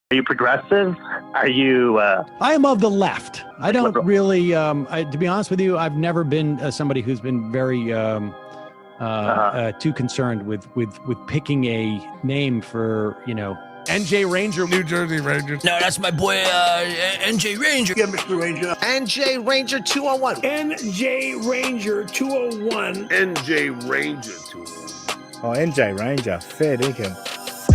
Are you progressive? Are you... I am of the left. I don't really, to be honest with you, I've never been somebody who's been very too concerned with picking a name for, NJ Ranger, New Jersey Rangers. No, that's my boy, NJ Ranger. Yeah, Mr. Ranger. NJ Ranger 201. NJ Ranger 201. NJ Ranger 201. Oh, NJ Ranger. Fair dinkum.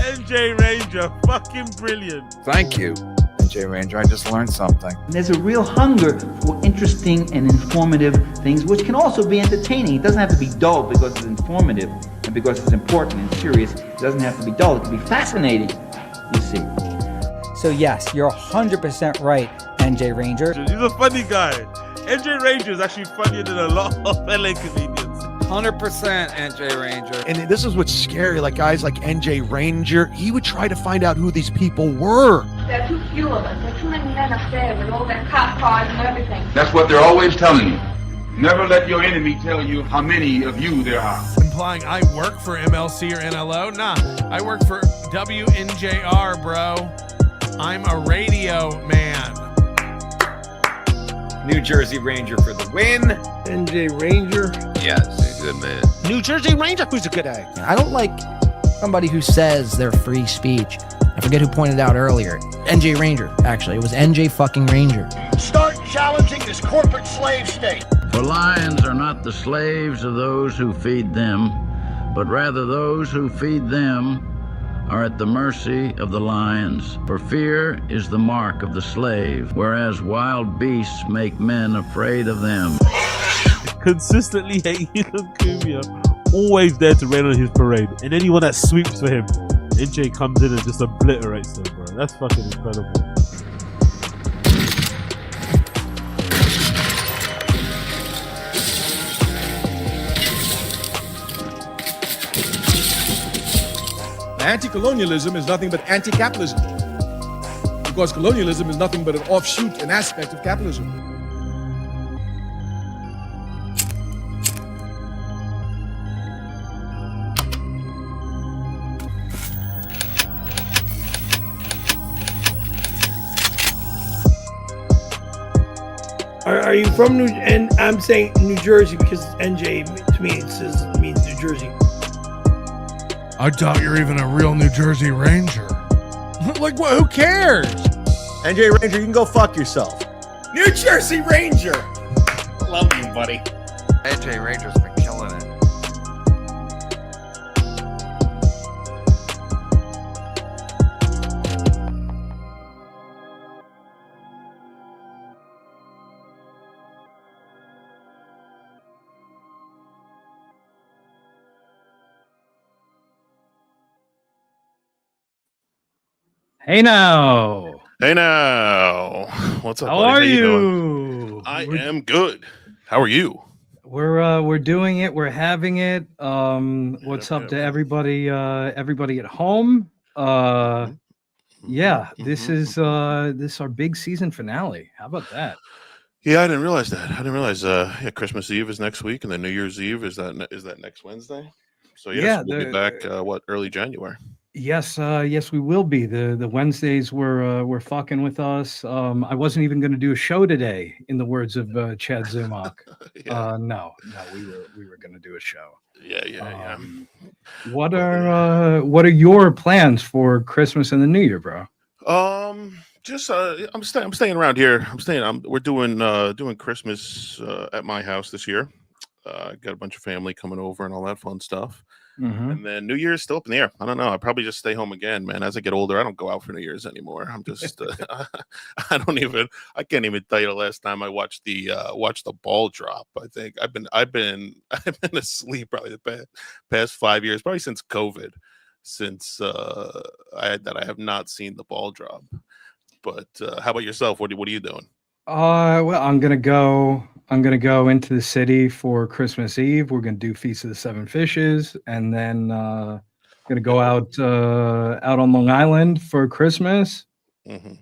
NJ Ranger, fucking brilliant. Thank you, NJ Ranger. I just learned something. There's a real hunger for interesting and informative things, which can also be entertaining. It doesn't have to be dull because it's informative and because it's important and serious. It doesn't have to be dull. It can be fascinating, you see. So yes, you're 100% right, NJ Ranger. He's a funny guy. NJ Ranger is actually funnier than a lot of LA comedians. 100% NJ Ranger. And this is what's scary, like guys like NJ Ranger, he would try to find out who these people were. There are too few of us. There are too many men up there with all their cop cars and everything. That's what they're always telling you. Never let your enemy tell you how many of you there are. Implying I work for MLC or NLO? Nah, I work for WNJR, bro. I'm a radio man. New Jersey Ranger for the win. NJ Ranger. Yes, he's a good man. New Jersey Ranger, who's a good egg. I don't like somebody who says they're free speech. I forget who pointed out earlier. NJ Ranger, actually. It was NJ fucking Ranger. Start challenging this corporate slave state. For lions are not the slaves of those who feed them, but rather those who feed them are at the mercy of the lions. For fear is the mark of the slave, whereas wild beasts make men afraid of them. Consistently hating on Kumia, always there to rain on his parade. And anyone that sweeps for him, NJ comes in and just obliterates them, bro. That's fucking incredible. Anti-colonialism is nothing but anti-capitalism, because colonialism is nothing but an offshoot, an aspect of capitalism. Are you from New? And I'm saying New Jersey because NJ to me it means New Jersey. I doubt you're even a real New Jersey Ranger. Like, what? Who cares? NJ Ranger, you can go fuck yourself. New Jersey Ranger. Love you, buddy. NJ Ranger's been killing it. Hey now. Hey now. What's up, How buddy? are you? I am good. How are you? We're doing it. We're having it. What's up to everybody? Everybody at home. Yeah, this is our big season finale. How about that? Yeah, I didn't realize that. I didn't realize. Yeah, Christmas Eve is next week, and then New Year's Eve is that next Wednesday. So yes, Yeah, we'll be back. Early January. Yes, yes, we will be. The Wednesdays were fucking with us. I wasn't even going to do a show today, in the words of Chad Zumock. Yeah. No, we were going to do a show. Yeah. What are your plans for Christmas and the New Year, bro? Just I'm staying around here. We're doing Christmas at my house this year. Got a bunch of family coming over and all that fun stuff. Mm-hmm. And then New Year's still up in the air. I don't know. I probably just stay home again, man. As I get older, I don't go out for New Year's anymore. I'm just I can't even tell you the last time I watched the ball drop. I think I've been asleep probably the past 5 years, probably since COVID, since I have not seen the ball drop. But how about yourself? What are you doing? Well, I'm gonna go into the city for Christmas Eve. We're gonna do Feast of the Seven Fishes, and then gonna go out on Long Island for Christmas. Mm-hmm.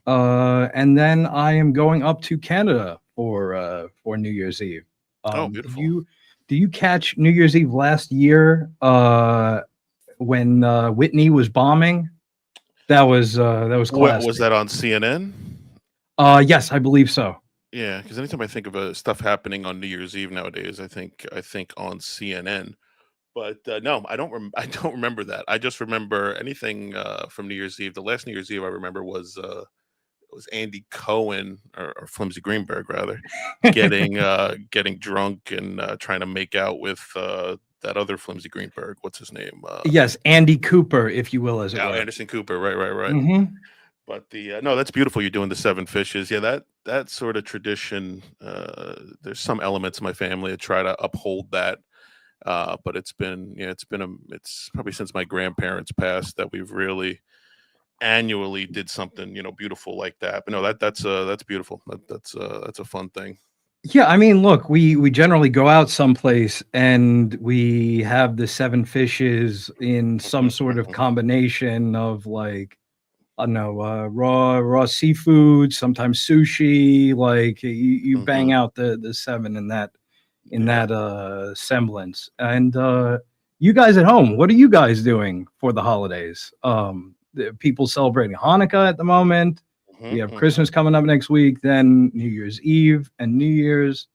And then I am going up to Canada for New Year's Eve. Oh, beautiful. Do you catch New Year's Eve last year when Whitney was bombing? That was classic. Was that on CNN? Yes, I believe so. Yeah, because anytime I think of stuff happening on New Year's Eve nowadays, I think on CNN. But no, I don't. I don't remember that. I just remember anything from New Year's Eve. The last New Year's Eve I remember was Andy Cohen or Flimsy Greenberg rather getting drunk and trying to make out with that other Flimsy Greenberg. What's his name? Yes, Andy Cooper, if you will, as it were. Anderson Cooper. Right. Mhm. But no, that's beautiful. You're doing the seven fishes. Yeah, that sort of tradition. There's some elements of my family that try to uphold that. But it's probably since my grandparents passed that we've really annually did something beautiful like that. But no, that's beautiful. That's a fun thing. Yeah, I mean, look, we generally go out someplace and we have the seven fishes in some sort of combination of like, I don't know, raw seafood, sometimes sushi. Like you bang out the seven in that semblance. And you guys at home, what are you guys doing for the holidays? The people celebrating Hanukkah at the moment. We have Christmas coming up next week, then New Year's Eve and New Year's.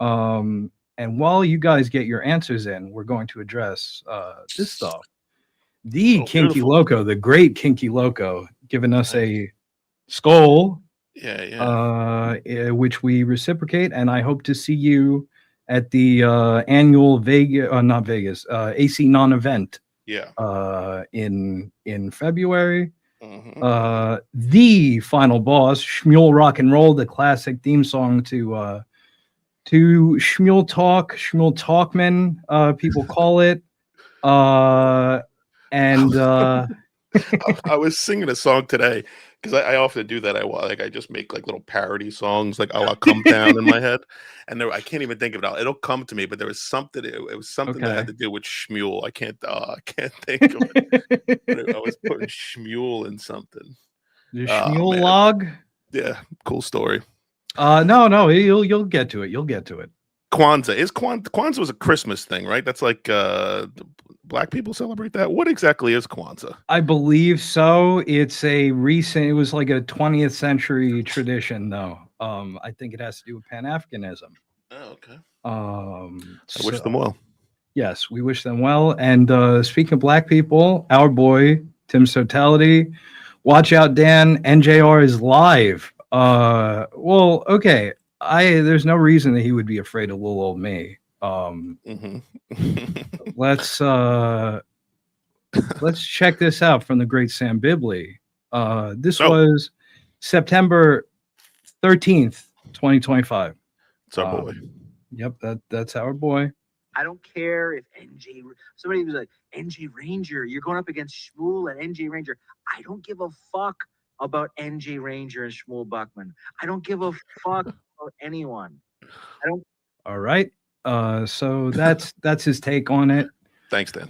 And while you guys get your answers in, we're going to address this stuff. The Kinky Loco, the great Kinky Loco, giving us a skull, which we reciprocate. And I hope to see you at the annual AC non-event. In February. The final boss, Shmuel Rock and Roll, the classic theme song to Shmuel Talkman, people call it. I was singing a song today because I often do that. I just make like little parody songs, like I'll come down in my head, and I can't even think of it all. It'll come to me, but there was something. It was something that had to do with Shmuel. I can't think of it. But I was putting Shmuel in something. The Shmuel log. Yeah, cool story. No, you'll get to it. You'll get to it. Kwanzaa was a Christmas thing, right? That's like Black people celebrate that. What exactly is Kwanzaa? I believe so. It was like a 20th century tradition, though. I think it has to do with Pan-Africanism. Oh, okay. I wish them well. Yes, we wish them well. And speaking of Black people, our boy Tim's Totality, watch out, Dan. NJR is live. Well, okay. There's no reason that he would be afraid of little old me. Let's check this out from the great Sam Bibley. This was September 13th, 2025. It's our boy. Yep, that's our boy. I don't care if somebody was like, NJ Ranger, you're going up against Shmuel and NJ Ranger. I don't give a fuck about NJ Ranger and Shmuel Buckman. I don't give a fuck about anyone. All right. So that's his take on it. Thanks, Dan.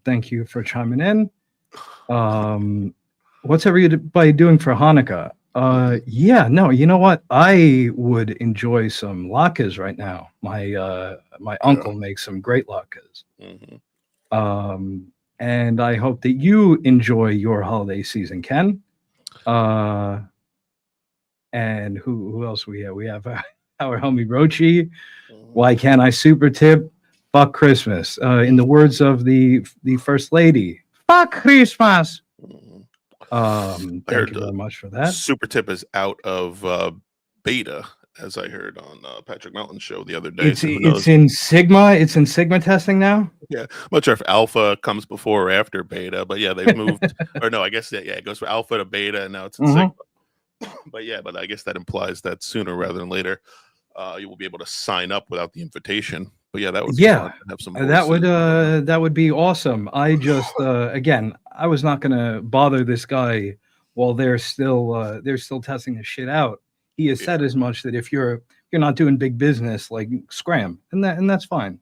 Thank you for chiming in. What's everybody doing for Hanukkah? You know what? I would enjoy some latkes right now. My uncle makes some great latkes. And I hope that you enjoy your holiday season, Ken. And who else we have? We have our homie Rochi. Why can't I super tip? Fuck Christmas. In the words of the First Lady, fuck Christmas. Thank you very much for that. Super tip is out of beta, as I heard on Patrick Melton's show the other day. It's in Sigma. It's in Sigma testing now. Yeah, I'm not sure if alpha comes before or after beta, but yeah, they've moved. Or no, I guess it goes from alpha to beta, and now it's in Sigma. But I guess that implies that sooner rather than later, you will be able to sign up without the invitation. But yeah, that would be fun to have some. That would be awesome. I just again, I was not gonna bother this guy while they're still testing this shit out. He has said as much that if you're not doing big business, like scram, and that's fine.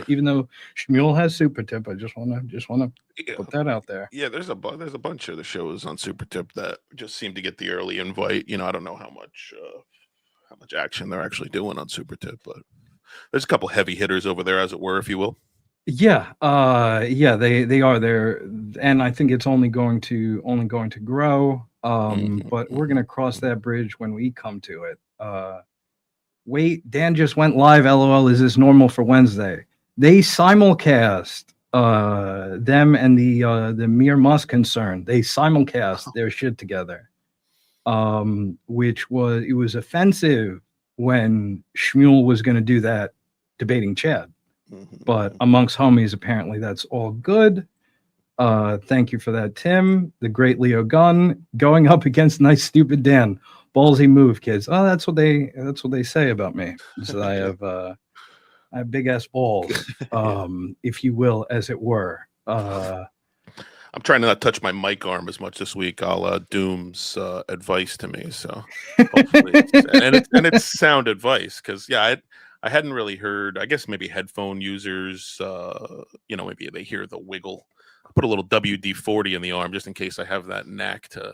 Even though Shmuel has super tip, I just wanna put that out there. Yeah, there's a bunch of the shows on super tip that just seem to get the early invite. I don't know how much action they're actually doing on super tip, but there's a couple heavy hitters over there, as it were, if you will. Yeah, yeah, they are there, and I think it's only going to grow. But we're gonna cross that bridge when we come to it. Wait, Dan just went live. LOL. Is this normal for Wednesday? They simulcast them and the Mere Musk concern. They simulcast their shit together, which was offensive when Shmuel was going to do that debating Chad. But amongst homies, apparently that's all good. Thank you for that, Tim. The great Leo Gunn going up against nice stupid Dan. Ballsy move, kids. Oh, that's what they say about me. Is that I have big ass balls, if you will, as it were. I'm trying to not touch my mic arm as much this week. I'll Doom's advice to me. So hopefully it's sound advice because I hadn't really heard. I guess maybe headphone users, maybe they hear the wiggle. I put a little WD-40 in the arm just in case I have that knack to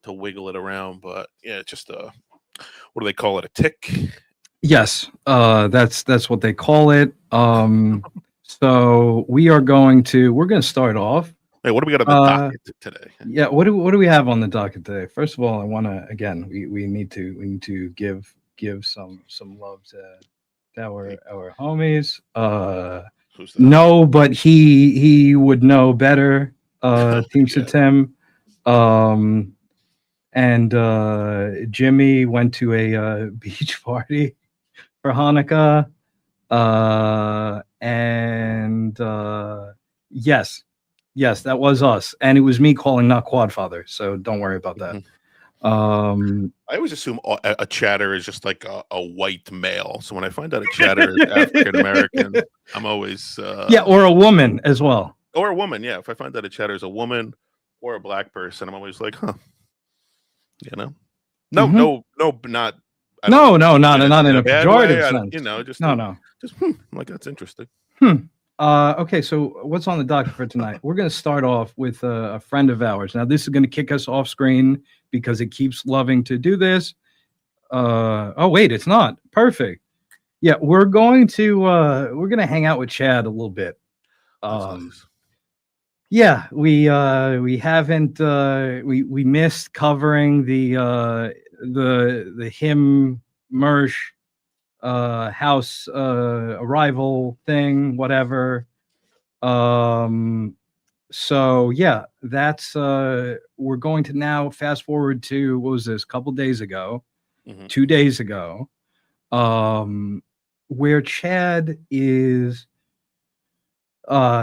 wiggle it around. But yeah, it's just what do they call it? A tick? Yes, that's what they call it. So we're going to start off. Hey, what do we got on the docket today? Yeah, what do we have on the docket today? First of all, I want to again we need to give some love to our homies. No, but he would know better. Team Satem. And Jimmy went to a beach party for Hanukkah. Yes, that was us. And it was me calling, not Quadfather. So don't worry about that. I always assume a chatter is just like a white male. So when I find out a chatter is African American, I'm always or a woman as well. Or a woman, yeah. If I find out a chatter is a woman or a black person, I'm always like, huh. Not No, in a pejorative sense. Just like that's interesting. Okay, so what's on the docket for tonight? We're going to start off with a friend of ours. Now, this is going to kick us off screen because it keeps loving to do this. Oh wait, it's not perfect. Yeah, we're going to hang out with Chad a little bit. Yeah, we haven't we missed covering the him Mersh house arrival thing, whatever. So yeah, that's we're going to now fast forward to what was this, couple days ago, 2 days ago, where Chad is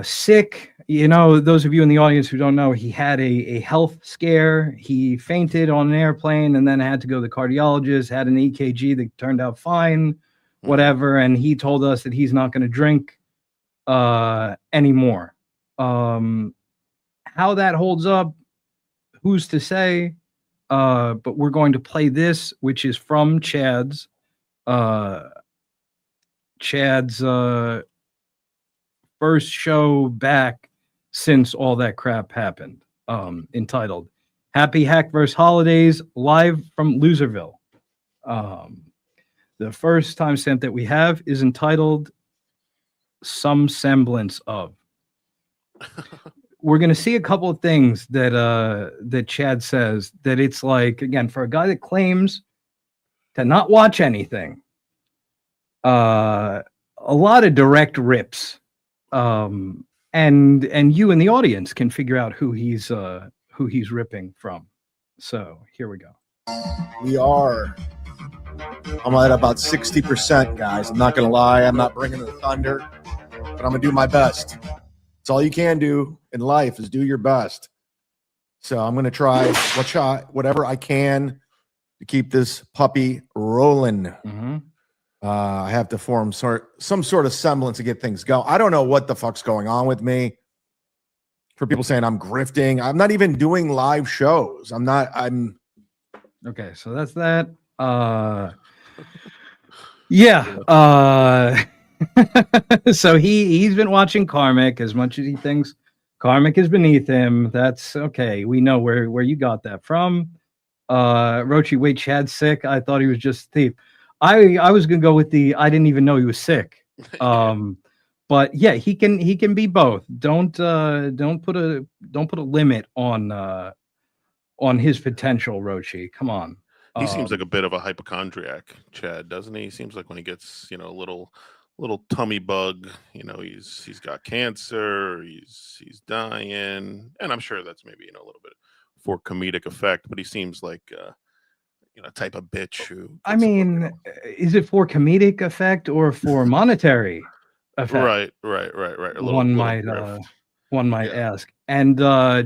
sick. Those of you in the audience who don't know, he had a health scare. He fainted on an airplane and then had to go to the cardiologist, had an EKG that turned out fine, whatever. And he told us that he's not going to drink anymore. How that holds up, who's to say? But we're going to play this, which is from Chad's first show back since all that crap happened, entitled Happy Hack vs. Holidays, live from Loserville. The first timestamp that we have is entitled Some Semblance of. We're going to see a couple of things that Chad says that it's like, again, for a guy that claims to not watch anything, a lot of direct rips. And you in the audience can figure out who he's ripping from. So here we go. I'm at about 60%, guys. I'm not gonna lie. I'm not bringing the thunder, but I'm gonna do my best. It's all you can do in life is do your best. So I'm gonna try whatever I can to keep this puppy rolling. I have to form some sort of semblance to get things going. I don't know what the fuck's going on with me. For people saying I'm grifting, I'm not even doing live shows. I'm okay. So that's that. Yeah. So he's been watching Karmic as much as he thinks Karmic is beneath him. That's okay. We know where you got that from. Rochi, wait, Chad's sick. I thought he was just a thief. I was gonna go with I didn't even know he was sick. But yeah, he can be both. Don't put a limit on his potential, Rochi. Come on. He seems like a bit of a hypochondriac, Chad, doesn't he? He seems like when he gets, a little tummy bug, he's got cancer, he's dying, and I'm sure that's maybe a little bit for comedic effect, but he seems like type of bitch who. I mean, is it for comedic effect or for monetary effect? Right. One might ask. And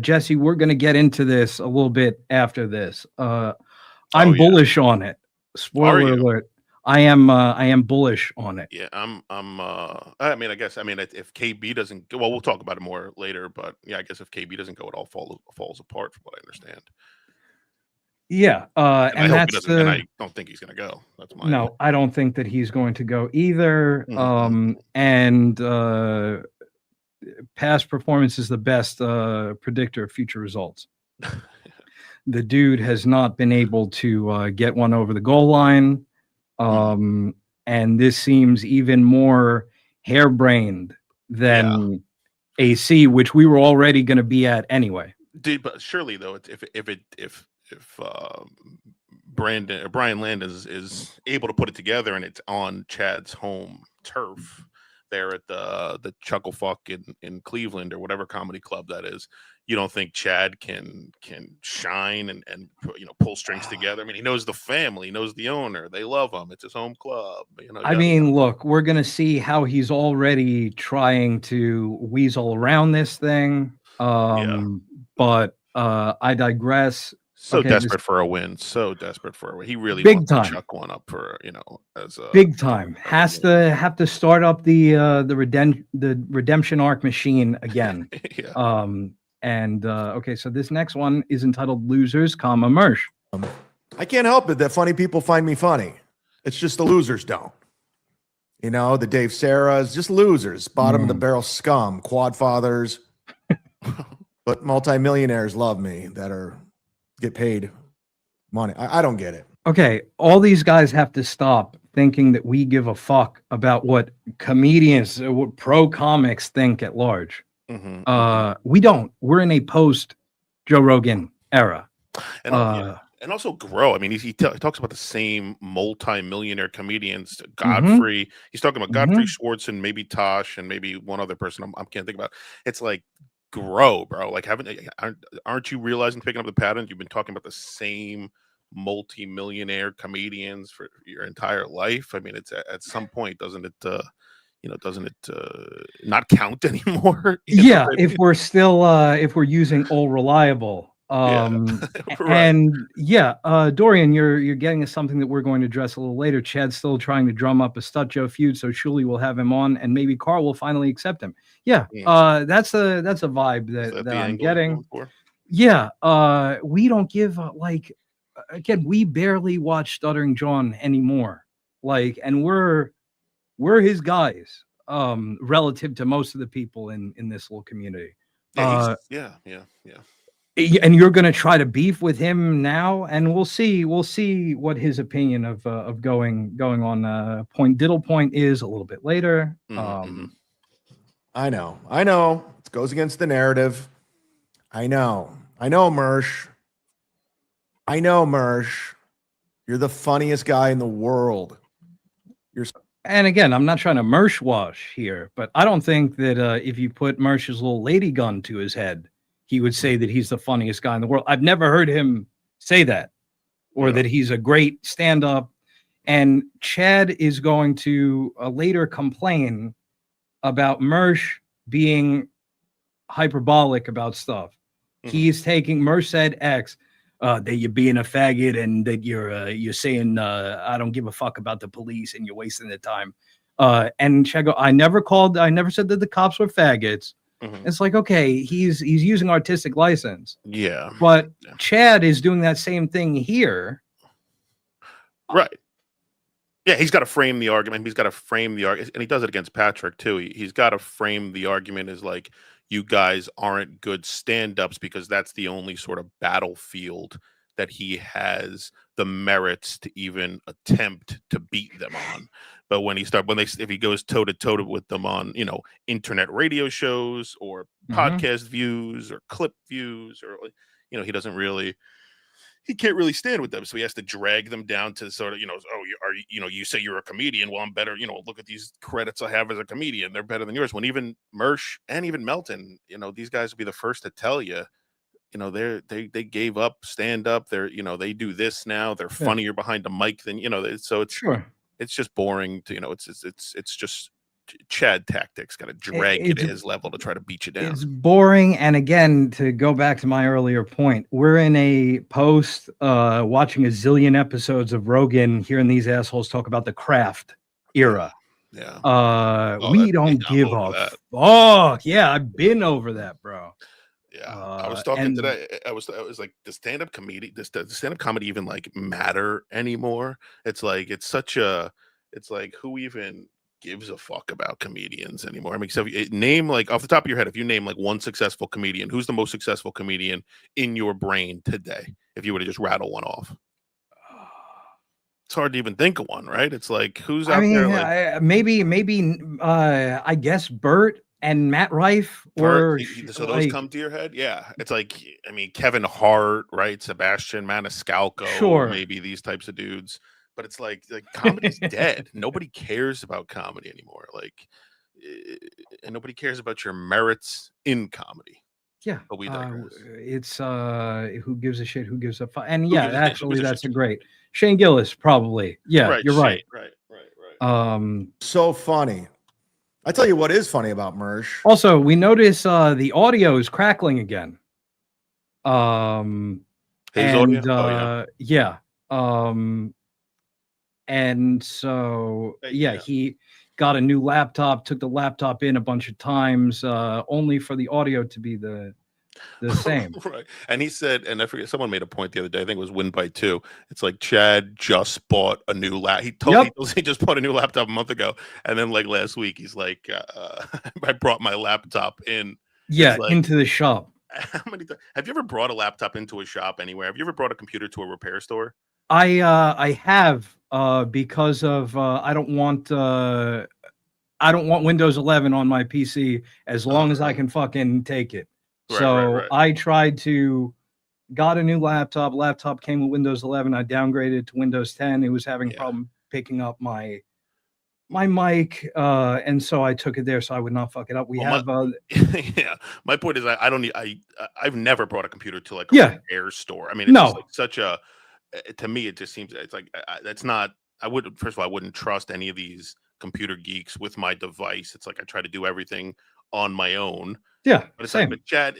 Jesse, we're going to get into this a little bit after this. I'm bullish on it. Spoiler alert. I am bullish on it. Yeah, I guess if KB doesn't go, well, we'll talk about it more later, but yeah, I guess if KB doesn't go, it all falls apart from what I understand. Yeah, and that's and I don't think he's going to go. That's my no. I don't think that he's going to go either. And past performance is the best predictor of future results. The dude has not been able to get one over the goal line, and this seems even more harebrained than AC, which we were already going to be at anyway. Dude, but surely though, if Brian Landon is able to put it together and it's on Chad's home turf there at the Chucklefuck in Cleveland or whatever comedy club that is, you don't think Chad can shine and pull strings together? I mean, he knows the family, he knows the owner, they love him, it's his home club. I mean, look, we're gonna see how he's already trying to weasel around this thing. But I digress. So desperate for a win. So desperate for a win. He really big wants time. to chuck one up for as a big time. Have to start up the redemption arc machine again. Okay, so this next one is entitled "Losers, Mersh." I can't help it that funny people find me funny. It's just the losers don't. The Dave Sarahs, just losers, bottom of the barrel scum, quad fathers. But multimillionaires love me that get paid money. I don't get it. Okay, all these guys have to stop thinking that we give a fuck about what comedians, what pro comics think at large. We don't. We're in a post Joe Rogan era. And also grow. I mean, he talks about the same multi-millionaire comedians. Godfrey. He's talking about Godfrey Schwartz and maybe Tosh and maybe one other person I can't think about. It's like, grow, bro. Like, aren't you realizing, picking up the pattern? You've been talking about the same multi-millionaire comedians for your entire life. I mean, it's at some point, doesn't it not count anymore? Yeah, if we're still if we're using all reliable. And Dorian, you're getting us something that we're going to address a little later. Chad's still trying to drum up a Stut Joe feud, so surely we'll have him on, and maybe Carl will finally accept him. That's a vibe that I'm getting. We don't give again, we barely watch Stuttering John anymore. And we're his guys, relative to most of the people in this little community. And you're going to try to beef with him now, and we'll see what his opinion of going on Point Diddle Point is a little bit later. I know it goes against the narrative. I know Mersh. You're the funniest guy in the world. And again, I'm not trying to Mersh wash here, but I don't think that if you put Mersh's little lady gun to his head, he would say that he's the funniest guy in the world. I've never heard him say that, or that he's a great stand-up. And Chad is going to later complain about Mersh being hyperbolic about stuff. He's taking Mersh said X, that you're being a faggot and that you're saying I don't give a fuck about the police and you're wasting the time. And Chad go, I never said that the cops were faggots. It's like, okay, he's using artistic license. But Chad is doing that same thing here. Right. Yeah, he's got to frame the argument. And he does it against Patrick too. He's got to frame the argument as like, you guys aren't good stand-ups because that's the only sort of battlefield that he has the merits to even attempt to beat them on. But if he goes toe to toe with them on, internet radio shows or podcast views or clip views, or, he can't really stand with them. So he has to drag them down to sort of, you say you're a comedian. Well, I'm better. Look at these credits I have as a comedian. They're better than yours. When even Mersh and even Melton, these guys will be the first to tell you, they gave up stand up. They do this now. They're funnier behind the mic than, so it's Sure. It's just boring to, it's just Chad tactics, kind of drag you to his level to try to beat you down. It's boring. And again, to go back to my earlier point, we're in a post watching a zillion episodes of Rogan, hearing these assholes talk about the craft era. Yeah. We don't give a fuck. Yeah, I've been over that, bro. Yeah, I was talking today. I was like, the stand-up comedy, does the stand-up comedy even like matter anymore? It's like who even gives a fuck about comedians anymore? I mean, so name, like, off the top of your head, if you name like one successful comedian, who's the most successful comedian in your brain today? If you were to just rattle one off, it's hard to even think of one, right? It's like, who's out there? Like, maybe I guess Bert and Matt Rife, or so those come to your head. Yeah, it's like, I mean, Kevin Hart, right? Sebastian Maniscalco, sure, maybe these types of dudes. But it's like comedy's dead. Nobody cares about comedy anymore. Like, and nobody cares about your merits in comedy. Yeah, but we digress. It's who gives a shit? Who gives a fuck? And yeah, actually, that's a great Shane Gillis, probably. Yeah, right, you're right. Right. So funny. I tell you what is funny about Mersh. Also, we notice the audio is crackling again. His audio? Yeah. And so, he got a new laptop, took the laptop in a bunch of times, only for the audio to be the same. Right. And he said, and I forget, someone made a point the other day, I think it was Win by 2. It's like, Chad just bought a new laptop. He just bought a new laptop a month ago. And then like last week, he's like, I brought my laptop in. Yeah, like, into the shop. How many times have you ever brought a laptop into a shop anywhere? Have you ever brought a computer to a repair store? I have because of I don't want Windows 11 on my PC as long as I can fucking take it. Right. I tried to got a new laptop. Laptop came with Windows 11. I downgraded to Windows 10. It was having a problem picking up my mic, and so I took it there so I would not fuck it up. My point is I've never brought a computer to like a repair store. I mean, it's just like such a, to me, it just seems it's like that's not. First of all, I wouldn't trust any of these computer geeks with my device. It's like I try to do everything on my own. Yeah, but it's same. Like, but Chad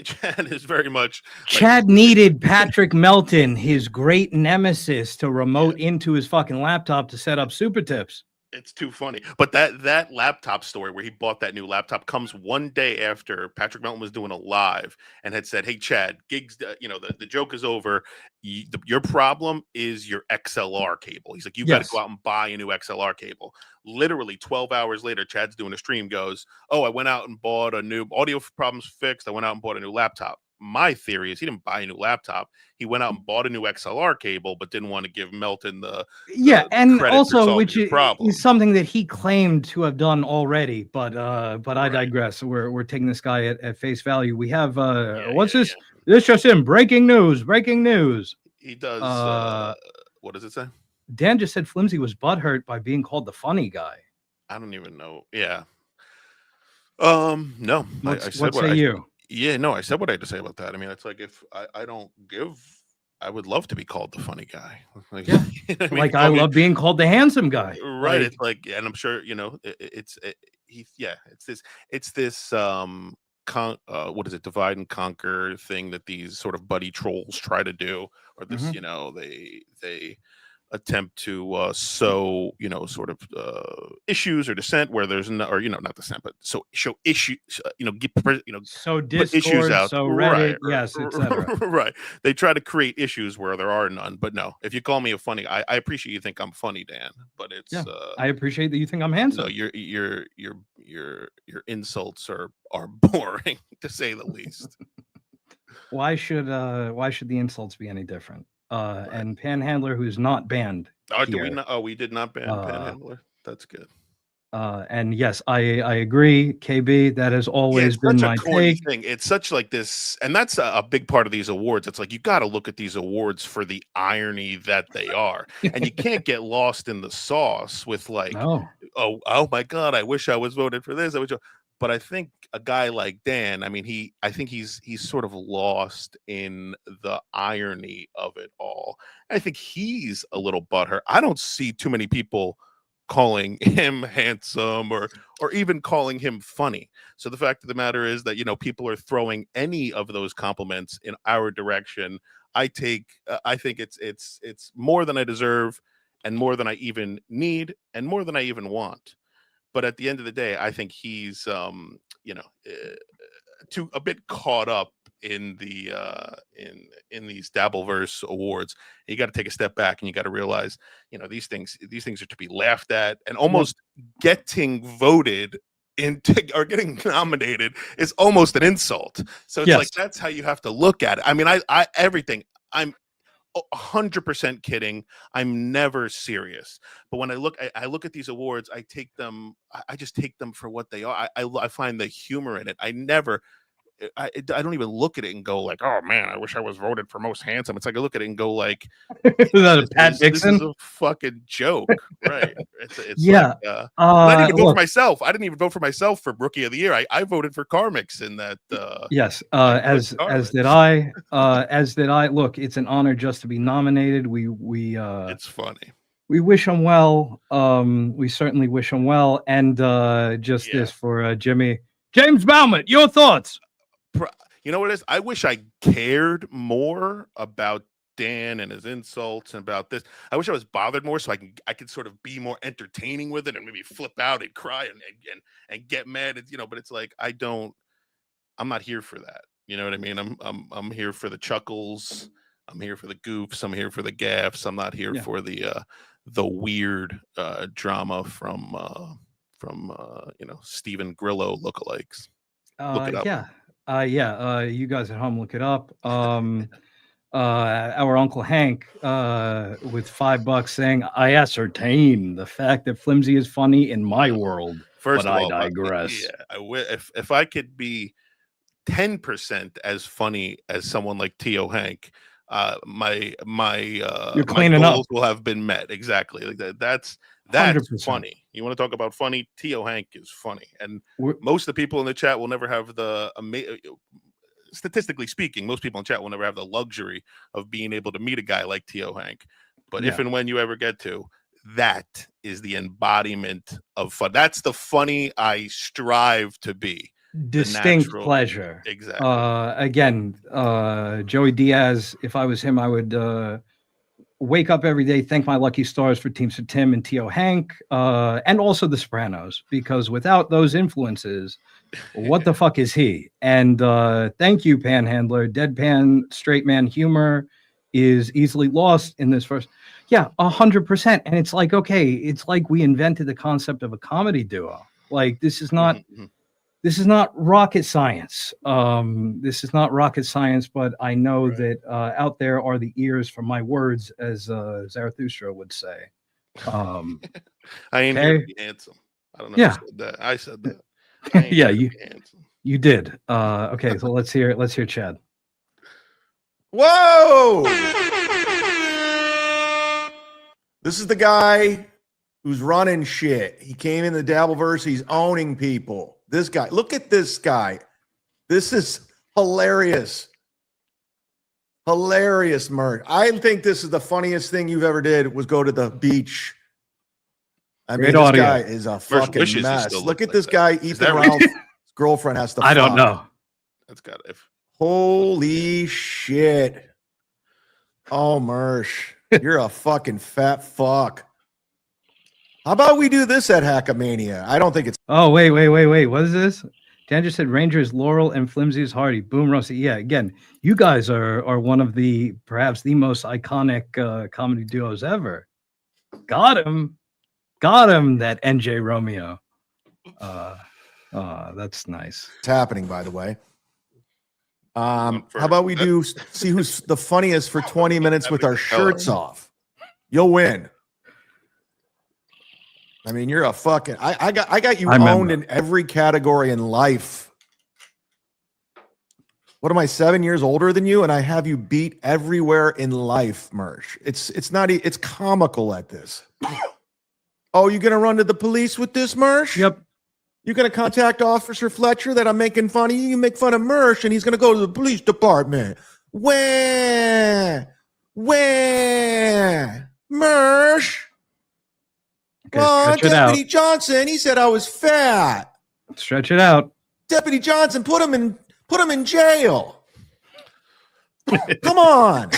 is very much. Chad needed Patrick Melton, his great nemesis, to remote into his fucking laptop to set up super tips. It's too funny. But that laptop story where he bought that new laptop comes one day after Patrick Melton was doing a live and had said, "Hey, Chad, gigs, the joke is over. Your problem is your XLR cable." He's like, "You got to go out and buy a new XLR cable." Literally 12 hours later, Chad's doing a stream, goes, "Oh, I went out and bought a new audio problems fixed. I went out and bought a new laptop." My theory is he didn't buy a new laptop. He went out and bought a new XLR cable, but didn't want to give Melton the and credit also for which is something that he claimed to have done already. But I digress. We're taking this guy at face value. We have what's this? Yeah. This just in breaking news. Breaking news. He does. What does it say? Dan just said Flimsy was butthurt by being called the funny guy. I don't even know. Yeah. No. What say you? Yeah, no, I said what I had to say about that. I mean, it's like if I don't give, I would love to be called the funny guy. Like, yeah. I love being called the handsome guy. Right. It's like, and I'm sure, it's this what is it, divide and conquer thing that these sort of buddy trolls try to do, or this, they attempt to sow, sort of issues or dissent where there's not dissent, but show issues, so Discord, issues out, so Reddit, right, yes, etc. Right. They try to create issues where there are none. But no, if you call me a funny, I appreciate you think I'm funny, Dan. But it's I appreciate that you think I'm handsome. No, your insults are boring to say the least. Why should the insults be any different? and Panhandler, who's not banned. Oh, do here. we not? Oh, we did not ban Panhandler. That's good. And yes, I agree, KB. That has always it's been such my a corny take. thing. It's such like this, and that's a big part of these awards. It's like you got to look at these awards for the irony that they are, and you can't get lost in the sauce with like, oh my God, I wish I was voted for this. But I think a guy like Dan, I mean, I think he's sort of lost in the irony of it all. I think he's a little butthurt. I don't see too many people calling him handsome or even calling him funny. So the fact of the matter is that, you know, people are throwing any of those compliments in our direction. I think it's more than I deserve and more than I even need and more than I even want. But at the end of the day, I think he's a bit caught up in the in these Dabbleverse awards. You got to take a step back and you got to realize, you know, these things are to be laughed at, and almost getting voted into or getting nominated is almost an insult. So it's like that's how you have to look at it. I mean, I everything. I'm 100% kidding. I'm never serious. But when I look at these awards, I just take them for what they are. I find the humor in it. I don't even look at it and go like, oh man, I wish I was voted for most handsome. It's like I look at it and go like, Is that a Pat Dixon? This is a fucking joke, right? It's yeah. Like, I didn't even vote look, for myself. I didn't even vote for myself for Rookie of the Year. I voted for Karmics in that. Yes, as did I. As did I. Look, it's an honor just to be nominated. It's funny. We wish him well. We certainly wish him well. And this for Jimmy. James Bauman, your thoughts? You know what it is? I wish I cared more about Dan and his insults and about this. I wish I was bothered more so I could sort of be more entertaining with it and maybe flip out and cry and get mad. It's, you know, but it's like I'm not here for that. You know what I mean? I'm here for the chuckles. I'm here for the goofs. I'm here for the gaffes. I'm not here for the weird drama from Stephen Grillo lookalikes. Look it up. You guys at home, look it up. Our Uncle Hank with $5 saying, I ascertain the fact that Flimsy is funny in my world. First but of all, I digress. If I could be 10% as funny as someone like T.O. Hank, my cleaning goals up. will have been met. Exactly. Like that's 100%. funny. You want to talk about funny? T.O. Hank is funny, and most of the people in the chat will never have the statistically speaking, most people in chat will never have the luxury of being able to meet a guy like T.O. Hank. But if and when you ever get to, that is the embodiment of fun. That's the funny I strive to be. Distinct pleasure. Exactly. Again, Joey Diaz, if I was him, I would wake up every day, thank my lucky stars for Teamster Tim and T.O. Hank, and also The Sopranos, because without those influences, what the fuck is he? And thank you, Panhandler. Deadpan straight man humor is easily lost in this first. Yeah, 100%. And it's like, okay, it's like we invented the concept of a comedy duo. Like this is not. This is not rocket science. This is not rocket science, but I know that out there are the ears for my words, as Zarathustra would say. I ain't here to be handsome. I don't know who said that. I said that. Yeah, you did. Okay, so let's hear Chad. Whoa! This is the guy who's running shit. He came in the Dabbleverse. He's owning people. This guy, look at this guy. This is hilarious. Hilarious, Merc. I think this is the funniest thing you've ever did was go to the beach. I mean, this guy is a fucking mess. Look at this guy, Ethan Ralph. His girlfriend has to I don't know. That's got it. Holy shit. Oh, Mersh. You're a fucking fat fuck. How about we do this at Hackamania? I don't think it's. Oh, wait. What is this? Dan just said Ranger is Laurel and Flimsy is Hardy. Boom, Rossi. Yeah, again, you guys are one of the perhaps the most iconic comedy duos ever. Got him, that NJ Romeo. That's nice. It's happening, by the way. How about we see who's the funniest for 20 minutes with our shirts off? You'll win. I mean, you're a fucking. I got you owned in every category in life. What am I, 7 years older than you, and I have you beat everywhere in life, Mersh? It's comical at this. Oh, you gonna run to the police with this, Mersh? Yep. You're gonna contact Officer Fletcher that I'm making fun of you. You make fun of Mersh, and he's gonna go to the police department. Where, Mersh? Okay, Oh, stretch it Deputy out. Johnson, he said I was fat. Stretch it out. Deputy Johnson, put him in jail. Come on.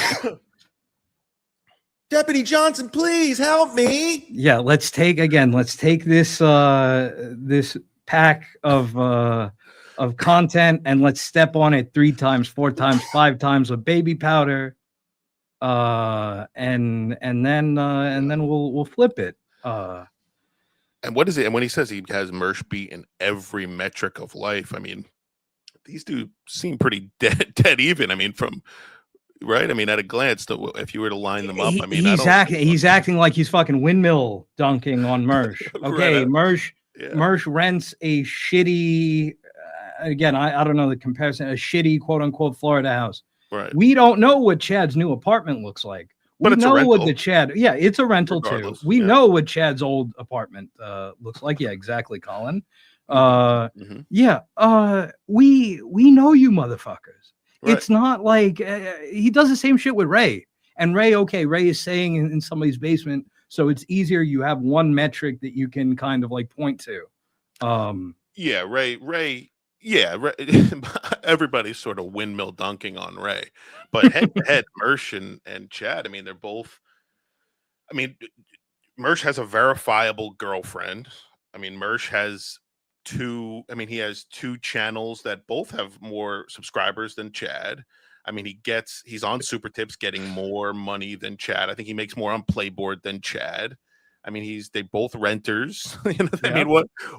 Deputy Johnson, please help me. Yeah, let's take this this pack of content and let's step on it 3 times, 4 times, 5 times with baby powder. And then we'll flip it. And what is it? And when he says he has Mersh beat in every metric of life, I mean, these dudes seem pretty dead even. I mean, right? I mean, at a glance, if you were to line them up, I mean, he's acting like he's fucking windmill dunking on Mersh. Okay, Right. Mersh rents a shitty. Again, I don't know the comparison. A shitty quote unquote Florida house. Right. We don't know what Chad's new apartment looks like. But We it's a know rental. what the Chad. Yeah, it's a rental too. We know what Chad's old apartment looks like. Yeah, exactly, Colin. Yeah. We know you motherfuckers. Right. It's not like he does the same shit with Ray. And Ray is saying in somebody's basement, so it's easier. You have one metric that you can kind of like point to. Yeah, Ray. Yeah, everybody's sort of windmill dunking on Ray, but head to head, Mersh and Chad. I mean, they're both. I mean, Mersh has a verifiable girlfriend. I mean, Mersh has two. I mean, he has 2 channels that both have more subscribers than Chad. I mean, he's on Super Tips, getting more money than Chad. I think he makes more on Playboard than Chad. I mean, they both renters. You know, I mean,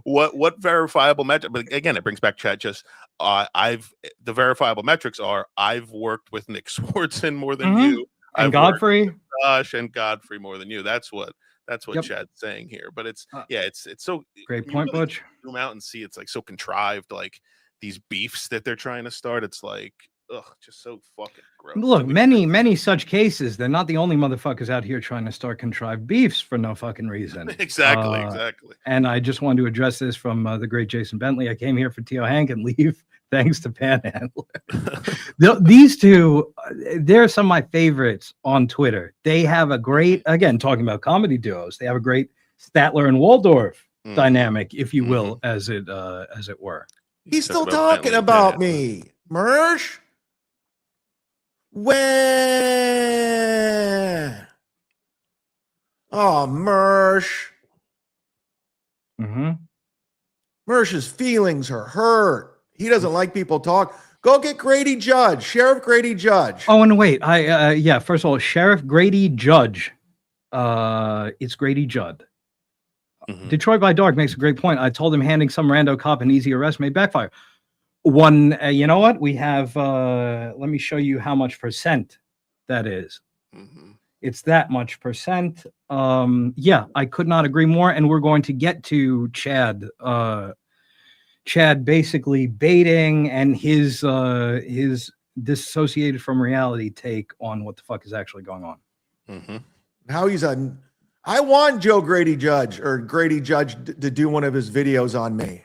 what verifiable metric? But again, it brings back Chad. Just the verifiable metrics are I've worked with Nick Swartzen more than you, and I've Godfrey, worked with Josh and Godfrey more than you. That's what Yep. Chad's saying here. But it's so great you point, really Butch. zoom out and see it's like so contrived, like these beefs that they're trying to start. It's like, just so fucking gross. Look, many such cases. They're not the only motherfuckers out here trying to start contrived beefs for no fucking reason. Exactly. And I just wanted to address this from the great Jason Bentley. I came here for Tio Hank and leave thanks to Panhandler. These two, they're some of my favorites on Twitter. They have a great, again, talking about comedy duos, they have a great Statler and Waldorf dynamic, if you will, as it were. He's still talking about me, Mersh. Where? Oh, Mersh. Mersh's feelings are hurt. He doesn't like people talk. Go get Grady Judge, Sheriff Grady Judge. Oh, and wait, first of all, Sheriff Grady Judge. It's Grady Judd. Detroit by Dark makes a great point. I told him handing some rando cop an easy arrest may backfire. You know what? We have, let me show you how much percent that is. It's that much percent. Yeah, I could not agree more. And we're going to get to Chad. Chad basically baiting and his dissociated from reality take on what the fuck is actually going on. How he's I want Joe Grady Judge or Grady Judge to do one of his videos on me.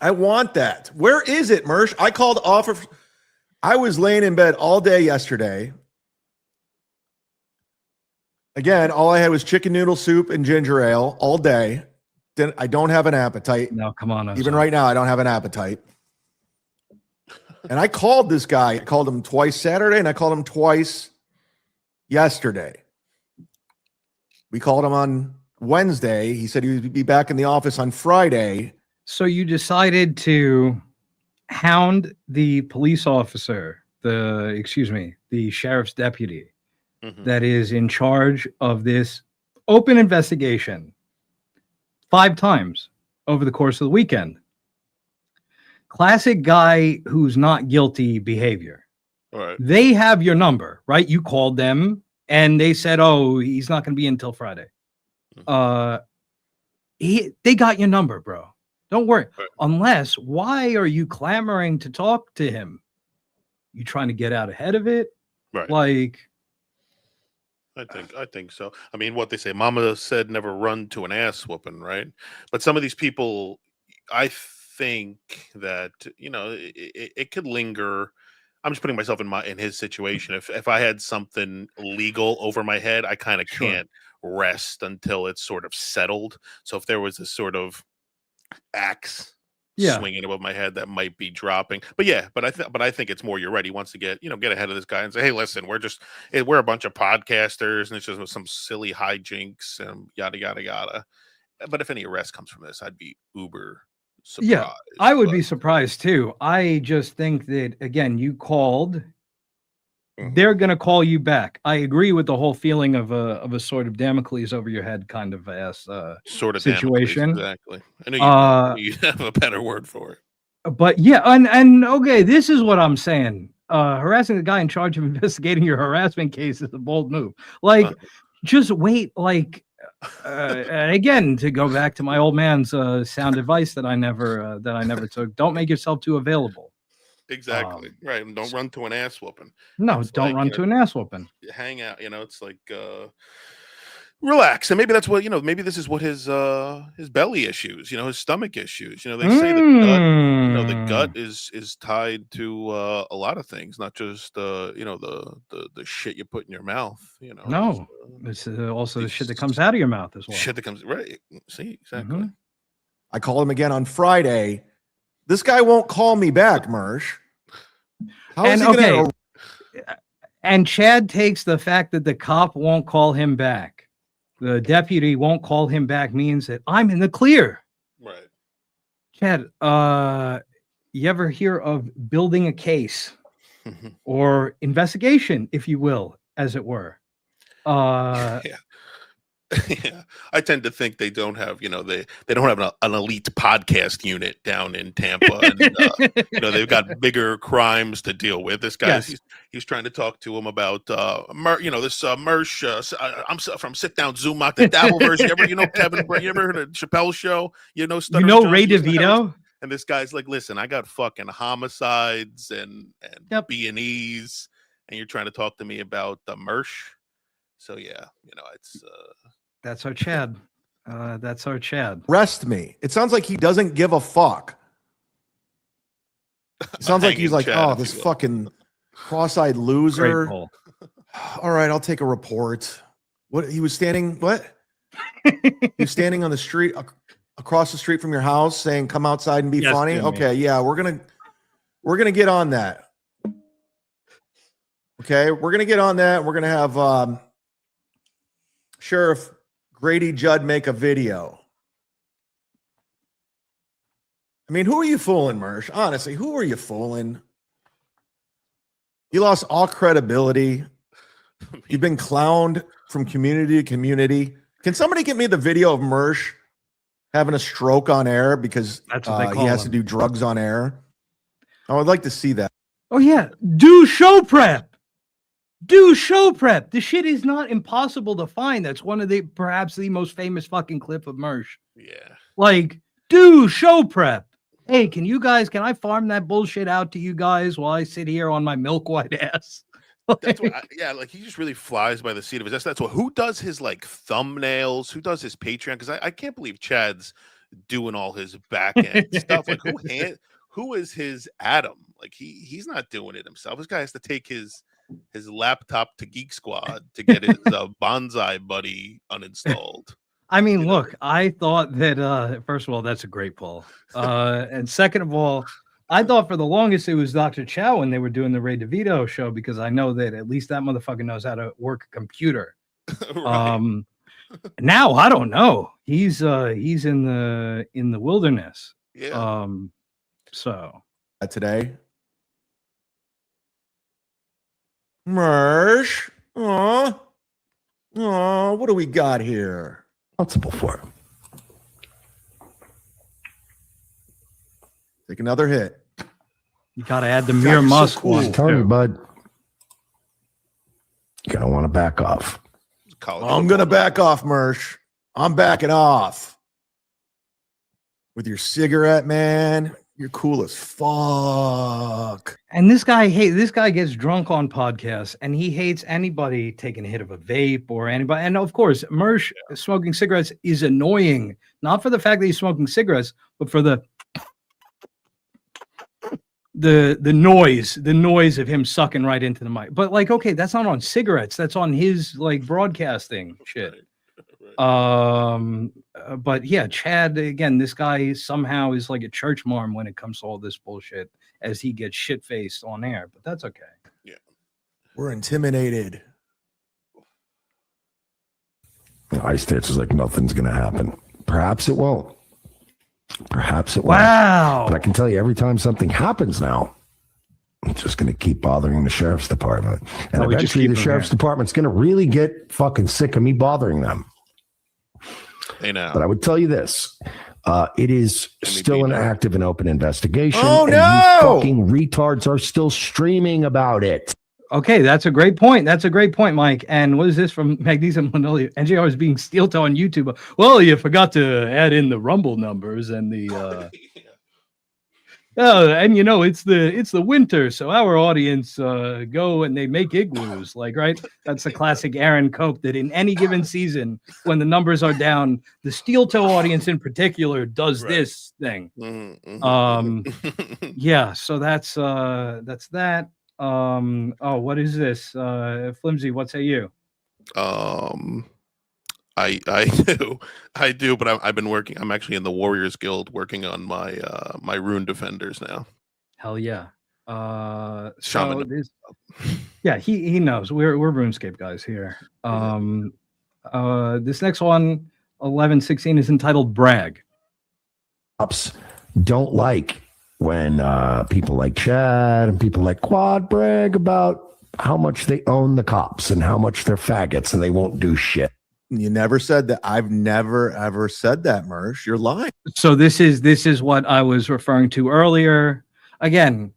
I want that. Where is it, Mersh? I called offer. I was laying in bed all day yesterday. Again, all I had was chicken noodle soup and ginger ale all day. I don't have an appetite. No, come on. Even right now, I don't have an appetite. And I called this guy. I called him twice Saturday, and I called him twice yesterday. We called him on Wednesday. He said he would be back in the office on Friday. So you decided to hound the police officer, the sheriff's deputy that is in charge of this open investigation 5 times over the course of the weekend. classic guy who's not guilty behavior. Right. They have your number, right? You called them and they said, "Oh, he's not going to be in until Friday." They got your number, bro. Don't worry. Right. Unless, why are you clamoring to talk to him? You trying to get out ahead of it? Right. Like, I think so. I mean, what they say, Mama said, never run to an ass whooping, right? But some of these people, I think that it could linger. I'm just putting myself in his situation. If I had something legal over my head, I kind of can't rest until it's sort of settled. So if there was a sort of axe swinging above my head, that might be dropping. But I think it's more, you're right, he wants to get ahead of this guy and say, hey, listen, we're a bunch of podcasters and it's just some silly hijinks and yada yada yada. But if any arrest comes from this, I'd be uber surprised. yeah, I would be surprised too. I just think that, again, you called, they're going to call you back. I agree with the whole feeling of a sort of Damocles over your head kind of ass sort of situation. Exactly. I know you have a better word for it. But yeah, and okay, this is what I'm saying. Harassing the guy in charge of investigating your harassment case is a bold move. Like, just wait. Like, again, to go back to my old man's sound advice that I never took. Don't make yourself too available. Exactly. Right. And don't run to an ass whooping. No, don't run to an ass whooping. Hang out. It's like relax. And maybe that's what, maybe this is what his belly issues, his stomach issues. They say the gut is tied to a lot of things, not just the shit you put in your mouth. No, it's also the shit that comes out of your mouth as well. Shit that comes right. See, exactly. I call him again on Friday. This guy won't call me back, Mersh. How is he gonna... And Chad takes the fact that the cop won't call him back, the deputy won't call him back, means that I'm in the clear. Right. Chad, you ever hear of building a case or investigation, if you will, as it were? Yeah. Yeah, I tend to think they don't have, they don't have an elite podcast unit down in Tampa, and they've got bigger crimes to deal with. This guy, he's trying to talk to him about, this Mersh. I'm from Sit Down Zumock, the Dabbleverse. Kevin, you ever heard of Chappelle's show? Ray DeVito. And this guy's like, listen, I got fucking homicides and B&Es, and you're trying to talk to me about Mersh. So yeah, it's that's our Chad. That's our Chad. Rest me. It sounds like he doesn't give a fuck. It sounds like he's like, Chad, this fucking cross-eyed loser. All right, I'll take a report. What he was standing? What? He was standing on the street across the street from your house, saying, "Come outside and be funny." Jimmy. Okay, yeah, we're gonna get on that. Okay, we're gonna get on that. We're gonna have Sheriff Grady Judd make a video. I mean, who are you fooling, Mersh? Honestly, who are you fooling? You lost all credibility. You've been clowned from community to community. Can somebody get me the video of Mersh having a stroke on air because he has to do drugs on air? I would like to see that. Oh, yeah. Do show prep. Do show prep. The shit is not impossible to find. That's one of perhaps the most famous fucking clip of Mersh. Yeah. Like, do show prep. Hey, can I farm that bullshit out to you guys while I sit here on my milk white ass? That's what he just really flies by the seat of his ass. That's what, who does his thumbnails? Who does his Patreon? Because I can't believe Chad's doing all his back end stuff. Like, who is his Adam? Like, he's not doing it himself. This guy has to take his laptop to Geek Squad to get his Bonsai Buddy uninstalled. I mean, look, I thought that first of all, that's a great pull. And second of all, I thought for the longest it was Dr. Chow when they were doing the Ray DeVito show, because I know that at least that motherfucker knows how to work a computer. Right. Now I don't know. He's in the wilderness. Yeah. So today. Mersh. What do we got here? Responsible for. Take another hit. You got to add the Mir Musk one. Tell me, bud. You're gonna want to back off. I'm gonna back off, Mersh. I'm backing off. With your cigarette, man. You're cool as fuck. And this guy gets drunk on podcasts, and he hates anybody taking a hit of a vape or anybody. And of course, Mersh smoking cigarettes is annoying, not for the fact that he's smoking cigarettes, but for the noise of him sucking right into the mic. But like, okay, that's not on cigarettes. That's on his like broadcasting shit. But yeah, Chad, again, this guy somehow is like a church marm when it comes to all this bullshit as he gets shit-faced on air, but that's okay. Yeah. We're intimidated. Ice Stance is like, nothing's going to happen. Perhaps it won't. Perhaps it won't. Wow. But I can tell you, every time something happens now, it's just going to keep bothering the sheriff's department. And eventually the sheriff's department's going to really get fucking sick of me bothering them. They know. But I would tell you this. It is still an active and open investigation. Oh, and no! You fucking retards are still streaming about it. Okay, that's a great point. That's a great point, Mike. And what is this from Magnesium Linoleum? NJR is being steel-toe on YouTube. Well, you forgot to add in the Rumble numbers and the... Oh, and you know, it's the winter, so our audience go and they make igloos, like, right? That's the classic Aaron Cope that in any given season, when the numbers are down, the steel toe audience in particular does this thing. Yeah, so that's that. Oh, what is this? Flimsy, what say you? I do, but I've been working. I'm actually in the Warriors Guild working on my my Rune Defenders now. Hell yeah. Shaman. Yeah, he knows. We're RuneScape guys here. This next one, 1116, is entitled Brag. Cops don't like when people like Chad and people like Quad brag about how much they own the cops and how much they're faggots and they won't do shit. You never said that. I've never ever said that, Mersh. You're lying. So this is what I was referring to earlier. Again,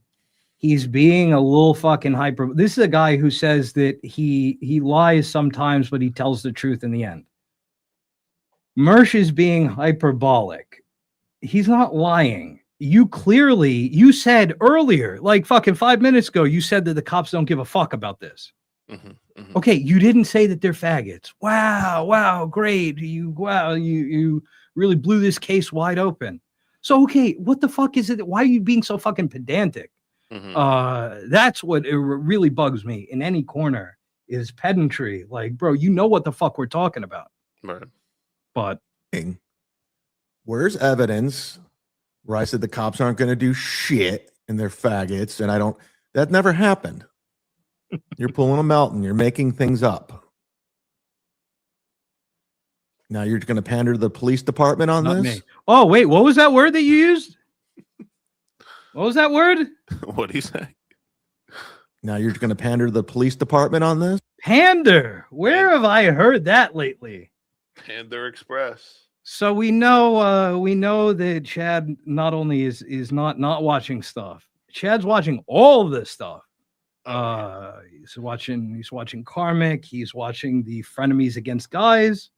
he's being a little fucking hyper. This is a guy who says that he lies sometimes, but he tells the truth in the end. Mersh is being hyperbolic. He's not lying. You said earlier, like fucking 5 minutes ago, you said that the cops don't give a fuck about this. Okay, you didn't say that they're faggots. Wow, great. You really blew this case wide open. So, okay, what the fuck is it? Why are you being so fucking pedantic? That's what it really bugs me in any corner is pedantry. Like, bro, you know what the fuck we're talking about. Right. But where's evidence where I said the cops aren't going to do shit and they're faggots and that never happened. You're pulling them out and you're making things up. Now you're going to pander to the police department on not this? me. Oh, wait, what was that word that you used? What was that word? What did he say? Now you're going to pander to the police department on this? Pander. Where have I heard that lately? Pander Express. So we know that Chad not only is not watching stuff. Chad's watching all of this stuff. He's watching Karmic. He's watching the Frenemies Against Guys.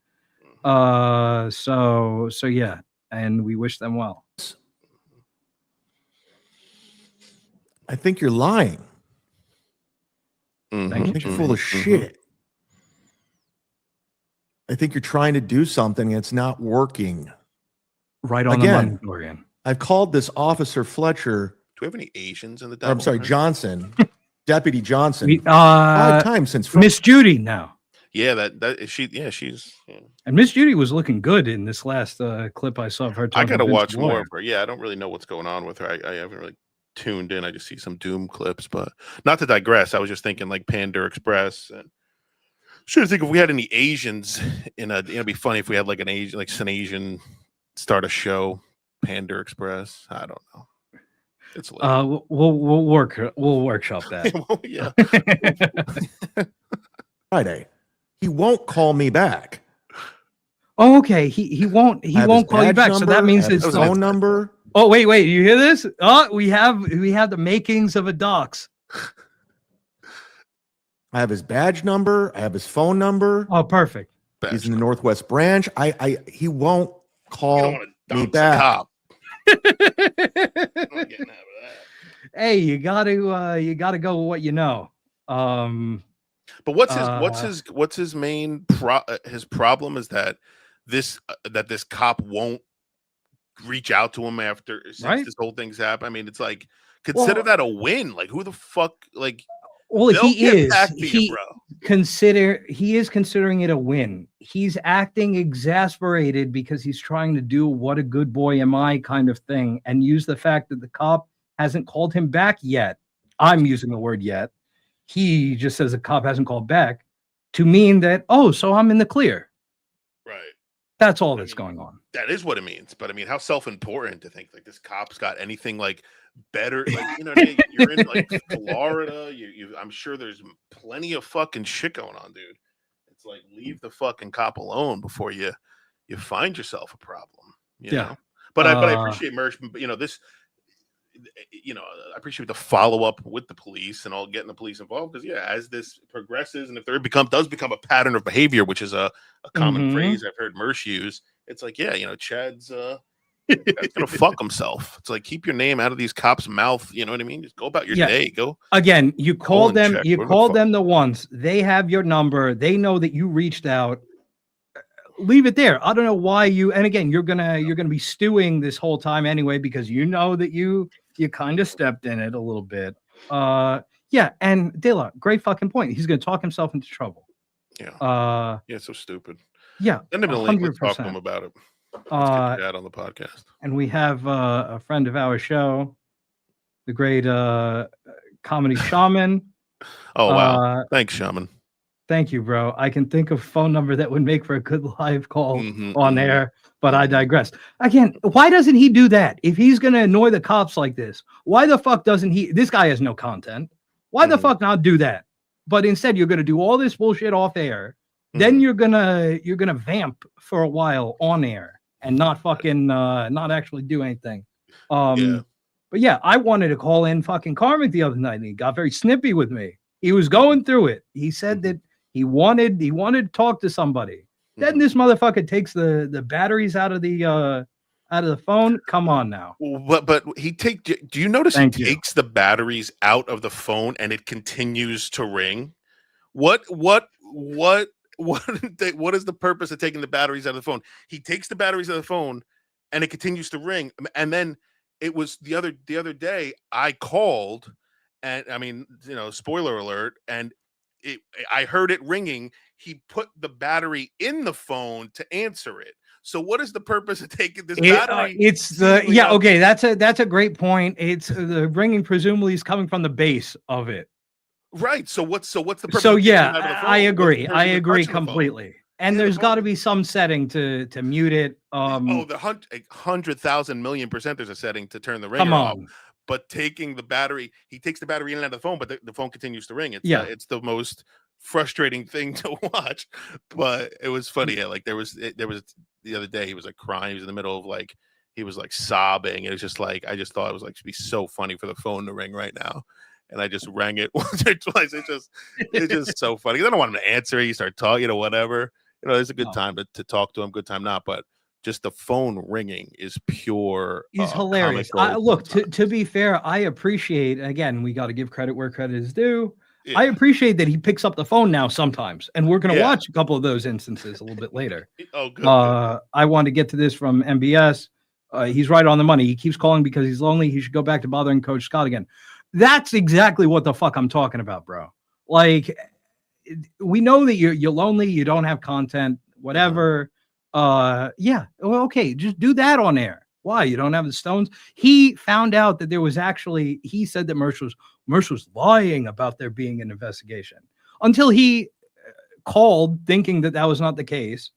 So yeah, and we wish them well. I think you're lying. Thank I you. think you're full of shit. I think you're trying to do something and it's not working. Right on the money, Dorian. I've called this Officer Fletcher. Do we have any Asians in the I'm sorry, Johnson. Deputy Johnson. 5 times since Miss Judy now. Yeah, she's. And Miss Judy was looking good in this last clip I saw of her. I gotta watch more of her. Yeah, I don't really know what's going on with her. I haven't really tuned in. I just see some Doom clips, but not to digress. I was just thinking like Panda Express and. Sure, think if we had any Asians it'd be funny if we had like an Asian, like some Asian start a show, Panda Express. I don't know. It's we'll workshop that. Yeah. Friday. He won't call me back. Oh, okay. He won't call you back. So that means his phone number. Oh, wait. You hear this? Oh, we have the makings of a dox. I have his badge number. I have his phone number. Oh, perfect. He's in the Northwest branch. He won't call me back. Cop. Hey, you gotta go with what you know. But what's his main his problem is that this cop won't reach out to him after since this whole thing's happened. I mean, it's like consider that a win. Like who the fuck like well he is he is considering it a win. He's acting exasperated because he's trying to do what a good boy am I kind of thing and use the fact that the cop hasn't called him back yet. I'm using the word yet. He just says the cop hasn't called back to mean that, oh, so I'm in the clear. Right. That's all that's going on. That is what it means. But I mean, how self-important to think like this cop's got anything like better, like you know, what I mean? You're in like Florida. I'm sure there's plenty of fucking shit going on, dude. It's like leave the fucking cop alone before you find yourself a problem. You know? But I appreciate Merch. You know this. You know, I appreciate the follow up with the police and all getting the police involved because as this progresses and if there does become a pattern of behavior, which is a common phrase I've heard Mersh use, it's like Chad's gonna fuck himself. It's like keep your name out of these cops' mouth. You know what I mean? Just go about your day. Go again. You called them. You called them the once. They have your number. They know that you reached out. Leave it there. I don't know why you. And again, you're gonna be stewing this whole time anyway because you know that you kind of stepped in it a little bit. And De La, great fucking point. He's gonna talk himself into trouble. It's so stupid. Send him a link. Let's talk to him about it. Let's get Chad on the podcast. And we have a friend of our show, the great comedy shaman. Oh wow! Thanks, shaman. Thank you, bro. I can think of a phone number that would make for a good live call on air, but I digress. Again, why doesn't he do that? If he's going to annoy the cops like this, why the fuck doesn't he? This guy has no content. Why the fuck not do that? But instead, you're going to do all this bullshit off air. Then you're gonna vamp for a while on air and not fucking not actually do anything. But I wanted to call in fucking Karmic the other night, and he got very snippy with me. He was going through it. He said that he wanted to talk to somebody. Then this motherfucker takes the batteries out of the phone. Come on now. But do you notice takes the batteries out of the phone and it continues to ring? What is the purpose of taking the batteries out of the phone? He takes the batteries out of the phone and it continues to ring. And then it was the other day I called and I mean, spoiler alert, and I heard it ringing. He put the battery in the phone to answer it. So what is the purpose of taking this battery? Okay. That's a great point. It's the ringing presumably is coming from the base of it. Right. So what's the purpose? So I agree. I agree completely. And there's got to be some setting to mute it. The 100,000 million% there's a setting to turn the ringer off. But taking the battery, he takes the battery in and out of the phone, but the phone continues to ring. It's the most frustrating thing to watch. But it was funny. There was the other day he was like crying. He was in the middle of he was like sobbing. It was just like I just thought it was like it'd be so funny for the phone to ring right now. And I just rang it once or twice. It's just so funny. I don't want him to answer. You start talking, whatever. It's a good time to talk to him. Good time not, but just the phone ringing is pure. He's hilarious. Look, to be fair, I appreciate. Again, we got to give credit where credit is due. Yeah. I appreciate that he picks up the phone now sometimes, and we're going to watch a couple of those instances a little bit later. Oh, good. I want to get to this from MBS. He's right on the money. He keeps calling because he's lonely. He should go back to bothering Coach Scott again. That's exactly what the fuck I'm talking about, bro. Like, we know that you're lonely. You don't have content, whatever. Well, okay, just do that on air. Why? You don't have the stones? He found out that there was he said that Mersh was lying about there being an investigation until he called thinking that was not the case.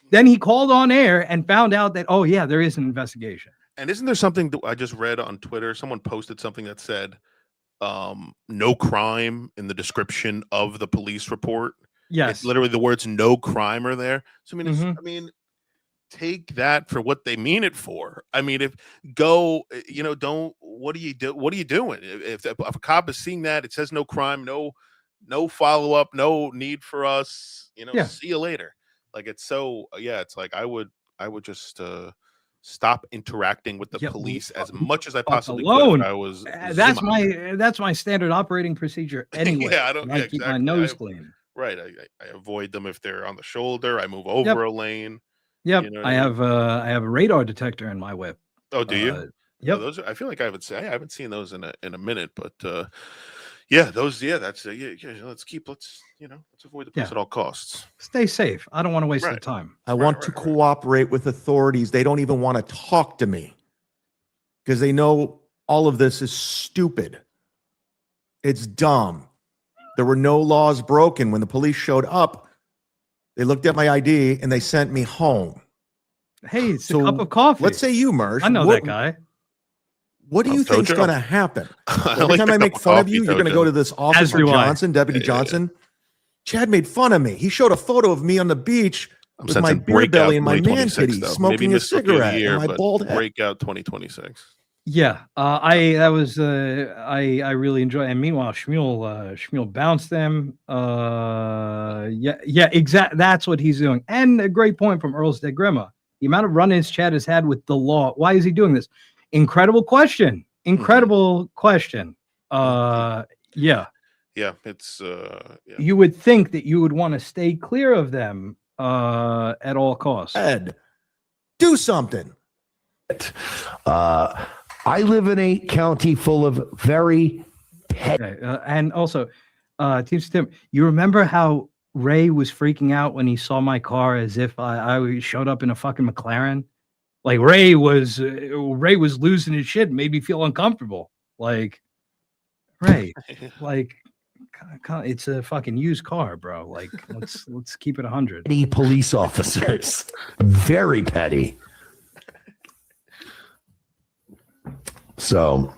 Then he called on air and found out that, oh yeah, there is an investigation. And isn't there something that I just read on Twitter? Someone posted something that said no crime in the description of the police report. Yes. It's literally the words no crime are there. So I mean, take that for what they mean it for. I mean, if go, don't. What do you do? What are you doing? If a cop is seeing that, it says no crime, no follow up, no need for us. See you later. Like it's so. Yeah, it's like I would just stop interacting with the police as much as I possibly could. If I was that's my standard operating procedure anyway. Yeah, I don't keep my nose clean. Right, I avoid them if they're on the shoulder. I move over a lane. Yep, I have a radar detector in my whip. Oh, do you? Yep. Those are, I feel like I haven't seen those in a minute, but let's avoid the police at all costs. Stay safe. I don't want to waste the time. I want to cooperate with authorities. They don't even want to talk to me because they know all of this is stupid. It's dumb. There were no laws broken. When the police showed up, they looked at my ID and they sent me home. Hey, it's a cup of coffee. Let's say you, Mersh. I know that guy. What do you think is going to happen? Every time I make fun of you, you're going to go to this Officer Johnson, Deputy Johnson. Chad made fun of me. He showed a photo of me on the beach with my beer belly and my man titty, smoking a cigarette and my bald head. Breakout 2026. Yeah, I really enjoy. And meanwhile, Shmuel bounced them. Exactly. That's what he's doing. And a great point from Earl's de Grima. The amount of run-ins Chad has had with the law. Why is he doing this? Incredible question. Question. Yeah, it's You would think that you would want to stay clear of them at all costs. Ed, do something. I live in a county full of very petty. And also, Tim, you remember how Ray was freaking out when he saw my car as if I showed up in a fucking McLaren? Like Ray was losing his shit, made me feel uncomfortable. Like Ray, like it's a fucking used car, bro. Like let's keep it 100. Petty police officers, very petty. So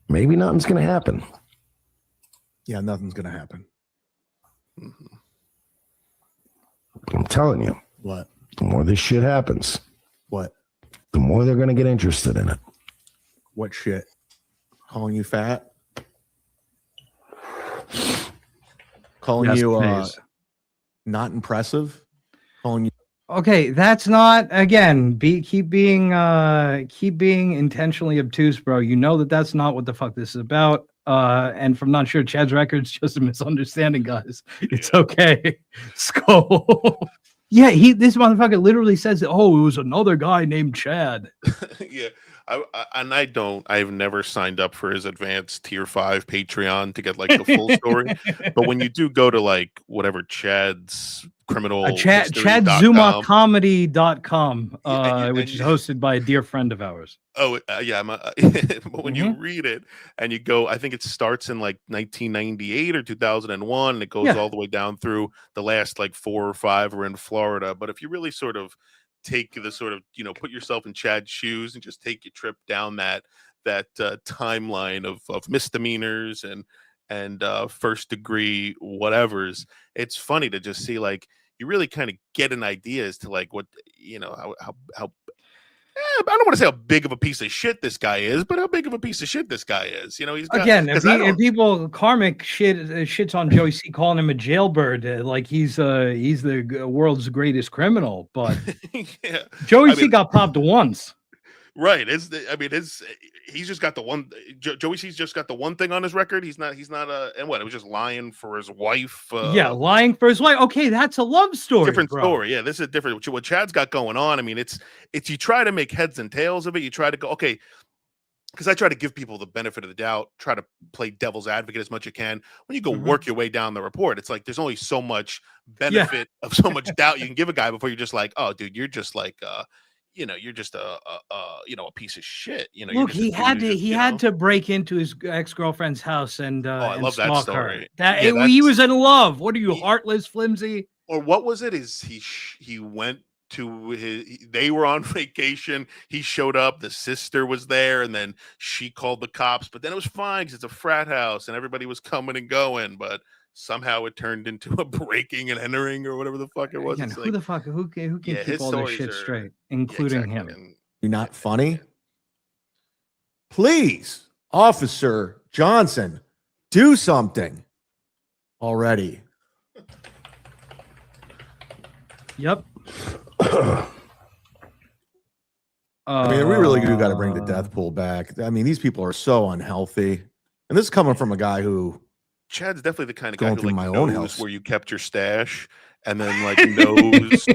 maybe nothing's going to happen. Yeah, nothing's going to happen. I'm telling you. What? The more this shit happens, what? The more they're going to get interested in it. What shit? Calling you fat? Calling you not impressive? Calling you. Okay, that's not again. Keep being intentionally obtuse, bro. You know that's not what the fuck this is about. And from Not Sure, Chad's record's just a misunderstanding, guys. It's okay. Skull. Yeah, this motherfucker literally says, "Oh, it was another guy named Chad." Yeah, I've never signed up for his advanced tier 5 Patreon to get like the full story. But when you do go to like whatever Chad's criminal Chad Zumock comedy.com, which is hosted by a dear friend of ours. Oh, yeah. But when you read it and you go, I think it starts in like 1998 or 2001. And it goes all the way down through the last like 4 or 5 are in Florida. But if you really sort of take the sort of, put yourself in Chad's shoes and just take your trip down that timeline of misdemeanors and first degree whatevers, it's funny to just see like you really kind of get an idea as to like what how I don't want to say how big of a piece of shit this guy is, but how big of a piece of shit this guy is. He's got, again, if people karmic shits on Joey C, calling him a jailbird, like he's the world's greatest criminal, but Joey C got popped once. Right. He's just got the one. Joey C's just got the one thing on his record. He's not and what? It was just lying for his wife. Lying for his wife. Okay, that's a love story. Different story. Yeah, this is different. What Chad's got going on. I mean, it's you try to make heads and tails of it. You try to go, okay, because I try to give people the benefit of the doubt, try to play devil's advocate as much as you can. When you go work your way down the report, it's like there's only so much benefit of so much doubt you can give a guy before you're just like, oh, dude, you're just like you're just a piece of shit. Look, he had to break into his ex-girlfriend's house and I love that story. He was in love. What are you, heartless, flimsy? Or what was it? Is he went to they were on vacation. He showed up. The sister was there, and then she called the cops. But then it was fine because it's a frat house and everybody was coming and going. But somehow it turned into a breaking and entering or whatever the fuck it was. Again, It's who like, the fuck? Who can yeah, keep his all this stories shit are- straight, including him? And You're not funny. Please, Officer Johnson, do something already. Yep. I mean, we really do got to bring the death pool back. I mean, these people are so unhealthy, and this is coming from a guy who Chad's definitely the kind of guy going who through like my own knows house. where you kept your stash, and then like knows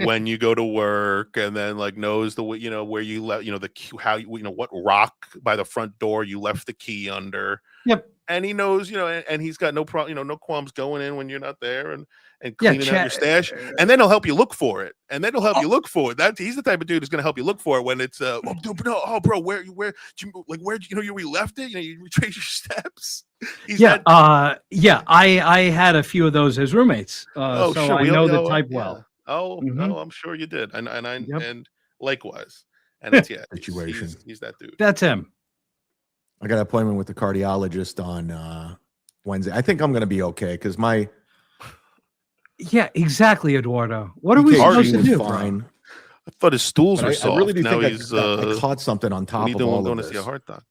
when you go to work, and then like knows the way, you know, where you left, you know, the key, how you know what rock by the front door you left the key under. Yep. And he knows, you know, and he's got no problem, you know, no qualms going in when you're not there, and Yeah, cleaning out your stash, and then he'll help you look for it, and then he'll help you look for it. That he's the type of dude who's gonna help you look for it when it's oh, dude, no, oh bro, where you know you left it, you know, you retrace your steps. I had a few of those as roommates, so sure, I know the type well. Oh, Mhm. oh, I'm sure you did, and Yep. and likewise, and it's Situation. He's that dude. That's him. I got an appointment with the cardiologist on Wednesday. I think I'm going to be okay because my Yeah, exactly, Eduardo. What are we EKG supposed to was do? fine. I thought his stools But were I soft. really do Now think he's I caught something on top of all going of to see a this. heart doc.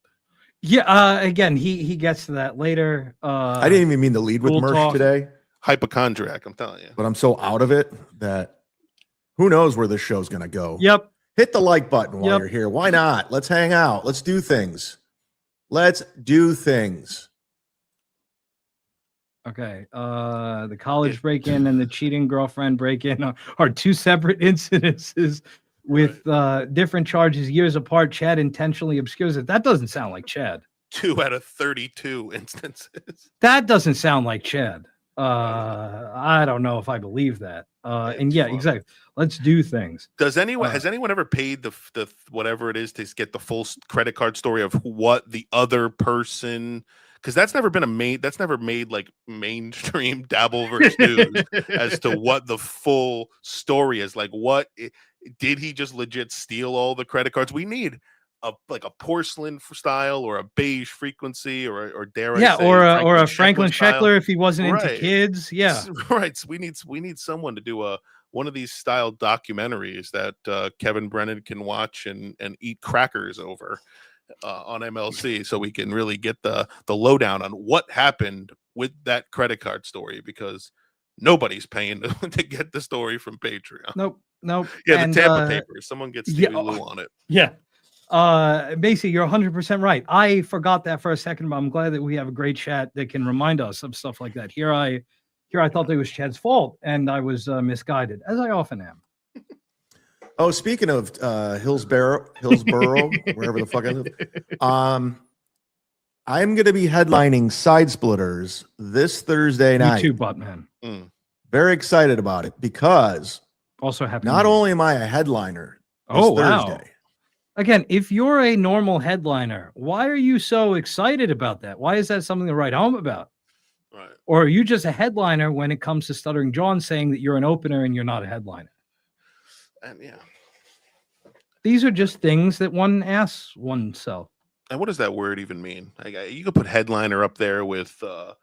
Yeah, again, he gets to that later. I didn't even mean to lead with Cool Mersh talk. today, Hypochondriac, I'm telling you. but I'm so out of it that who knows where this show's going to go. Yep. Hit the like button while Yep. you're here. Why not? Let's hang out. Let's do things. Let's do things. Okay. The college break-in and the cheating girlfriend break-in are two separate incidences with different charges years apart. Chad intentionally obscures it. That doesn't sound like Chad. 2 out of 32 instances. That doesn't sound like Chad. I don't know if I believe that. And yeah, exactly. Let's do things. Does anyone has anyone ever paid the whatever it is to get the full credit card story of what the other person? Because that's never made like mainstream Dabbleverse news as to what the full story is. Like, what did he just legit steal all the credit cards? We need a porcelain style or a beige frequency or dare I say or a Franklin style. Sheckler if he wasn't into Right. kids. Yeah. Right. So we need someone to do one of these style documentaries that Kevin Brennan can watch and eat crackers over on MLC, so we can really get the lowdown on what happened with that credit card story, because nobody's paying to get the story from Patreon. Nope. Yeah, And, the Tampa Papers. Someone gets Stevie Lou on it. Yeah. Basically, you're 100% right. I forgot that for a second, but I'm glad that we have a great chat that can remind us of stuff like that. Here I thought it was Chad's fault, and I was misguided, as I often am. Oh, speaking of Hillsborough, wherever the fuck I live, I'm going to be headlining Side Splitters this Thursday night. You too, Buttman. Very excited about it because Also happy. not only am I a headliner this wow. Thursday, Again, if you're a normal headliner, why are you so excited about that? Why is that something to write home about? Right. Or are you just a headliner when it comes to Stuttering John saying that you're an opener and you're not a headliner? And yeah. These are just things that one asks oneself. And what does that word even mean? You could put headliner up there with what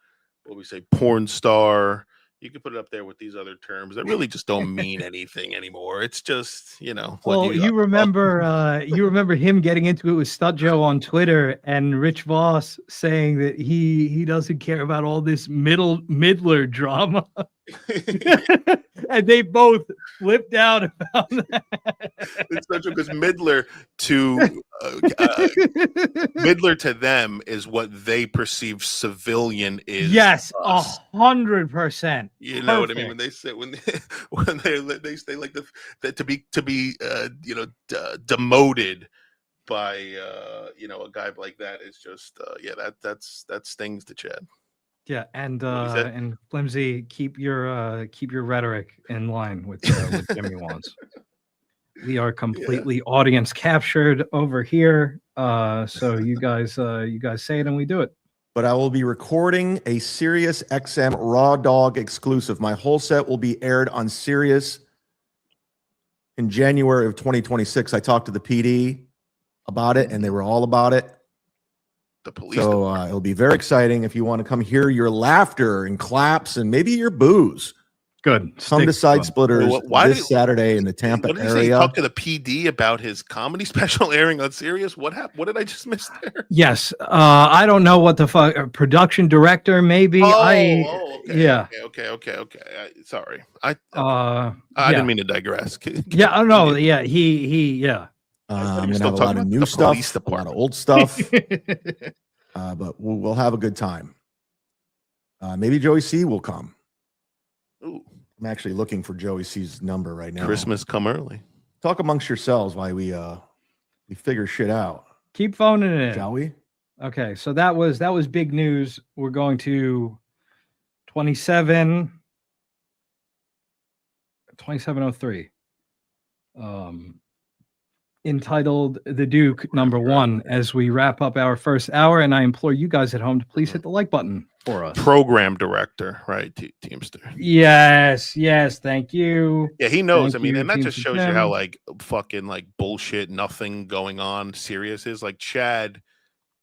we say, porn star. You could put it up there with these other terms that really just don't mean anything anymore. It's just, you know. Well, you remember him getting into it with Stud Joe on Twitter and Rich Voss saying that he doesn't care about all this middler drama. And they both flipped out about that. It's such a because Midler to them is what they perceive civilian is. Yes, 100%. You know what I mean when they say when they say like to be demoted by a guy like that is just that stings to Chad. Yeah, and Flimsy, keep your rhetoric in line with Jimmy wants. We are completely audience captured over here, so you guys say it and we do it. but I will be recording a Sirius XM Raw Dog exclusive. My whole set will be aired on Sirius in January of 2026. I talked to the PD about it, and they were all about it. The police. So it'll be very exciting if you want to come hear your laughter and claps and maybe your boos. Good. Come to Side Splitters this Saturday in the Tampa What did he say? area. He talked to the PD about his comedy special airing on Sirius. What happened? What did I just miss there? Yes. I don't know what the fuck. Production director, maybe. Okay. Yeah. Okay. Sorry. I yeah. didn't mean to digress. Yeah. Oh no. Yeah. Yeah. I'm gonna have a lot of new stuff, a lot of old stuff, but we'll have a good time. Maybe Joey C will come. Ooh. I'm actually looking for Joey C's number right now. Christmas come early. Talk amongst yourselves while we figure shit out. Keep phoning it in, shall we? Okay, so that was big news. We're going to 2703. Entitled The Duke #1 as we wrap up our first hour, and I implore you guys at home to please hit the like button for us. Program director, right? Teamster. Yes, thank you. Yeah, he knows. Thank I mean, you, and that Team just shows you Supreme. how like fucking like bullshit, nothing going on serious is. Like Chad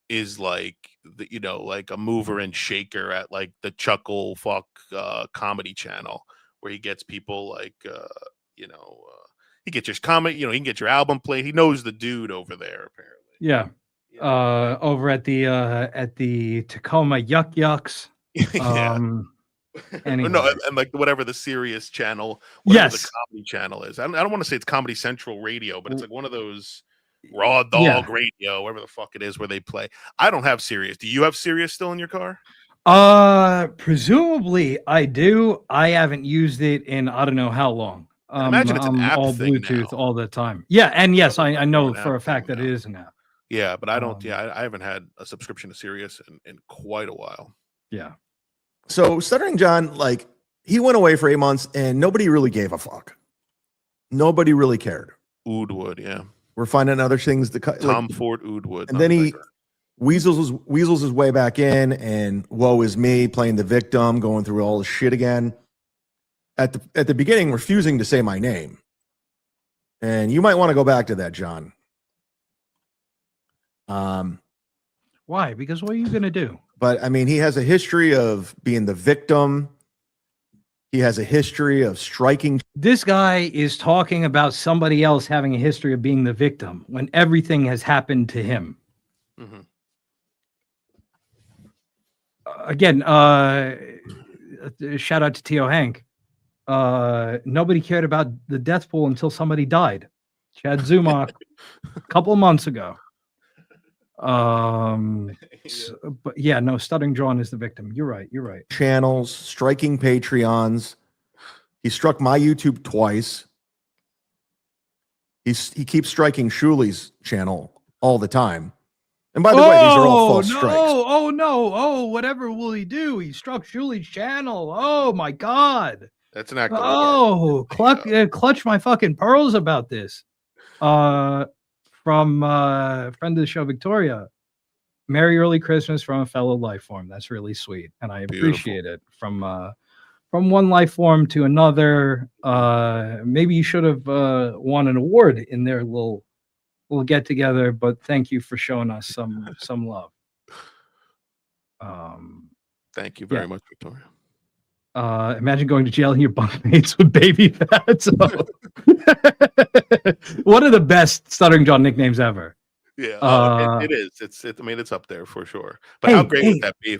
is like like a mover and shaker at like the Chuckle comedy channel where he gets people like he gets your comment, he can get your album played. He knows the dude over there apparently. Yeah. Over at the Tacoma Yuck Yucks. Anyway. No, and like whatever the Sirius channel, the comedy channel is. I don't want to say it's Comedy Central Radio, but it's like one of those Raw Dog Radio, whatever the fuck it is, where they play. I don't have Sirius. Do you have Sirius still in your car? Presumably I do. I haven't used it in I don't know how long. Imagine it's an app all thing Bluetooth now. all the time. Yeah, and yes, I know for a fact that it is now. Yeah, but I don't. I haven't had a subscription to Sirius in quite a while. Yeah. So Stuttering John, like he went away for 8 months and nobody really gave a fuck. Nobody really cared. Oud Wood, yeah. We're finding other things to cut. Tom Ford Oud Wood, and then he weasels his way back in, and woe is me, playing the victim, going through all the shit again. At the beginning, refusing to say my name. And you might want to go back to that, John. Why? Because what are you going to do? But I mean, he has a history of being the victim. He has a history of striking. This guy is talking about somebody else having a history of being the victim when everything has happened to him. Mm-hmm. Again, shout out to T.O. Hank. Nobody cared about the death pool until somebody died. Chad Zumock a couple of months ago. But yeah, no, Stuttering John is the victim. You're right. Channels, striking Patreons. He struck my YouTube twice. He keeps striking Shuli's channel all the time. And by the way, these are all false strikes. Oh no! Whatever will he do? He struck Shuli's channel. Oh my God! That's an act. Clutch my fucking pearls about this. From friend of the show, Victoria. Merry early Christmas from a fellow life form. That's really sweet, and I appreciate it. From one life form to another. Maybe you should have won an award in their little get together, but thank you for showing us some love. Thank you very much, Victoria. Imagine going to jail and your bunkmates with baby fats. One of the best Stuttering John nicknames ever. Yeah, it is. It's up there for sure. But how great would that be?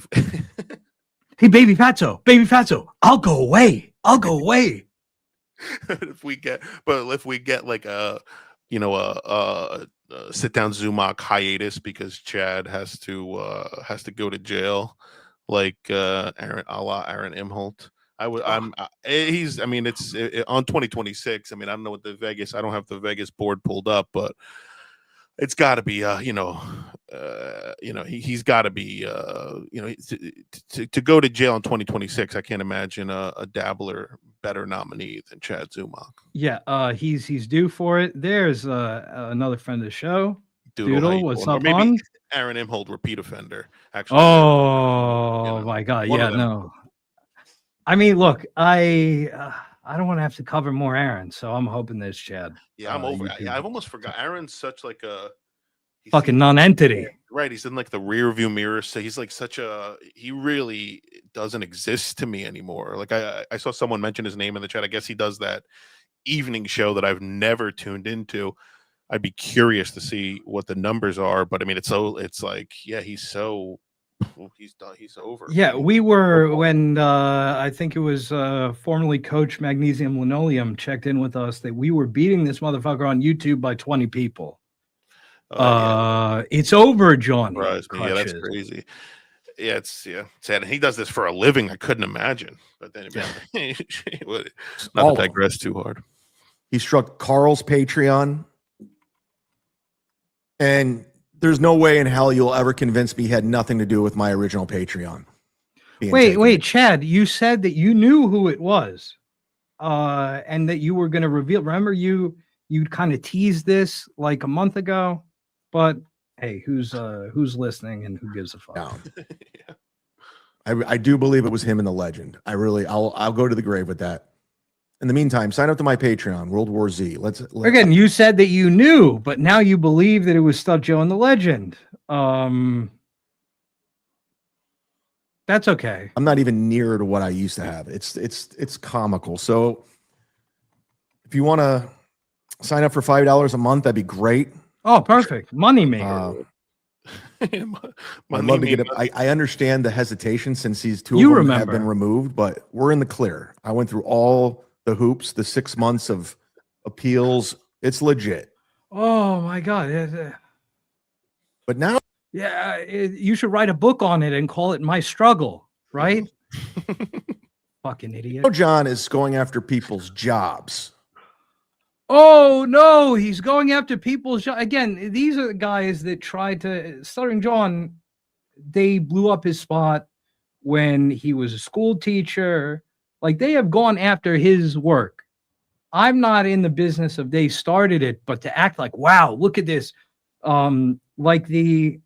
Hey, baby fatso, I'll go away. if we get like a sit down Zumock hiatus because Chad has to go to jail, like Aaron Imholt. It's on 2026. I mean, I don't know what I don't have the Vegas board pulled up, but it's got to be he's got to be to go to jail in 2026. I can't imagine a dabbler better nominee than Chad Zumock. Yeah, he's due for it. There's another friend of the show, Doodle. What's or up, maybe on? Aaron Imholt, repeat offender. Actually, my God, yeah, no. I mean, look, I don't want to have to cover more Aaron, so I'm hoping there's Chad. Yeah, I'm over. I've almost forgot. Aaron's such like a fucking non-entity. Right, he's in like the rear view mirror, so he's like he really doesn't exist to me anymore. Like I saw someone mention his name in the chat. I guess he does that evening show that I've never tuned into. I'd be curious to see what the numbers are, but I mean, it's like, yeah, he's over. Yeah, we were when I think it was formerly Coach Magnesium Linoleum checked in with us that we were beating this motherfucker on YouTube by 20 people. It's over, John. Yeah, that's crazy. Yeah, it's sad. And he does this for a living. I couldn't imagine. But then not to digress too hard. He struck Carl's Patreon, and there's no way in hell you'll ever convince me he had nothing to do with my original Patreon. Wait, Chad, you said that you knew who it was, and that you were going to reveal. Remember, you kind of teased this like a month ago, but hey, who's listening and who gives a fuck? Yeah. I do believe it was him and the legend. I'll go to the grave with that. In the meantime, sign up to my Patreon, World War Z. Let's again. You said that you knew, but now you believe that it was Stuff Joe and the Legend. That's okay. I'm not even near to what I used to have. It's comical. So if you want to sign up for $5 a month, that'd be great. Oh, perfect. Money maker. I'd love to get it. I understand the hesitation since these two of them have been removed, but we're in the clear. I went through all the hoops, the 6 months of appeals. It's legit. Oh my God. But now, yeah, you should write a book on it and call it My Struggle, right? Fucking idiot. John is going after people's jobs. Oh no, he's going after people's jobs. Again, these are the guys that tried to Stuttering John. They blew up his spot when he was a school teacher. Like, they have gone after his work. I'm not in the business of they started it, but to act like, wow, look at this. Like the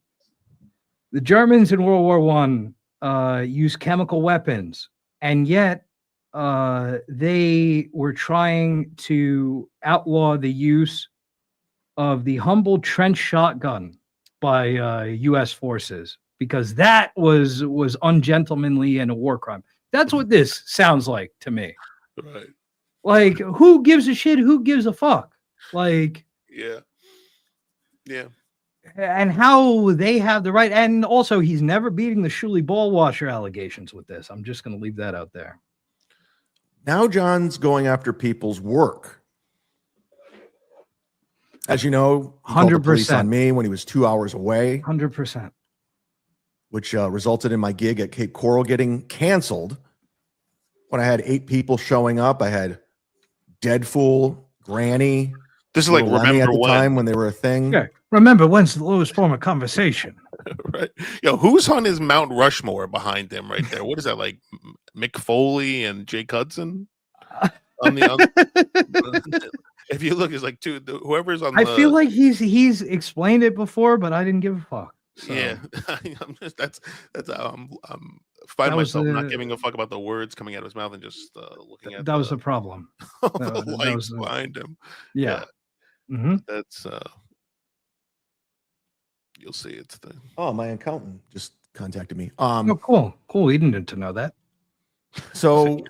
Germans in World War I used chemical weapons, and yet they were trying to outlaw the use of the humble trench shotgun by U.S. forces because that was ungentlemanly and a war crime. That's what this sounds like to me. Right. Like, who gives a shit? Who gives a fuck? Like, yeah. And how they have the right. And also, he's never beating the Shuley ball washer allegations with this. I'm just going to leave that out there. Now John's going after people's work. As you know, he called the police on me when he was 2 hours away. 100%. Which resulted in my gig at Cape Coral getting canceled. When I had 8 people showing up, I had Deadfool, Granny. This is like Lemmy at the time when they were a thing. Yeah. Remember, when's the lowest form of conversation? Right. Yo, who's on his Mount Rushmore behind him right there? What is that, like Mick Foley and Jake Hudson? If you look, it's like whoever's on. I feel like he's explained it before, but I didn't give a fuck. So. Yeah, that's how I'm find myself not giving a fuck about the words coming out of his mouth and just looking at. That was the problem. The lights behind him. Yeah. Mm-hmm. That's you'll see. It's the. Oh, my accountant just contacted me. Oh, cool. He didn't need to know that. So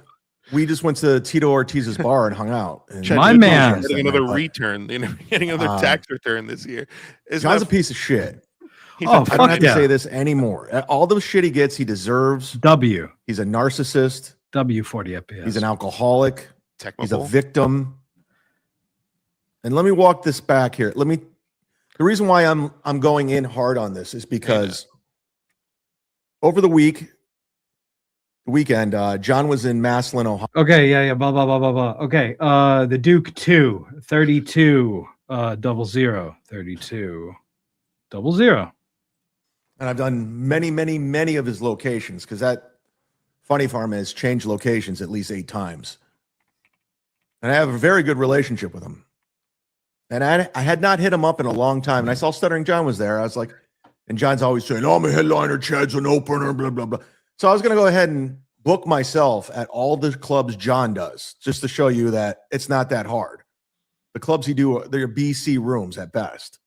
we just went to Tito Ortiz's bar and hung out. And my man, getting another return, getting another tax return this year. John's a piece of shit. I don't have to say this anymore. All the shit he gets, he deserves. W. He's a narcissist. W40 FPS. He's an alcoholic. He's a victim. And let me walk this back here. The reason why I'm going in hard on this is because over the weekend, John was in Maslin, Ohio. Okay, yeah, blah, blah, blah, blah, blah. Okay, the Duke 2, 32, 00, 32, 00. And I've done many, many, many of his locations because that Funny Farm has changed locations at least 8 times. And I have a very good relationship with him. And I had not hit him up in a long time. And I saw Stuttering John was there. I was like, and John's always saying, oh, I'm a headliner, Chad's an opener, blah, blah, blah. So I was going to go ahead and book myself at all the clubs John does, just to show you that it's not that hard. The clubs he do, they're BC rooms at best.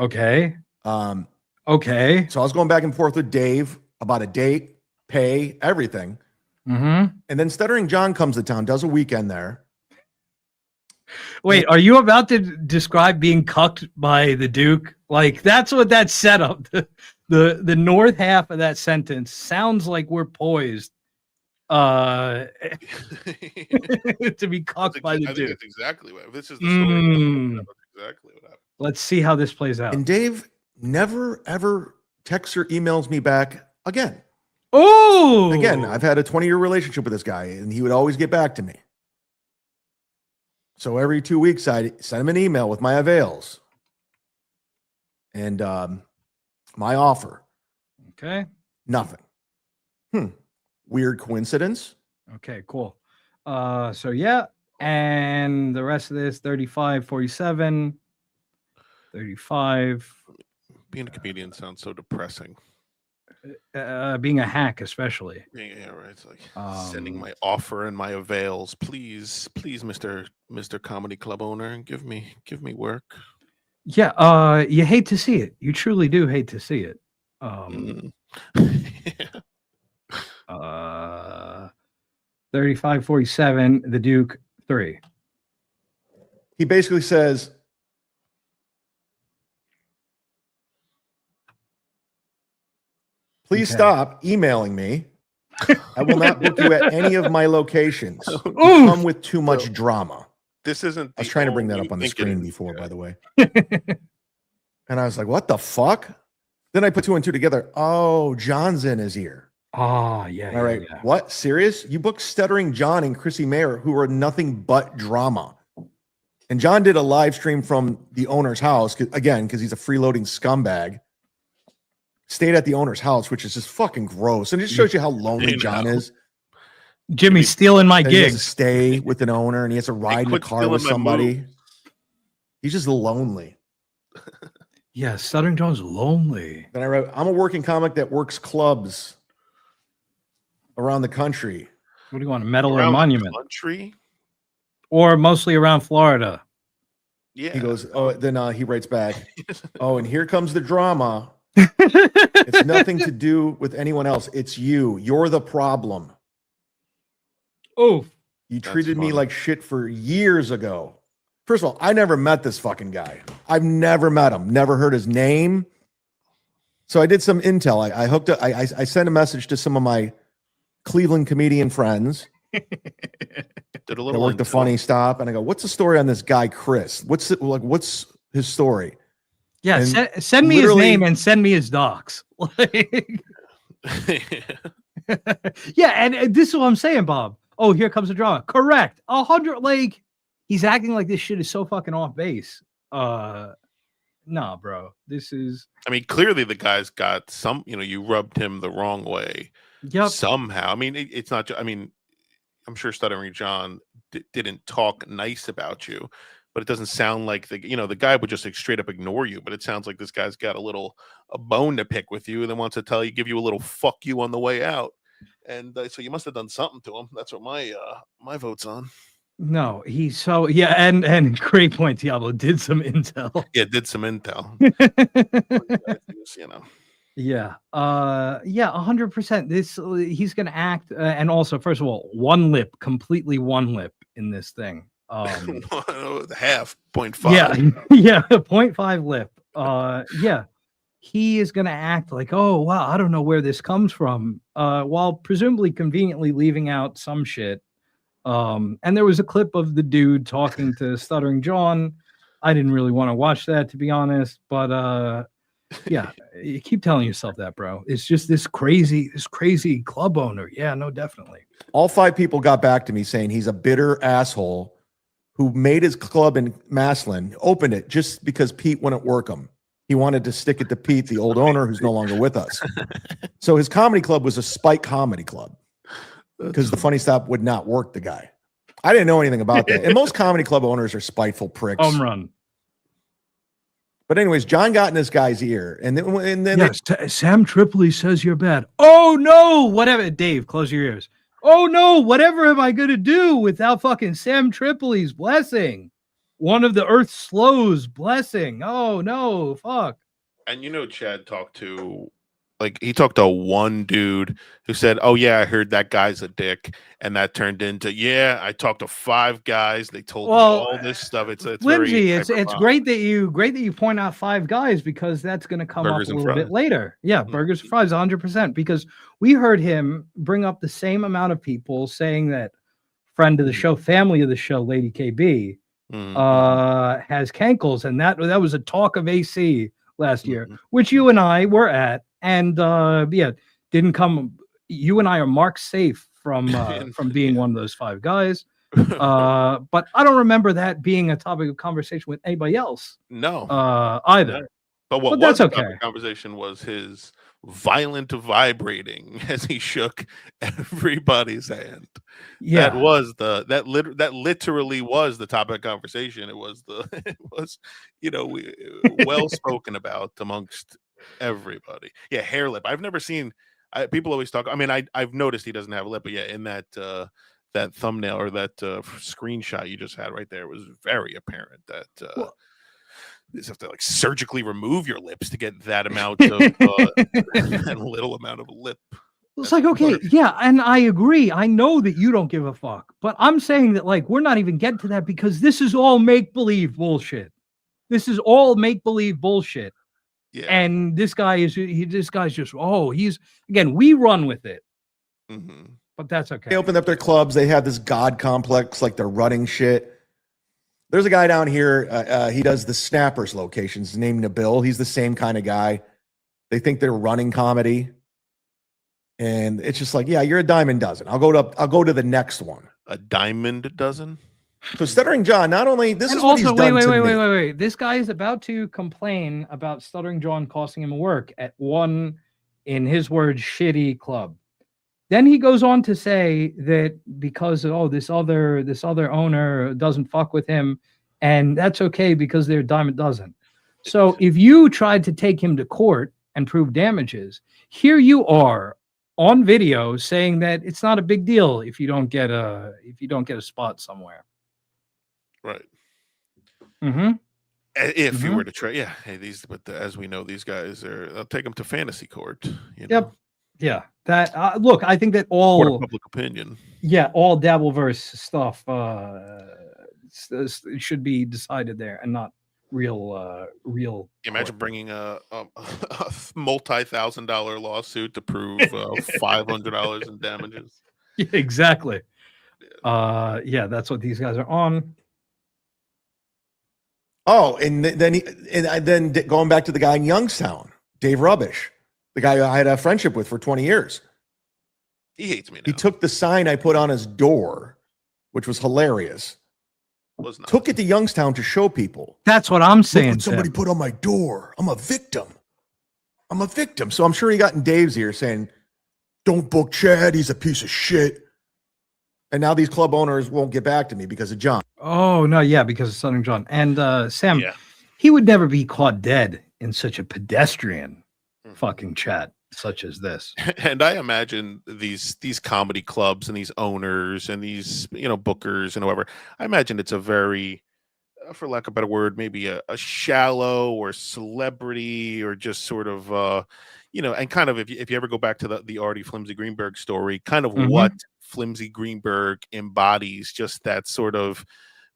Okay. Okay. So I was going back and forth with Dave about a date, pay, everything. Mm-hmm. And then Stuttering John comes to town, does a weekend there. Wait, are you about to describe being cucked by the Duke? Like, that's what that setup, the north half of that sentence sounds like we're poised to be cucked by the I think Duke. that's exactly what. This is the story. That's exactly what happened. Let's see how this plays out. And Dave never, ever texts or emails me back again. Oh! Again, I've had a 20-year relationship with this guy, and he would always get back to me. So every 2 weeks, I'd send him an email with my avails and my offer. Okay. Nothing. Weird coincidence. Okay, cool. So yeah, and the rest of this 35, 47, 35. Being a comedian sounds so depressing. Being a hack, especially. Yeah, right. It's like sending my offer and my avails. Please, Mr. Comedy Club owner, give me work. Yeah, you hate to see it. You truly do hate to see it. 35, 47, the Duke 3. He basically says, please stop emailing me. I will not book you at any of my locations. You come with too much drama. This isn't. I was trying to bring that up on the screen before, by the way. And I was like, what the fuck? Then I put 2 and 2 together. Oh, John's in his ear. Oh, yeah. All right. Yeah. What? Serious? You booked Stuttering John and Chrissy Mayer, who are nothing but drama. And John did a live stream from the owner's house, again, because he's a freeloading scumbag. Stayed at the owner's house, which is just fucking gross. And it just shows you how lonely John is. Jimmy's stealing my He has to gigs. stay with an owner and he has to ride in a car with somebody. He's just lonely. Yeah, Stuttering John's lonely. Then I wrote, I'm a working comic that works clubs around the country. What do you want, a medal or Around a the monument? country? Or mostly around Florida? Yeah. He goes, oh, then he writes back, oh, and here comes the drama. It's nothing to do with anyone else. It's you. You're the problem. Oh, you treated me like shit for years ago. First of all, I never met this fucking guy. I've never met him. Never heard his name. So I did some intel. I hooked up. I sent a message to some of my Cleveland comedian friends. Did a That little worked a intel. funny stop, and I go, "What's the story on this guy, Chris? What's his story?" Yeah, And send me his literally- name and send me his docs. Yeah, and this is what I'm saying, Bob. Oh, here comes the drama. Correct. 100. Like, he's acting like this shit is so fucking off base. Nah, bro. This is. I mean, clearly the guy's got some. You rubbed him the wrong way. Yep. Somehow. I mean, it's not. I mean, I'm sure Stuttering John didn't talk nice about you, but it doesn't sound like the guy would just straight up ignore you. But it sounds like this guy's got a bone to pick with you, and then wants to give you a little fuck you on the way out. And so you must have done something to him. That's what my vote's on. No, he's so yeah, and great point. Diablo did some intel. Yeah, did some intel. Yeah. Yeah, 100%. This he's gonna act, and also, first of all, completely one lip in this thing. Half 0.5. Yeah, yeah, 0.5 lip. Yeah, he is gonna act like, oh wow, I don't know where this comes from, while presumably conveniently leaving out some shit. And there was a clip of the dude talking to Stuttering John. I didn't really want to watch that, to be honest, but yeah, you keep telling yourself that, bro. It's just this crazy club owner. Yeah, no, definitely. All 5 people got back to me saying he's a bitter asshole who made his club in Maslin, opened it just because Pete wouldn't work him. He wanted to stick it to Pete, the old owner who's no longer with us. So his comedy club was a spike comedy club because the Funny Stop would not work the guy. I didn't know anything about that. And most comedy club owners are spiteful pricks. Home run. But anyways, John got in this guy's ear, and then Yes, Sam Tripoli says you're bad. Oh no, whatever. Dave, close your ears. Oh no, whatever am I gonna do without fucking Sam Tripoli's blessing? One of the Earth's slows. Blessing. Oh no, fuck. And Chad talked to one dude who said, "Oh yeah, I heard that guy's a dick," and that turned into, "Yeah, I talked to 5 guys. They told me all this stuff." It's Flimsy, very it's great that you point out 5 guys, because that's going to come Burgers up a and little bit fries. later. Yeah, burgers and fries, 100%. Because we heard him bring up the same amount of people saying that friend of the show, family of the show, Lady KB, has cankles, and that was a talk of AC last year, which you and I were at, and didn't come. You and I are marked safe from being one of those 5 guys. But I don't remember that being a topic of conversation with anybody else. No, either. No. But that's was okay. The conversation was his violent vibrating as he shook everybody's hand. Yeah, that literally was the topic of conversation. It was well spoken about amongst everybody. Yeah, hair lip. I've never seen. People always talk. I mean, I've noticed he doesn't have a lip, but yeah, in that thumbnail or that screenshot you just had right there, it was very apparent that you just have to surgically remove your lips to get that amount of that little amount of lip. It's like, okay, yeah, and I agree. I know that you don't give a fuck, but I'm saying that we're not even getting to that, because this is all make-believe bullshit. This is all make-believe bullshit. Yeah. And this guy's just, he's, again, we run with it. But that's okay. They opened up their clubs. They have this God complex, like they're running shit. There's a guy down here. He does the Snappers locations. His name Nabil. He's the same kind of guy. They think they're running comedy. And it's just like, yeah, you're a dime a dozen. I'll go to the next one. A diamond dozen? So Stuttering John, not only this and is also, what he's done wait. This guy is about to complain about Stuttering John costing him work at one, in his words, shitty club. Then he goes on to say that because this other owner doesn't fuck with him, and that's okay because they're a dime a dozen. So if you tried to take him to court and prove damages, here you are on video saying that it's not a big deal if you don't get a spot somewhere. Right. Mm-hmm. If you were to try, yeah. Hey, as we know, these guys they'll take them to fantasy court. Yep. Yeah. That look, I think that all court of public opinion. Yeah, all Dabbleverse stuff should be decided there and not real. Imagine bringing a multi-$1,000 lawsuit to prove $500 in damages. Yeah, exactly. Yeah, that's what these guys are on. Oh, and then going back to the guy in Youngstown, Dave Rubbish, the guy I had a friendship with for 20 years. He hates me now. He took the sign I put on his door, which was hilarious. Took it to Youngstown to show people. That's what I'm saying. Look what somebody put on my door. I'm a victim. So I'm sure he got in Dave's ear saying, "Don't book Chad. He's a piece of shit." And now these club owners won't get back to me because of John. Oh, no, yeah, because of Southern John. And Sam, he would never be caught dead in such a pedestrian fucking chat such as this. And I imagine these comedy clubs and these owners and these, bookers and whoever, I imagine it's a very, for lack of a better word, maybe a shallow or celebrity or just sort of, and kind of if you ever go back to the Artie Flimsy Greenberg story, kind of what Flimsy Greenberg embodies, just that sort of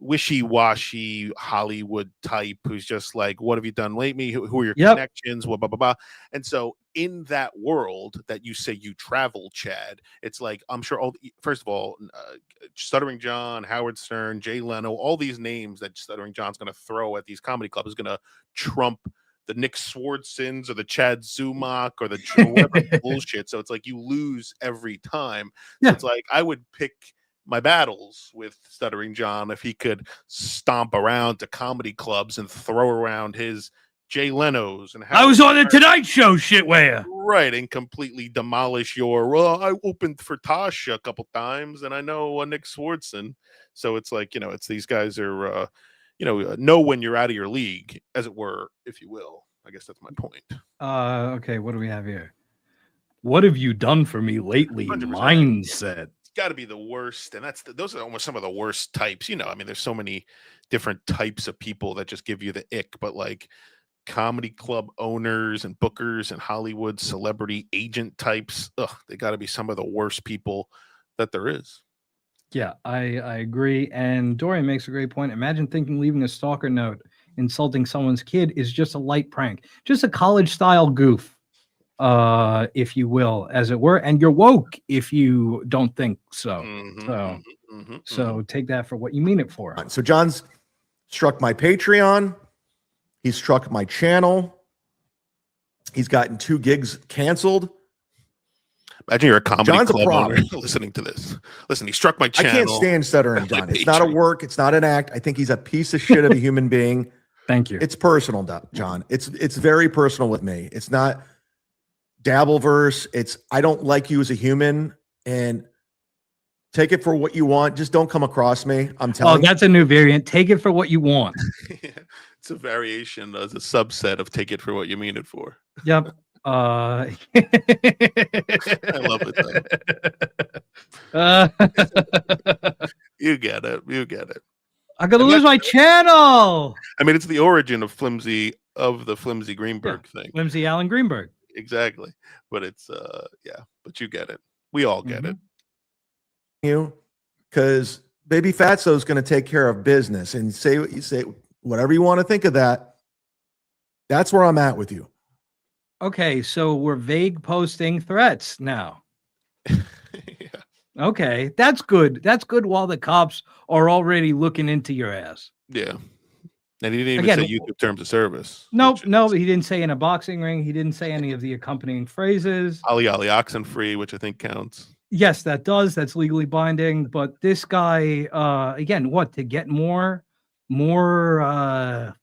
wishy-washy Hollywood type who's just like, what have you done lately? Who are your connections? Blah, blah, blah, blah. And so in that world that you say you travel, Chad, it's like, I'm sure first of all, Stuttering John, Howard Stern, Jay Leno, all these names that Stuttering John's going to throw at these comedy clubs is going to trump the Nick Swartzens or the Chad Zumock or the whatever bullshit. So it's like you lose every time. So it's like I would pick my battles with Stuttering John if he could stomp around to comedy clubs and throw around his Jay Leno's and I was on the Tonight Show shitware. Right, and completely demolish your I opened for Tasha a couple times and I know Nick Swartzen. So it's like, it's these guys are know when you're out of your league, as it were, if you will. I guess that's my point. Okay, what do we have here? What have you done for me lately? 100%. Mindset. got to be the worst, and those are almost some of the worst types. You know, I mean, there's so many different types of people that just give you the ick, but like comedy club owners and bookers and Hollywood celebrity agent types, they got to be some of the worst people that there is. Yeah, I agree. And Dorian makes a great point. Imagine thinking leaving a stalker note insulting someone's kid is just a light prank, just a college style goof, if you will, as it were. And you're woke if you don't think so. So take that for what you mean it for. So John's struck my Patreon. He's struck my channel. He's gotten 2 gigs canceled. Imagine you're a comedy John's club a problem. owner listening to this. Listen, he struck my channel. I can't stand stuttering John. It's not a work. It's not an act. I think he's a piece of shit of a human being. Thank you. It's personal, John. It's very personal with me. It's not Dabbleverse. It's I don't like you as a human, and take it for what you want. Just don't come across me. I'm telling you. That's a new variant. Take it for what you want. It's a variation as a subset of take it for what you mean it for. Yep. I love it though. You get it. You get it. I'm gonna lose my channel. I mean, it's the origin of the Flimsy Greenberg thing. Flimsy Alan Greenberg. Exactly. But it's but you get it. We all get it. You, because Baby Fatso is going to take care of business and say what you say, whatever you want to think of that. That's where I'm at with you. Okay, so we're vague posting threats now. Okay, that's good. That's good while the cops are already looking into your ass. Yeah. And he didn't even say YouTube terms of service. Nope, he didn't say in a boxing ring. He didn't say any of the accompanying phrases. Ali oxen free, which I think counts. Yes, that does. That's legally binding. But this guy, again, to get more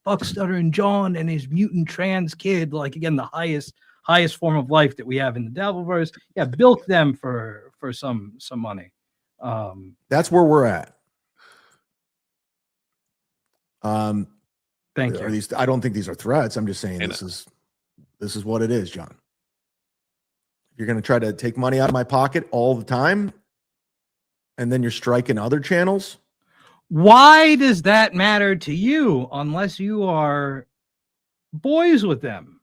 fuck Stuttering John and his mutant trans kid, like again, the highest form of life that we have in the Dabbleverse. Yeah, bilk them for some money. That's where we're at. Thank you. I don't think these are threats. I'm just saying this is what it is, John. If you're going to try to take money out of my pocket all the time, and then you're striking other channels. Why does that matter to you unless you are boys with them?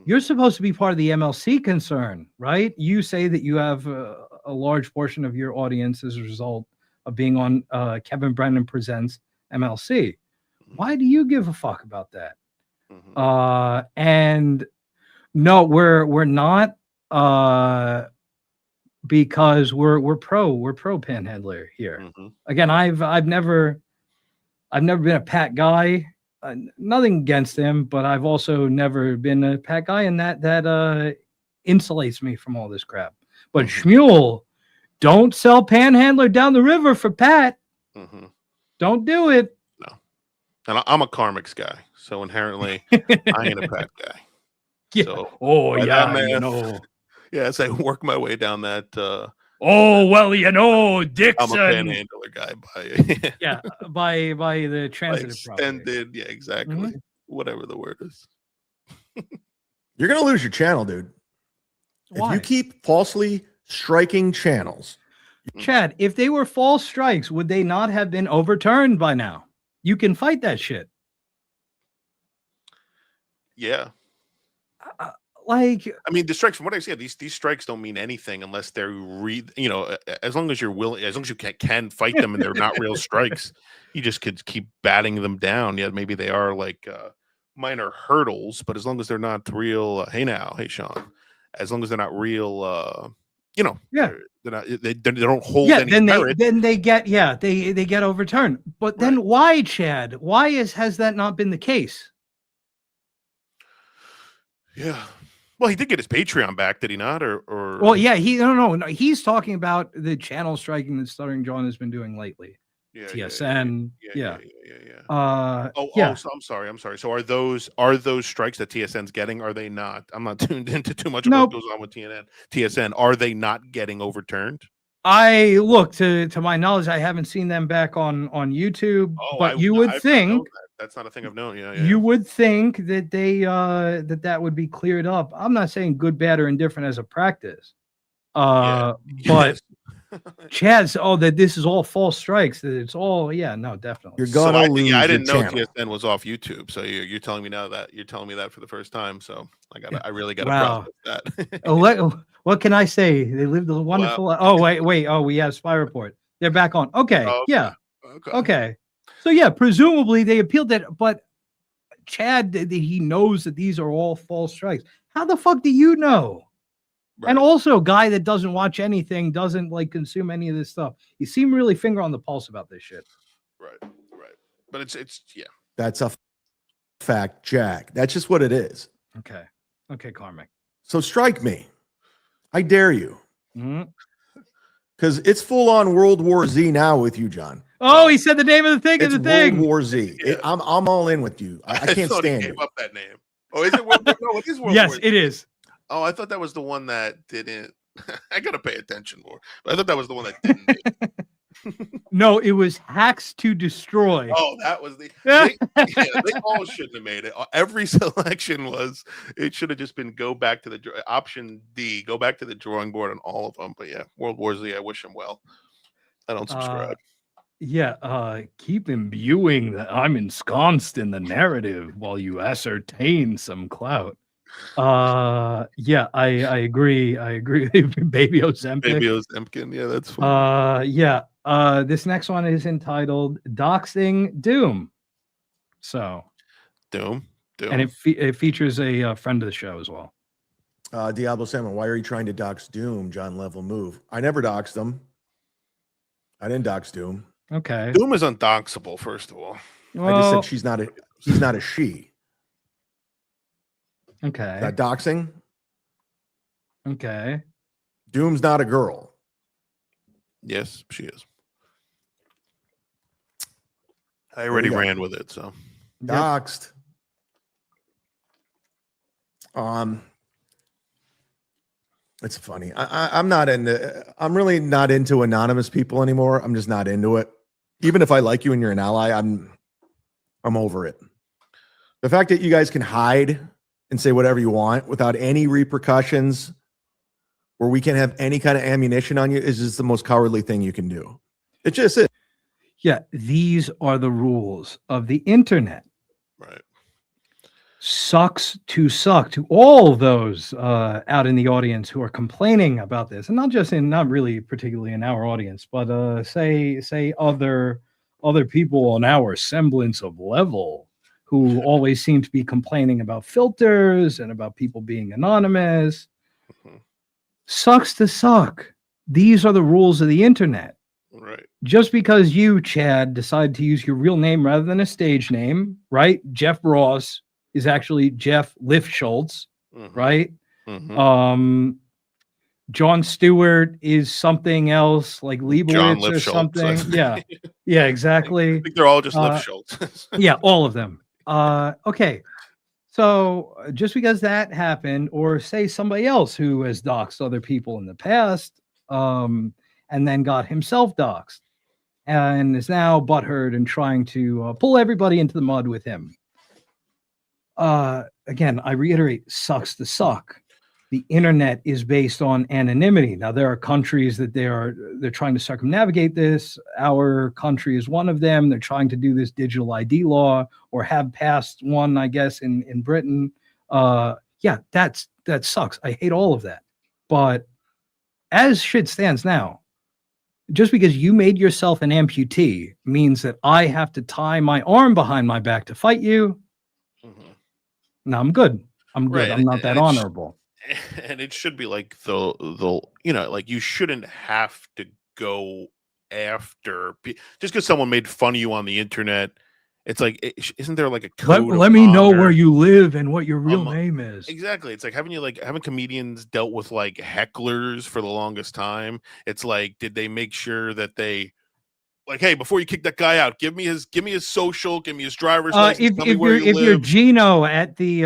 You're supposed to be part of the MLC concern, right? You say that you have a large portion of your audience as a result of being on Kevin Brennan Presents MLC. Why do you give a fuck about that? And no, we're not, because we're pro Panhandler here. Again, I've never been a Pat guy. Nothing against him, but I've also never been a Pat guy, and that insulates me from all this crap. But Shmuel, don't sell Panhandler down the river for Pat. Don't do it. No, and I'm a Karmics guy, so inherently I ain't a Pat guy. Yeah. So, man, yeah, as I work my way down that. Dixon. I'm a panhandler guy by by the transitive extended, property. yeah, exactly. Whatever the word is. You're gonna lose your channel, dude. Why? If you keep falsely striking channels. Chad, if they were false strikes, would they not have been overturned by now? You can fight that shit. Yeah. I mean, the strikes, from what I see, these strikes don't mean anything unless they're as long as you're willing, as long as you can fight them and they're not real strikes, you just could keep batting them down. Yeah, maybe they are like minor hurdles, but as long as they're not real, hey Sean, as long as they're not real, they're not, they don't hold any merit. Then they get overturned. But then why, Chad? Why has that not been the case? Yeah. Well, he did get his Patreon back, did he not? Or well, yeah, no. He's talking about the channel striking that Stuttering John has been doing lately. Yeah, TSN. Yeah. So I'm sorry. So are those strikes that TSN's getting? Are they not? I'm not tuned into too much of what goes on with TSN. Are they not getting overturned? I look to my knowledge, I haven't seen them back on YouTube. But you would think that's not a thing I've known. Yeah. You would think that they that would be cleared up. I'm not saying good, bad, or indifferent as a practice. But Chaz, that this is all false strikes. That it's all, yeah, no, definitely. You're gonna lose. I didn't know channel. TSN was off YouTube, so you're telling me now that you're telling me that for the first time. So I really got to Wow. process that. What can I say? They lived a wonderful. Wow. Oh wait. Oh, we have Spy Report. They're back on. Okay. Oh, okay. Yeah. Okay. So yeah, presumably they appealed that, but Chad, he knows that these are all false strikes. How the fuck do you know? Right. And also, a guy that doesn't watch anything, doesn't like consume any of this stuff. You seem really finger on the pulse about this shit. Right. But it's yeah. That's a fact, Jack. That's just what it is. Okay, Karmic. So strike me. I dare you. Mm-hmm. Because it's full on World War Z now with you, John. Oh, he said the name of the thing. It's of the thing. World War Z. Yeah. I'm all in with you. I can't stand gave it. up that name. Oh, is it World War? No, it is World Yes, War Z. it is. Oh, I thought that was the one that didn't. I gotta pay attention more. But I thought that was the one that didn't. No, it was Hacks to Destroy. Oh, that was the. They all shouldn't have made it. Every selection it should have just been go back to the option D, go back to the drawing board on all of them. But yeah, World War Z, I wish him well. I don't subscribe. Keep imbuing that I'm ensconced in the narrative while you ascertain some clout. I agree. Baby Ozempic, yeah, that's fun. This next one is entitled Doxing Doom. So Doom. And it features a friend of the show as well. Diablo Salmon, why are you trying to dox Doom? John Level move. I never doxed him. I didn't dox Doom. Okay. Doom is undoxable, first of all. I just said he's not a she. Okay. That doxing? Okay. Doom's not a girl. Yes, she is. I already ran with it, so doxed. It's funny. I'm really not into anonymous people anymore. I'm just not into it. Even if I like you and you're an ally, I'm over it. The fact that you guys can hide and say whatever you want without any repercussions, where we can have any kind of ammunition on you, is just the most cowardly thing you can do. It just is. Yeah, these are the rules of the internet. Right. Sucks to suck to all those out in the audience who are complaining about this, and not really particularly in our audience, but say other people on our semblance of level who always seem to be complaining about filters and about people being anonymous. Mm-hmm. Sucks to suck. These are the rules of the internet. Right. Just because you, Chad, decide to use your real name rather than a stage name, right? Jeff Ross is actually Jeff Lifschultz, right? Mm-hmm. John Stewart is something else, like Leibowitz or something. Yeah, exactly. I think they're all just Lifschultz. Yeah, all of them. Okay. So just because that happened, or say somebody else who has doxed other people in the past, and then got himself doxed and is now butthurt and trying to pull everybody into the mud with him. Again, I reiterate, sucks to suck. The internet is based on anonymity. Now, there are countries that they're trying to circumnavigate this. Our country is one of them. They're trying to do this digital ID law, or have passed one, I guess, in Britain. That sucks. I hate all of that. But as shit stands now, just because you made yourself an amputee means that I have to tie my arm behind my back to fight you. Mm-hmm. No, I'm good. Right. I'm not that honorable. And it should be like the like you shouldn't have to go after just because someone made fun of you on the internet. It's like, isn't there like a code? Let me know where you live and what your real name is. Exactly. It's like having comedians dealt with like hecklers for the longest time. It's like, did they make sure that they like, hey, before you kick that guy out, give me his social, give me his driver's license. Tell me where you live. You're Gino at the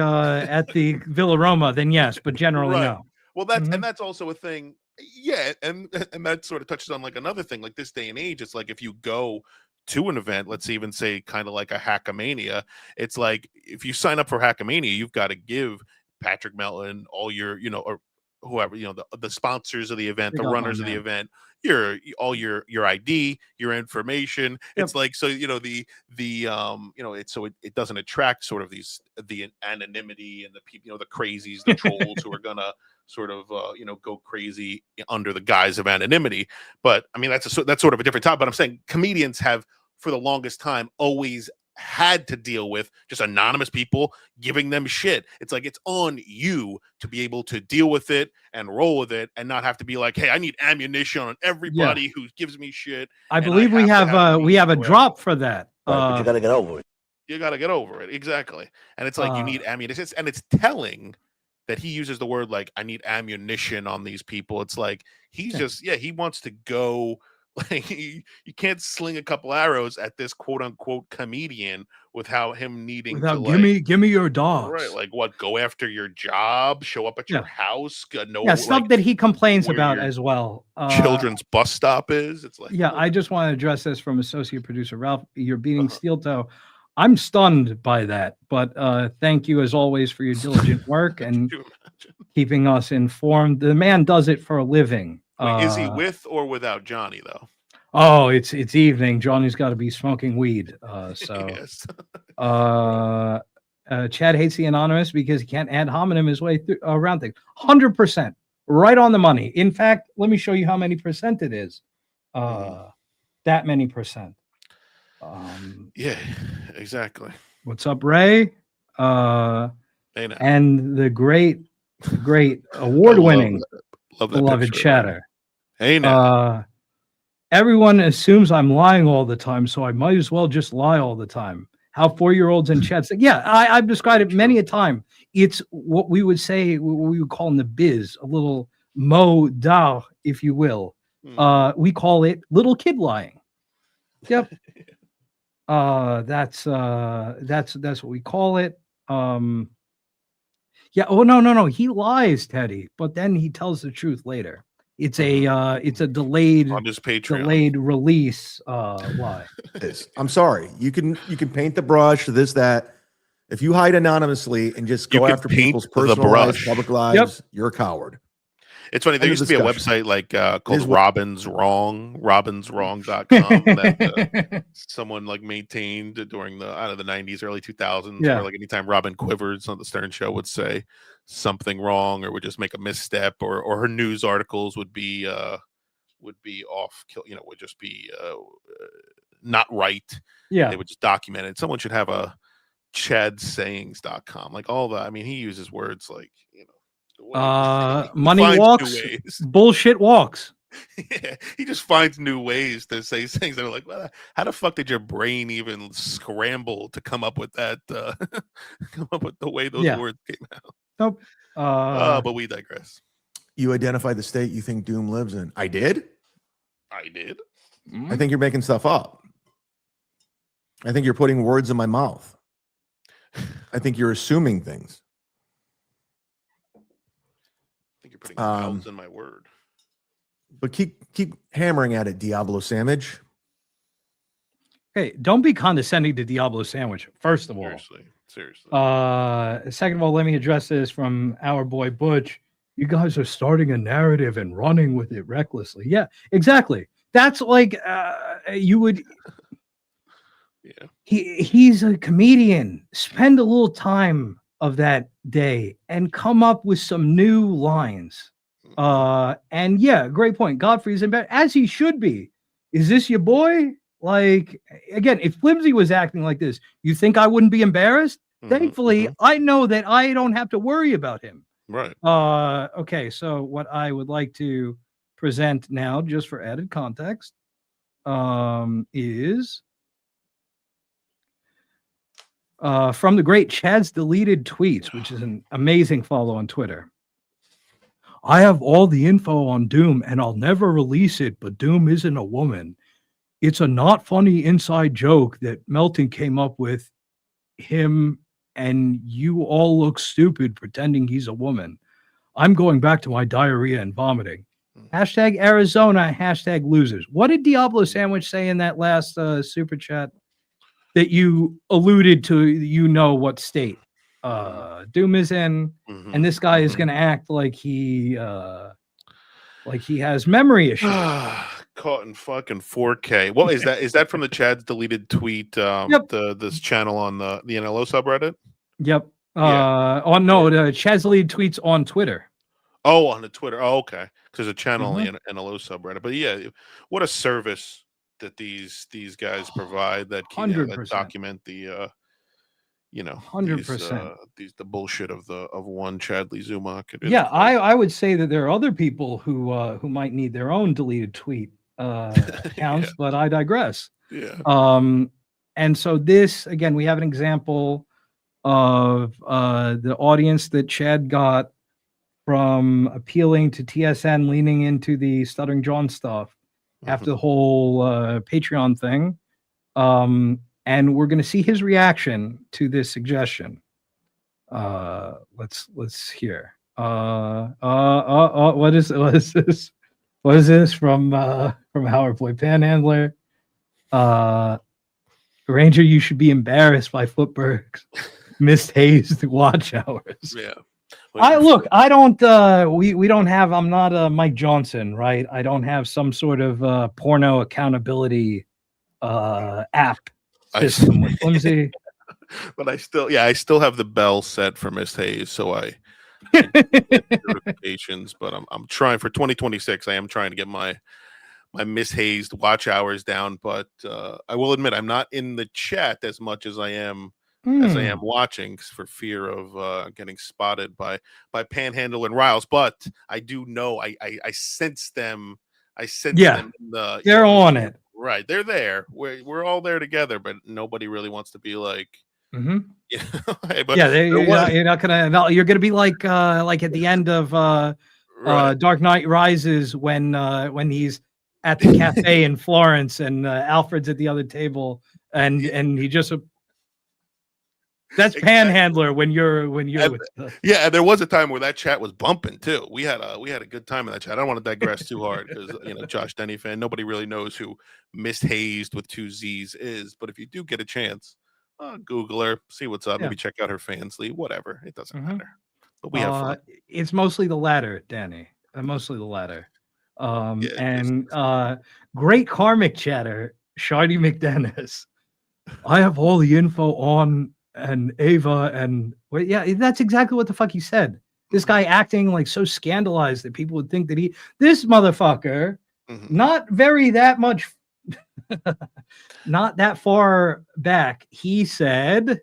Villa Roma, then yes, but generally no. Well, that's also a thing. Yeah, and that sort of touches on like another thing. Like this day and age, it's like if you go to an event, let's even say kind of like a Hackamania, it's like if you sign up for Hackamania, you've got to give Patrick Melton all your, or whoever, the sponsors of the event, Big the up runners on of the that. event, your ID, your information. It's like, so it doesn't attract sort of the anonymity and the people, the crazies, the trolls who are gonna sort of go crazy under the guise of anonymity. But I mean, that's sort of a different topic. But I'm saying comedians have for the longest time always had to deal with just anonymous people giving them shit. It's like, it's on you to be able to deal with it and roll with it and not have to be like, hey, I need ammunition on everybody who gives me shit. I believe we have a drop for that. But you got to get over it. You got to get over it. Exactly. And it's like, you need ammunition. And it's telling that he uses the word like, I need ammunition on these people. It's like, he's just, he wants to go. Like, you can't sling a couple arrows at this quote unquote comedian without him needing to give me your dogs. Right, like what? Go after your job, show up at your house, stuff that he complains about as well. Children's bus stop is. It's like, I just want to address this from associate producer Ralph. You're beating steel toe. I'm stunned by that, but thank you as always for your diligent work and keeping us informed. The man does it for a living. Wait, is he with or without Johnny though? Oh, it's evening. Johnny's got to be smoking weed. Yes. Chad hates the anonymous because he can't ad hominem his way through around things. 100%, right on the money. In fact, let me show you how many percent it is. That many percent. Yeah, exactly. What's up, Ray? And the great award-winning beloved chatter. Hey, now. Everyone assumes I'm lying all the time, so I might as well just lie all the time. How 4-year-olds in chat say, I've described it many a time. It's what we would say, what we would call in the biz, a little mot d'art, if you will. We call it little kid lying. Yep. That's what we call it. No. He lies, Teddy, but then he tells the truth later. It's a delayed on his Patreon. Delayed release lie. I'm sorry. You can paint the brush, this, that. If you hide anonymously and just go after people's personal lives, public lives, you're a coward. It's funny. There used to be a website like called robinswrong.com that someone like maintained during the 90s, early 2000s. Where like anytime Robin Quivers on the Stern Show would say something wrong or would just make a misstep, or her news articles would be off, would just be not right. Yeah, they would just document it. Someone should have a chadsayings.com, like all that. I mean, he uses words like money walks, bullshit walks. Yeah, he just finds new ways to say things that are like, well, how the fuck did your brain even scramble to come up with that? Come up with the way those words came out. Nope. But we digress. You identify the state you think Doom lives in. I did. Mm-hmm. I think you're making stuff up. I think you're putting words in my mouth. I think you're assuming things. Putting mouths in my word. But keep hammering at it, Diablo Sandwich. Hey, don't be condescending to Diablo Sandwich, first of all. Seriously. Second of all, let me address this from our boy Butch. You guys are starting a narrative and running with it recklessly. Yeah, exactly. That's like you would. Yeah. He's a comedian. Spend a little time of that day and come up with some new lines. And great point. Godfrey's in bed, as he should be. Is this your boy? Like, again, if Flimsy was acting like this, you think I wouldn't be embarrassed? Thankfully, I know that I don't have to worry about him. Right. Okay, so what I would like to present now, just for added context, is from the great Chad's deleted tweets, which is an amazing follow on Twitter. I have all the info on Doom and I'll never release it, but Doom isn't a woman. It's a not funny inside joke that Melton came up with him, and you all look stupid pretending he's a woman. I'm going back to my diarrhea and vomiting. Hashtag Arizona, hashtag losers. What did Diablo Sandwich say in that last super chat that you alluded to? You know what state? Doom is in, Mm-hmm. and this guy is going to act like he has memory issues. Caught in fucking 4K. What is that? Is that from the Chad's deleted tweet? Yep. This channel on the NLO subreddit. Yep. Yeah. Chaz Lead tweets on Twitter. Oh, on the Twitter. Oh, okay. Because a channel Mm-hmm. on the NLO subreddit. But yeah, what a service that these guys provide that can that 100%. document the 100%. the bullshit of one Chad Zumock. It is Yeah, I would say that there are other people who might need their own deleted tweet accounts, but I digress. Yeah. And so this again, we have an example of the audience that Chad got from appealing to TSN, leaning into the Stuttering John stuff after the whole Patreon thing. And we're going to see his reaction to this suggestion. Let's hear. What is this? What is this from Howard Boy Panhandler? Ranger, you should be embarrassed by Footberg's mishazed watch hours. Yeah. I don't we don't have, I'm not Mike Johnson, right? I don't have some sort of porno accountability app system with Flimsy. But I still have the bell set for Miss Hayes, so I get notifications. But I'm trying for 2026. I am trying to get my Miss Hayes watch hours down. But I will admit I'm not in the chat as much as I am watching for fear of getting spotted by Panhandle and Riles. But I do know I sense them. I sense them. They're on it. Right, they're there. We're all there together, but nobody really wants to be like. Hey, but you're not gonna. No, you're gonna be like at the end of Dark Knight Rises when he's at the cafe in Florence and Alfred's at the other table and he just. That's Panhandler when you're with yeah. And there was a time where that chat was bumping too. We had a good time in that chat. I don't want to digress too hard because Josh Denny fan. Nobody really knows who Miss Hazed with 2 Z's is. But if you do get a chance, Google her, see what's up. Maybe check out her Fansly, whatever. It doesn't matter. But we have fun. It's mostly the latter, Danny. Mostly the latter. Great karmic chatter, Shardy McDennis. I have all the info on. And Ava and that's exactly what the fuck he said. This guy acting like so scandalized that people would think that this motherfucker, not that far back, he said.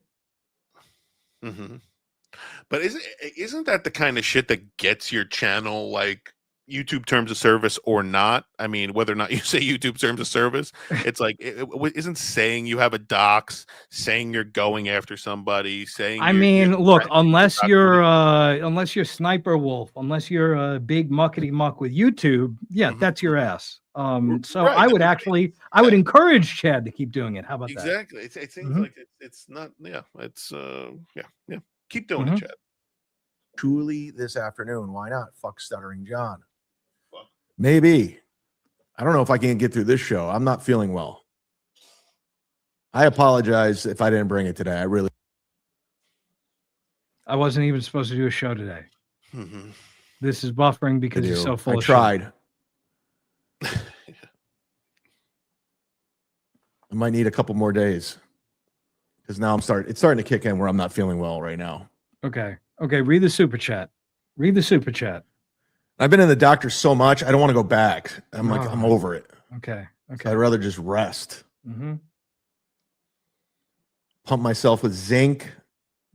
But isn't that the kind of shit that gets your channel like YouTube terms of service or not? I mean, whether or not you say YouTube terms of service, it's like isn't saying you have a dox, saying you're going after somebody, saying. I mean, look, unless you're Sniper Wolf, unless you're a big muckety muck with YouTube, that's your ass. So I would encourage Chad to keep doing it. How about that? Exactly. It seems like it's not. Yeah. It's Keep doing it, Chad. Truly, this afternoon. Why not? Fuck Stuttering John. Maybe. I don't know if I can get through this show. I'm not feeling well. I apologize if I didn't bring it today. I wasn't even supposed to do a show today. This is buffering because you're so full of shit. I might need a couple more days because now it's starting to kick in where I'm not feeling well right now. Okay. Read the super chat. I've been in the doctor so much. I don't want to go back. I'm over it. Okay. So I'd rather just rest. Pump myself with zinc,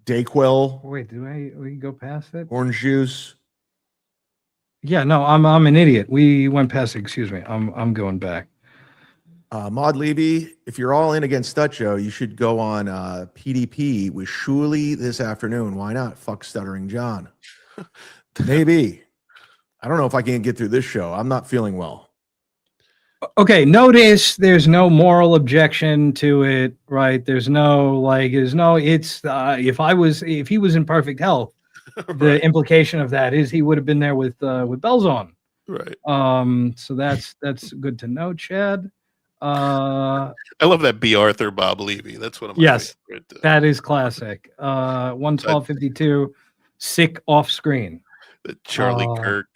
Dayquil. Wait, we go past it? Orange juice. Yeah, no, I'm an idiot. We went past it. Excuse me. I'm going back. Maud Levy, if you're all in against Stutcho, you should go on PDP with Shuli this afternoon. Why not? Fuck Stuttering John. Maybe. I don't know if I can get through this show. I'm not feeling well. Okay, notice there's no moral objection to it, right? It's if he was in perfect health, the implication of that is he would have been there with bells on. Right. So that's good to know, Chad. I love that B. Arthur Bob Levy. That's one of my Yes, favorite. that is classic. 112.52, sick off screen. The Charlie Kirk,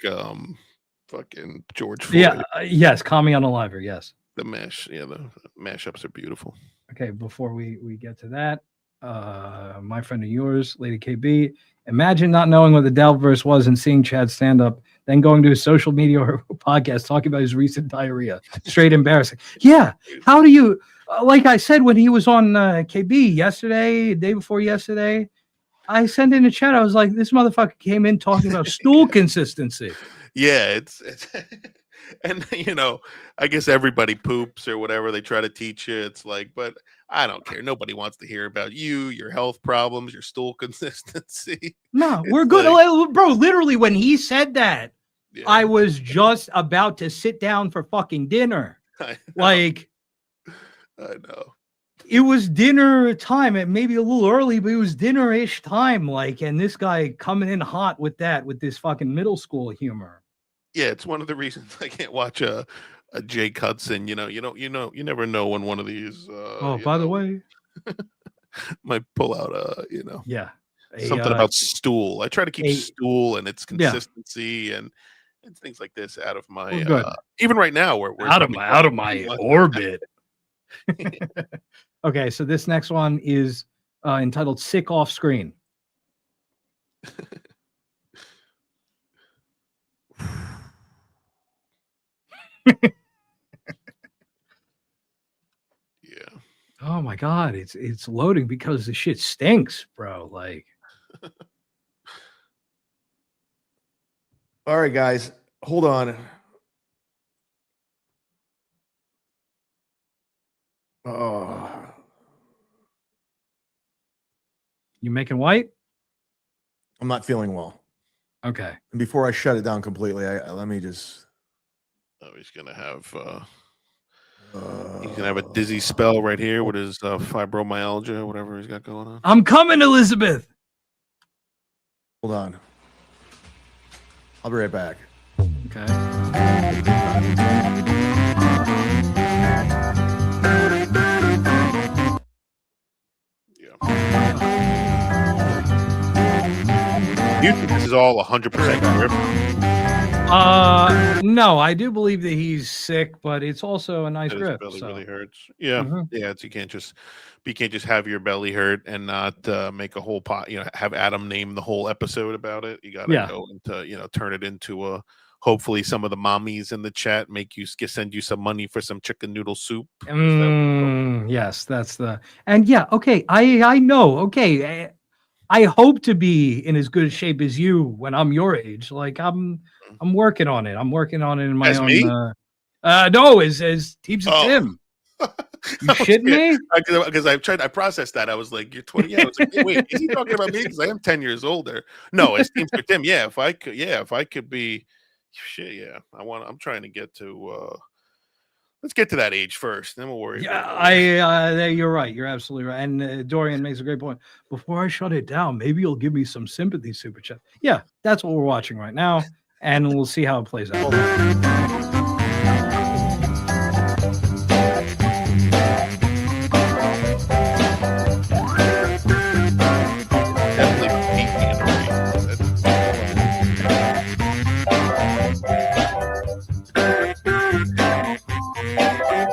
fucking George Floyd. Yeah, yes, Call Me Unaliver, yes. The mash, the mashups are beautiful. Okay, before we get to that, my friend of yours, Lady KB, imagine not knowing what the Dalverse was and seeing Chad stand up, then going to his social media or podcast talking about his recent diarrhea. Straight embarrassing. Yeah, how do you, like I said when he was on KB yesterday, day before yesterday, I sent in a chat, I was like, this motherfucker came in talking about stool consistency. Yeah, it's and I guess everybody poops or whatever they try to teach you. It's like, but I don't care. Nobody wants to hear about you, your health problems, your stool consistency. No, we're good. Bro, literally, when he said that, I was just about to sit down for fucking dinner. I know. It was dinner time, and maybe a little early, but it was dinner-ish time. And this guy coming in hot with this fucking middle school humor. Yeah, it's one of the reasons I can't watch a Jake Hudson. You never know when one of these. By the way, might pull out something about stool. I try to keep stool and its consistency and things like this out of my. Even right now, we're out of my orbit. Okay, so this next one is entitled "Sick Off Screen." Oh my god, it's loading because the shit stinks, bro. All right, guys, hold on. Oh, you making white? I'm not feeling well. Okay. And before I shut it down completely, let me just. Oh, he's gonna have. He's gonna have a dizzy spell right here with his fibromyalgia, whatever he's got going on. I'm coming, Elizabeth. Hold on. I'll be right back. Okay. You think this is all 100% grip? No, I do believe that he's sick, but it's also a nice grip. His belly really hurts. Yeah, yeah. You can't just have your belly hurt and not make a whole pot. Have Adam name the whole episode about it. You got to go into turn it into a. Hopefully, some of the mommies in the chat send you some money for some chicken noodle soup. Yes, that's the okay. I know. Okay, I hope to be in as good a shape as you when I'm your age. I'm working on it. I'm working on it in my own. Me? No, as Teams and Tim. You shitting me? Because I processed that. I was like, "You're 20." Yeah, I was like, wait, is he talking about me? Because I am 10 years older. No, as Teams for Tim. Yeah, if I could be. Shit, yeah. I'm trying to get to. Let's get to that age first, then we'll worry. Yeah, you're right. You're absolutely right. And Dorian makes a great point. Before I shut it down, maybe you'll give me some sympathy super chat. Yeah, that's what we're watching right now, and we'll see how it plays out.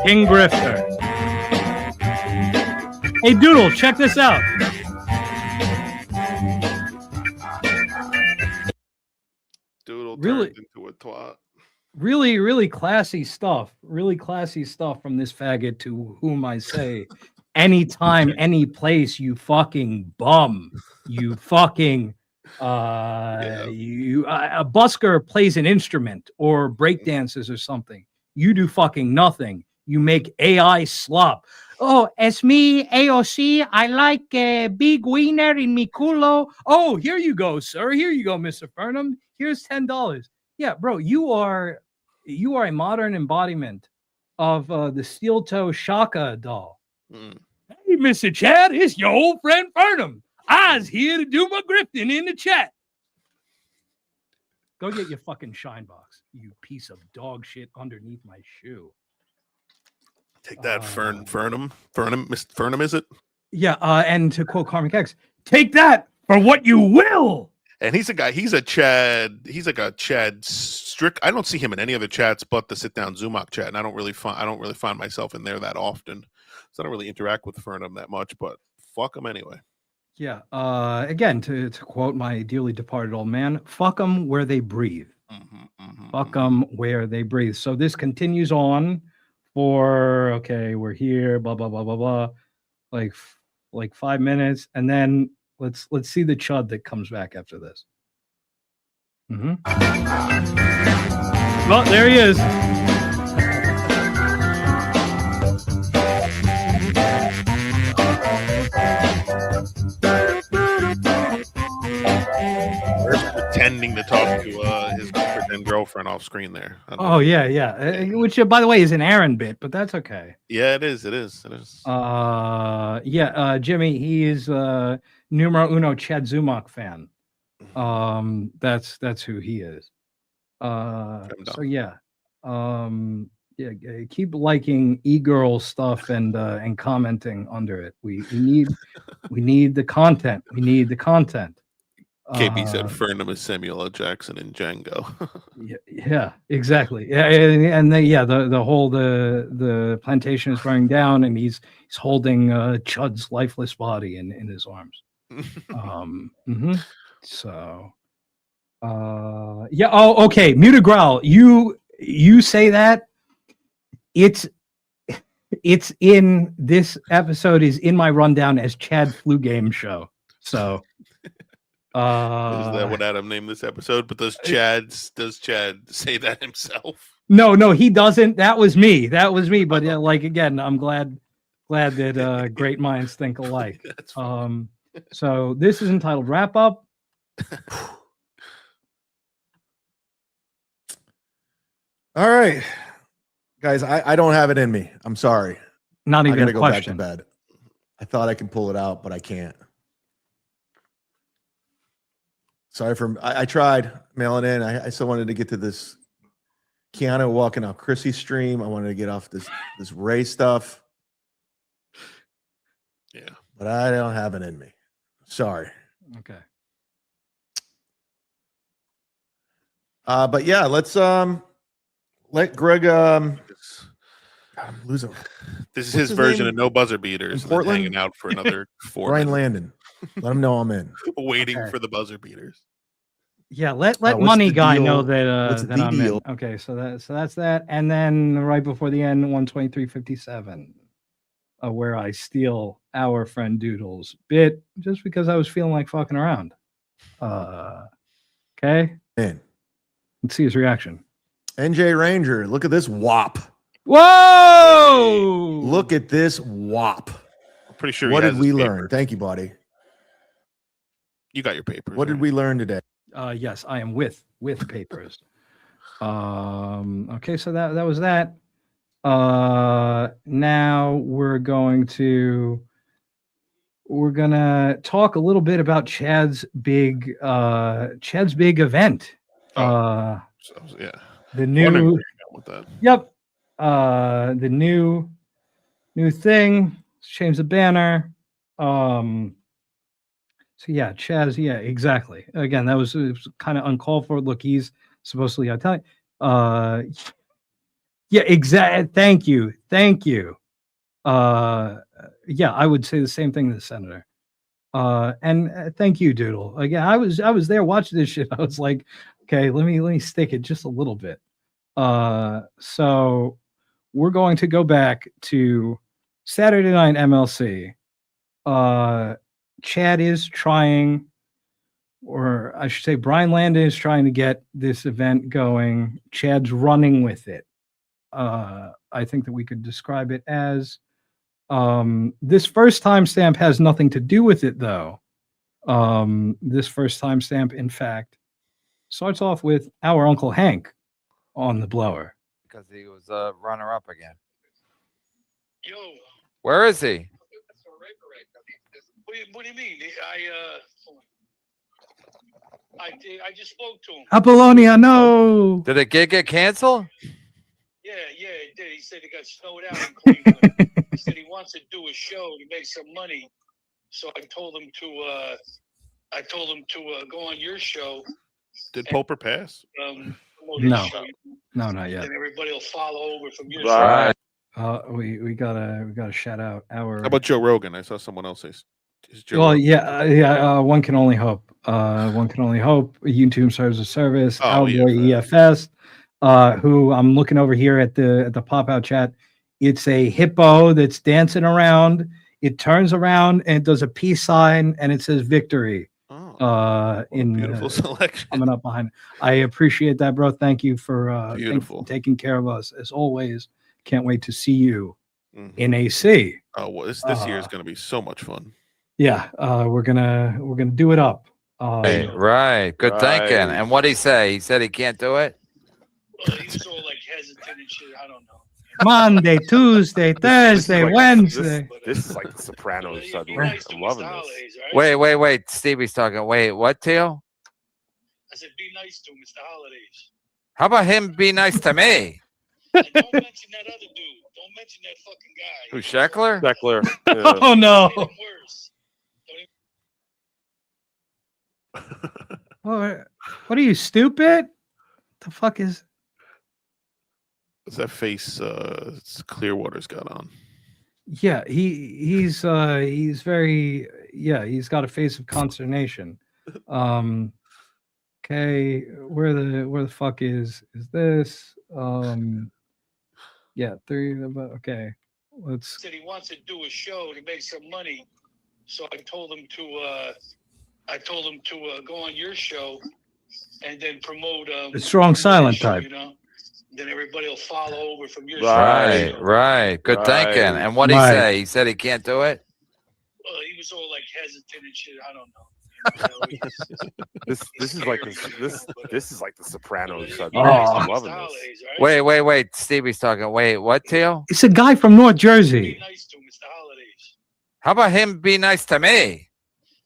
King Grifter. Hey, Doodle, check this out. Doodle really turned into a twat. Really, really classy stuff. Really classy stuff from this faggot to whom I say, anytime, any place, you fucking bum. You fucking a busker plays an instrument or break dances or something. You do fucking nothing. You make AI slop. Oh, it's me, AOC. I like a big wiener in me culo. Oh, here you go, sir. Here you go, Mr. Fernum. Here's $10. Yeah, bro, you are a modern embodiment of the steel toe Shaka doll. Hey, Mr. Chad, it's your old friend Fernum. I's here to do my grifting in the chat. Go get your fucking shine box, you piece of dog shit underneath my shoe. Take that, Furnham, Mr. Furnham, is it? Yeah, and to quote Karmic X, take that for what you will. And he's a guy. He's a Chad. He's like a Chad Strick. I don't see him in any other chats but the sit down Zumock chat, and I don't really find myself in there that often, so I don't really interact with Furnham that much. But fuck him anyway. Yeah. Again, to quote my dearly departed old man, fuck them where they breathe. Fuck them where they breathe. So this continues on for we're here, blah blah blah blah blah, like 5 minutes, and then let's see the chud that comes back after this. Well, there he is. Pretending to talk to his pretend girlfriend off screen there. Oh yeah. Which, by the way, is an Aaron bit, but that's okay. Yeah, it is. Jimmy, he is numero uno Chad Zumock fan. That's who he is. Keep liking e-girl stuff and commenting under it. We need the content. We need the content. KP said Furnham is Samuel L. Jackson in Django. yeah, exactly. Yeah, and the whole the plantation is burning down, and he's holding Chud's lifeless body in his arms. So, okay. Muted growl. You say that it's in this episode is in my rundown as Chad Flu Game Show. So. Is that what Adam named this episode? But does Chad say that himself? No, he doesn't. That was me. But again, I'm glad that great minds think alike. So this is entitled Wrap Up. All right, guys, I don't have it in me. I'm sorry. Not even I gotta a go question. back to bed. I thought I could pull it out, but I can't. Sorry I tried mailing in. I still wanted to get to this Keanu walking out Chrissy stream. I wanted to get off this Ray stuff. Yeah. But I don't have it in me. Sorry. Okay. But yeah, let's let Greg I'm losing. This is his version of No Buzzer Beaters. And then hanging out for another 4 Brian minutes. Landon. Let him know I'm in. Waiting for the buzzer beaters. Yeah, let Money Guy deal? know that What's that the I'm deal? in. Okay, so that's that, and then right before the end, 123.57, where I steal our friend Doodle's bit just because I was feeling like fucking around. Okay, Man. Let's see his reaction. NJ Ranger, look at this wop. Whoa! Look at this wop. I'm pretty sure. What did we learn? Thank you, buddy. You got your papers. What did we learn today? Yes, I am with papers. Okay, so that was that. Now we're gonna talk a little bit about Chad's big event. Yeah. The new with that. Yep. The new thing. Change the banner. So yeah, Chaz. Yeah, exactly. Again, it was kind of uncalled for. Look, he's supposedly Italian. Yeah, exactly. Thank you. Yeah, I would say the same thing to the senator. And thank you, Doodle. Again, I was there watching this shit. I was like, okay, let me stick it just a little bit. So we're going to go back to Saturday Night MLC. Chad is trying, or I should say Brian Landon is trying to get this event going. Chad's running with it. I think that we could describe it as this first timestamp has nothing to do with it, though. This first timestamp, in fact, starts off with our Uncle Hank on the blower. Because he was a runner-up again. Yo. Where is he? What do you mean? I just spoke to him. Apollonia, no. Did the gig get canceled? Yeah, he did. He said he got snowed out in Cleveland. He said he wants to do a show to make some money. So I told him to go on your show. Did Popper pass? No, not yet. And everybody will follow over from your Right. show. We gotta shout out our. How about Joe Rogan? I saw someone else say. Joe Well, Rogan. yeah. One can only hope. One can only hope. YouTube serves a service. Oh, Our boy EFS, who I'm looking over here at the pop out chat. It's a hippo that's dancing around. It turns around and does a peace sign, and it says victory. Beautiful selection. Coming up behind. I appreciate that, bro. Thank you for Beautiful. taking care of us as always. Can't wait to see you in AC. Oh, well, this year is going to be so much fun. Yeah, we're gonna do it up. Right. Good thinking. And what'd he say? He said he can't do it? Well, he was all like hesitant and shit. I don't know. Monday, Tuesday, Thursday, Wednesday. This is like the Sopranos suddenly. I'm loving this. Wait. Stevie's talking. Wait, what, Teal? I said, be nice to him. It's the holidays. How about him be nice to me? And don't mention that other dude. Don't mention that fucking guy. Who, Sheckler? Sheckler. Yeah. Oh, no. What are you, stupid? The fuck is... What's that face Clearwater's got on? Yeah, he's very, he's got a face of consternation. Okay, where the fuck is this? Yeah, okay. Let's. Said he wants to do a show to make some money, so I told him to go on your show and then promote The strong silent show, type. you know? Then everybody will follow over from your Right. show. Right. Good thinking. And what'd he say? He said he can't do it? Well, he was all like hesitant and shit. I don't know. This is like this is like the Sopranos suddenly. Oh. I'm loving this. Wait. Stevie's talking. Wait, what, Teal? It's a guy from North Jersey. How about him be nice to me?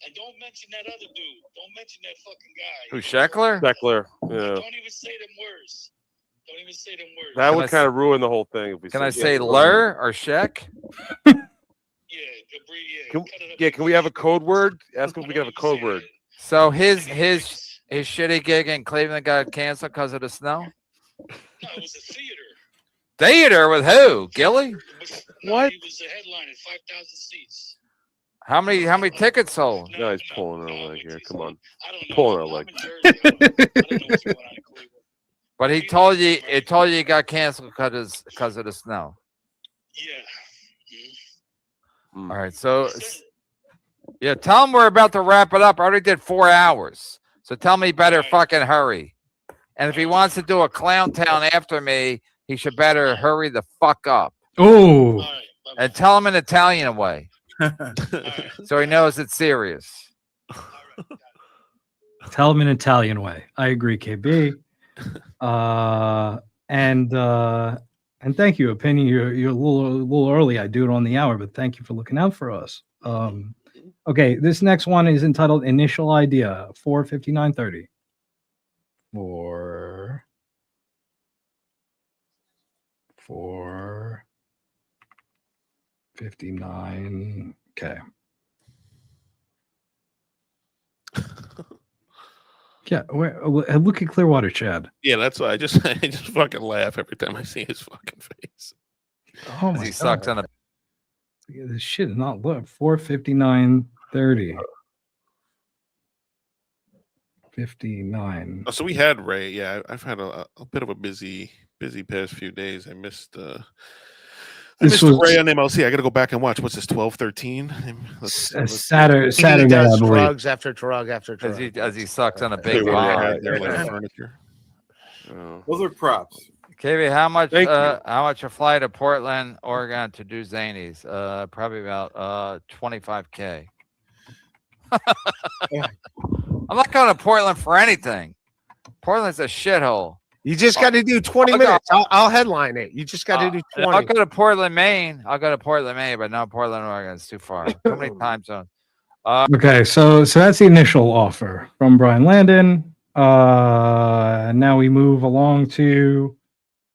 And don't mention that other dude. Don't mention that fucking guy. Who, Sheckler? Sheckler. Yeah. Don't even say them words. Don't even say them words. That would kind of ruin the whole thing. If we Can I say lur or sheck? Can we have a code word? Ask him if we can have a code word. So his shitty gig in Cleveland got canceled because of the snow? No, it was a theater. Theater with who? Gilly? What? He was the headline at 5,000 seats. How many tickets sold? No, he's pulling her leg here. Come on. Pulling her leg. But he told you it got canceled because of the snow. Yeah. All right, so yeah, tell him we're about to wrap it up. I already did 4 hours, so tell me he better fucking hurry. And if he wants to do a clown town after me, he should better hurry the fuck up. Oh, and tell him in Italian way, so he knows it's serious. Tell him in Italian way. I agree, KB. And thank you, Opinion. You're a little early. I do it on the hour, but thank you for looking out for us. Okay, this next one is entitled Initial Idea, 4:59:30. 4:59. Okay. Yeah, look at Clearwater, Chad. Yeah, that's why I just fucking laugh every time I see his fucking face. Oh my He sucks on a. This shit is not look. 4:59:30. 59. Oh, so we had Ray. Yeah, I've had a bit of a busy past few days. I missed This was Ray on MLC. I got to go back and watch. What's this? 12-13. Saturday. I believe. Drugs after drug after drug. As he sucks on a big They're bomb. like furniture. Those are props. KB, how much? Thank you. How much a flight to Portland, Oregon to do Zanies? Probably about $25K. I'm not going to Portland for anything. Portland's a shithole. You just got to do 20 minutes. I'll headline it. You just got to do 20. I'll go to Portland, Maine. But not Portland, Oregon. It's too far. Too many time zones. Okay, so that's the initial offer from Brian Landon. Now we move along to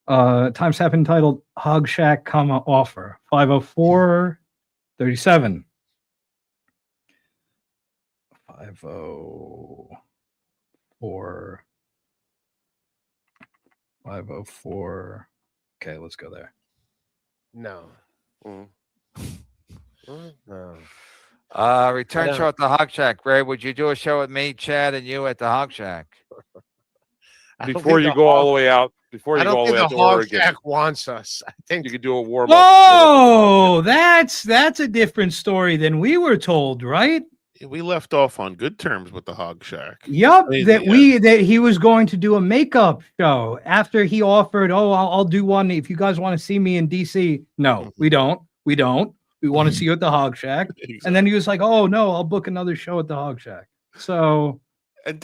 Time stamp entitled Hog Shack, comma, offer 504-37. 504. 504. Okay, let's go there. No. Mm. No. Return show at the Hog Shack. Ray, would you do a show with me, Chad, and you at the Hog Shack? Before you go all the way out, before you go all the way out to Oregon, Shack wants us. I think you could do a warm Whoa, that's a different story than we were told, right? We left off on good terms with the Hog Shack. Yup, that he was going to do a makeup show after he offered, I'll do one if you guys want to see me in DC. No, we don't. We want to see you at the Hog Shack. Exactly. And then he was like, oh no, I'll book another show at the Hog Shack. So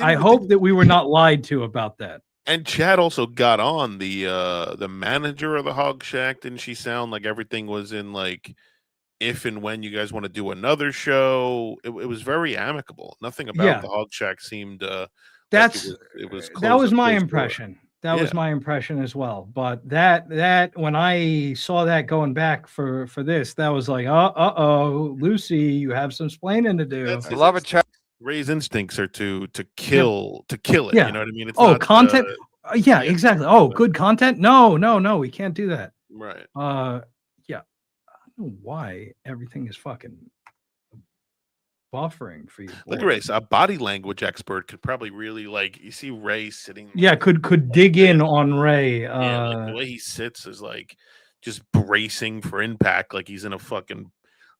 I hope that we were not lied to about that. And Chad also got on the manager of the Hog Shack. Didn't she sound like everything was in like if and when you guys want to do another show? It was very amicable. Nothing about the Hog Shack seemed that's like it was that was my impression. That was my impression as well. But that when I saw that going back for this, that was like, Lucy, you have some splaining to do. I love it, Chad. Ray's instincts are to kill it. Yeah. You know what I mean? It's not, content. Exactly. Good content. No, we can't do that. Right. I don't know why everything is fucking buffering for you. Look at Ray. A body language expert could probably really you see Ray sitting. Yeah, could dig in on Ray. The way he sits is like just bracing for impact, like he's in a fucking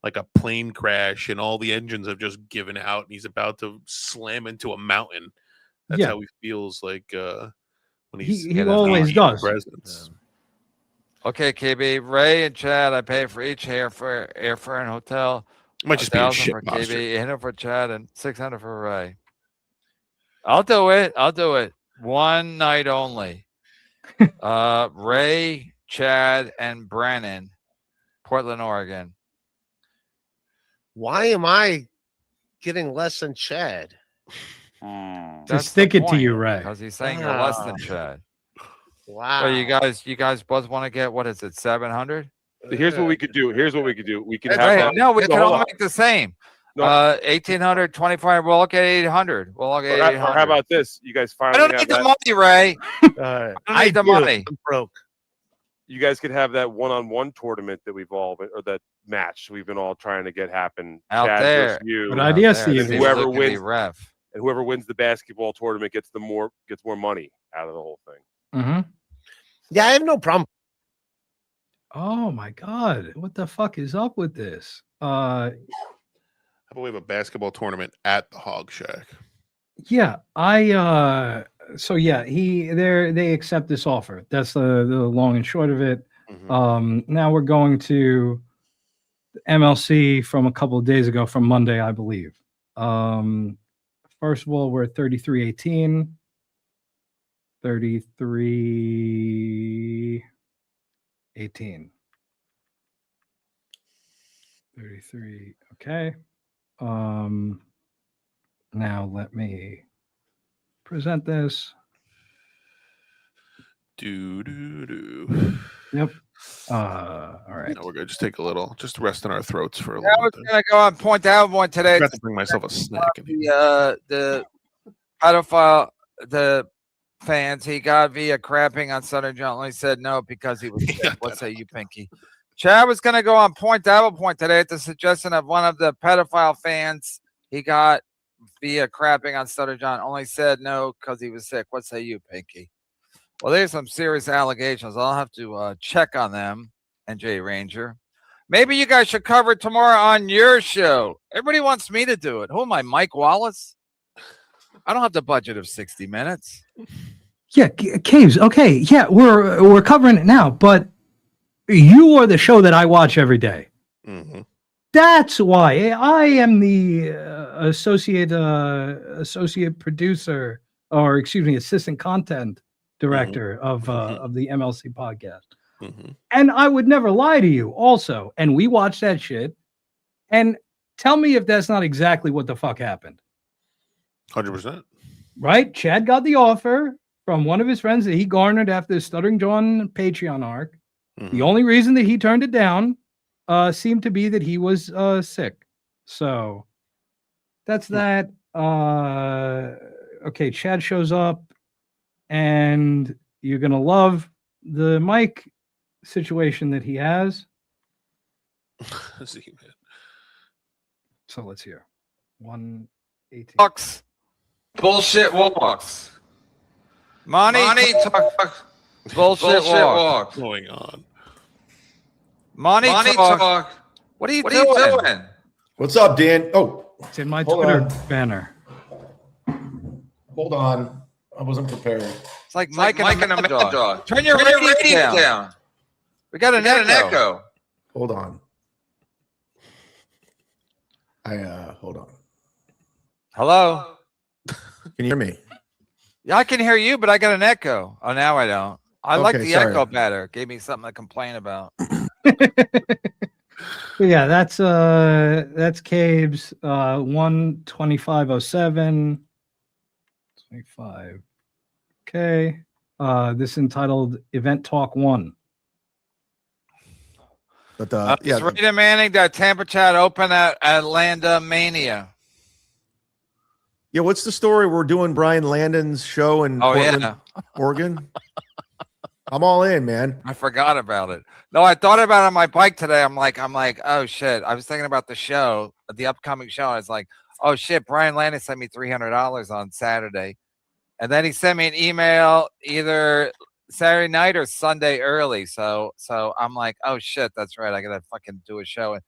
like a plane crash and all the engines have just given out and he's about to slam into a mountain. That's how he feels like when he always does. Presence. Okay, KB, Ray and Chad, I pay for each airfare and hotel. It might just be a shit for posture. KB, 800 for Chad, and 600 for Ray. I'll do it. One night only. Ray, Chad, and Brennan, Portland, Oregon. Why am I getting less than Chad? To stick it to you, Ray. Because he's saying you're less than Chad. Wow. So you guys both want to get, what is it, 700? Here's what we could do. We can have that. No, we can all make the same. 1,800, 2,500. We'll all get 800. We'll all get 800. Or how about this? You guys finally I don't need the money, Ray. I don't need the money. I'm broke. You guys could have that one-on-one tournament that we've all or that match we've been all trying to get happen out Chad there. You, Good idea, Steve. And whoever wins the basketball tournament gets more money out of the whole thing. Mm-hmm. Yeah, I have no problem. Oh my God, what the fuck is up with this? How about we have a basketball tournament at the Hog Shack? Yeah, they accept this offer. That's the long and short of it. Mm-hmm. Now we're going to MLC from a couple of days ago, from Monday, I believe. First of all, we're at 33-18. 33-18. 33. Okay. Now let me present this. Yep. All right. No, we're gonna just take a little, just rest in our throats for a I little was bit. gonna go on point out one today. I got to bring myself a snack. The pedophile, the fans, he got via crapping on Southern John. Only said no because he was sick. What say you, Pinky? Chad was going to go on point today at the suggestion of one of the pedophile fans. He got via crapping on Southern John. Only said no because he was sick. What say you, Pinky? Well, there's some serious allegations. I'll have to check on them, NJ Ranger. Maybe you guys should cover it tomorrow on your show. Everybody wants me to do it. Who am I, Mike Wallace? I don't have the budget of 60 minutes. Yeah, Caves. Okay, yeah, we're covering it now, but you are the show that I watch every day. Mm-hmm. That's why I am the associate producer, or excuse me, assistant content director of the MLC podcast. Mm-hmm. And I would never lie to you also. And we watch that shit. And tell me if that's not exactly what the fuck happened. 100%. Right? Chad got the offer from one of his friends that he garnered after the Stuttering John Patreon arc. Mm-hmm. The only reason that he turned it down seemed to be that he was sick. So that's that. Okay, Chad shows up, and you're gonna love the mic situation that he has. So let's hear 118. Walks. Bullshit walks. Money talk. Bullshit walk. What's going on? Money talk. What are you doing? What's up, Dan? Oh, it's in my hold Twitter on. banner. Hold on. I wasn't prepared. It's like Mike and a mad dog. Turn your radio down. We got an echo. Hold on. Hold on. Hello. Can you hear me? Yeah, I can hear you, but I got an echo. Oh, now I don't. I like Okay, the sorry. echo better. Gave me something to complain about. But yeah, that's Cabe's 12507 25. Okay. This entitled Event Talk 1. But Is Rita Manning that Tampa Chat open at Atlanta Mania? Yeah, what's the story? We're doing Brian Landon's show in Portland, Oregon. I'm all in, man. I forgot about it. No, I thought about it on my bike today. I'm like, oh shit. I was thinking about the show, the upcoming show. I was like, oh shit, Brian Landon sent me $300 on Saturday. And then he sent me an email either Saturday night or Sunday early. So I'm like, oh shit, that's right. I gotta fucking do a show. And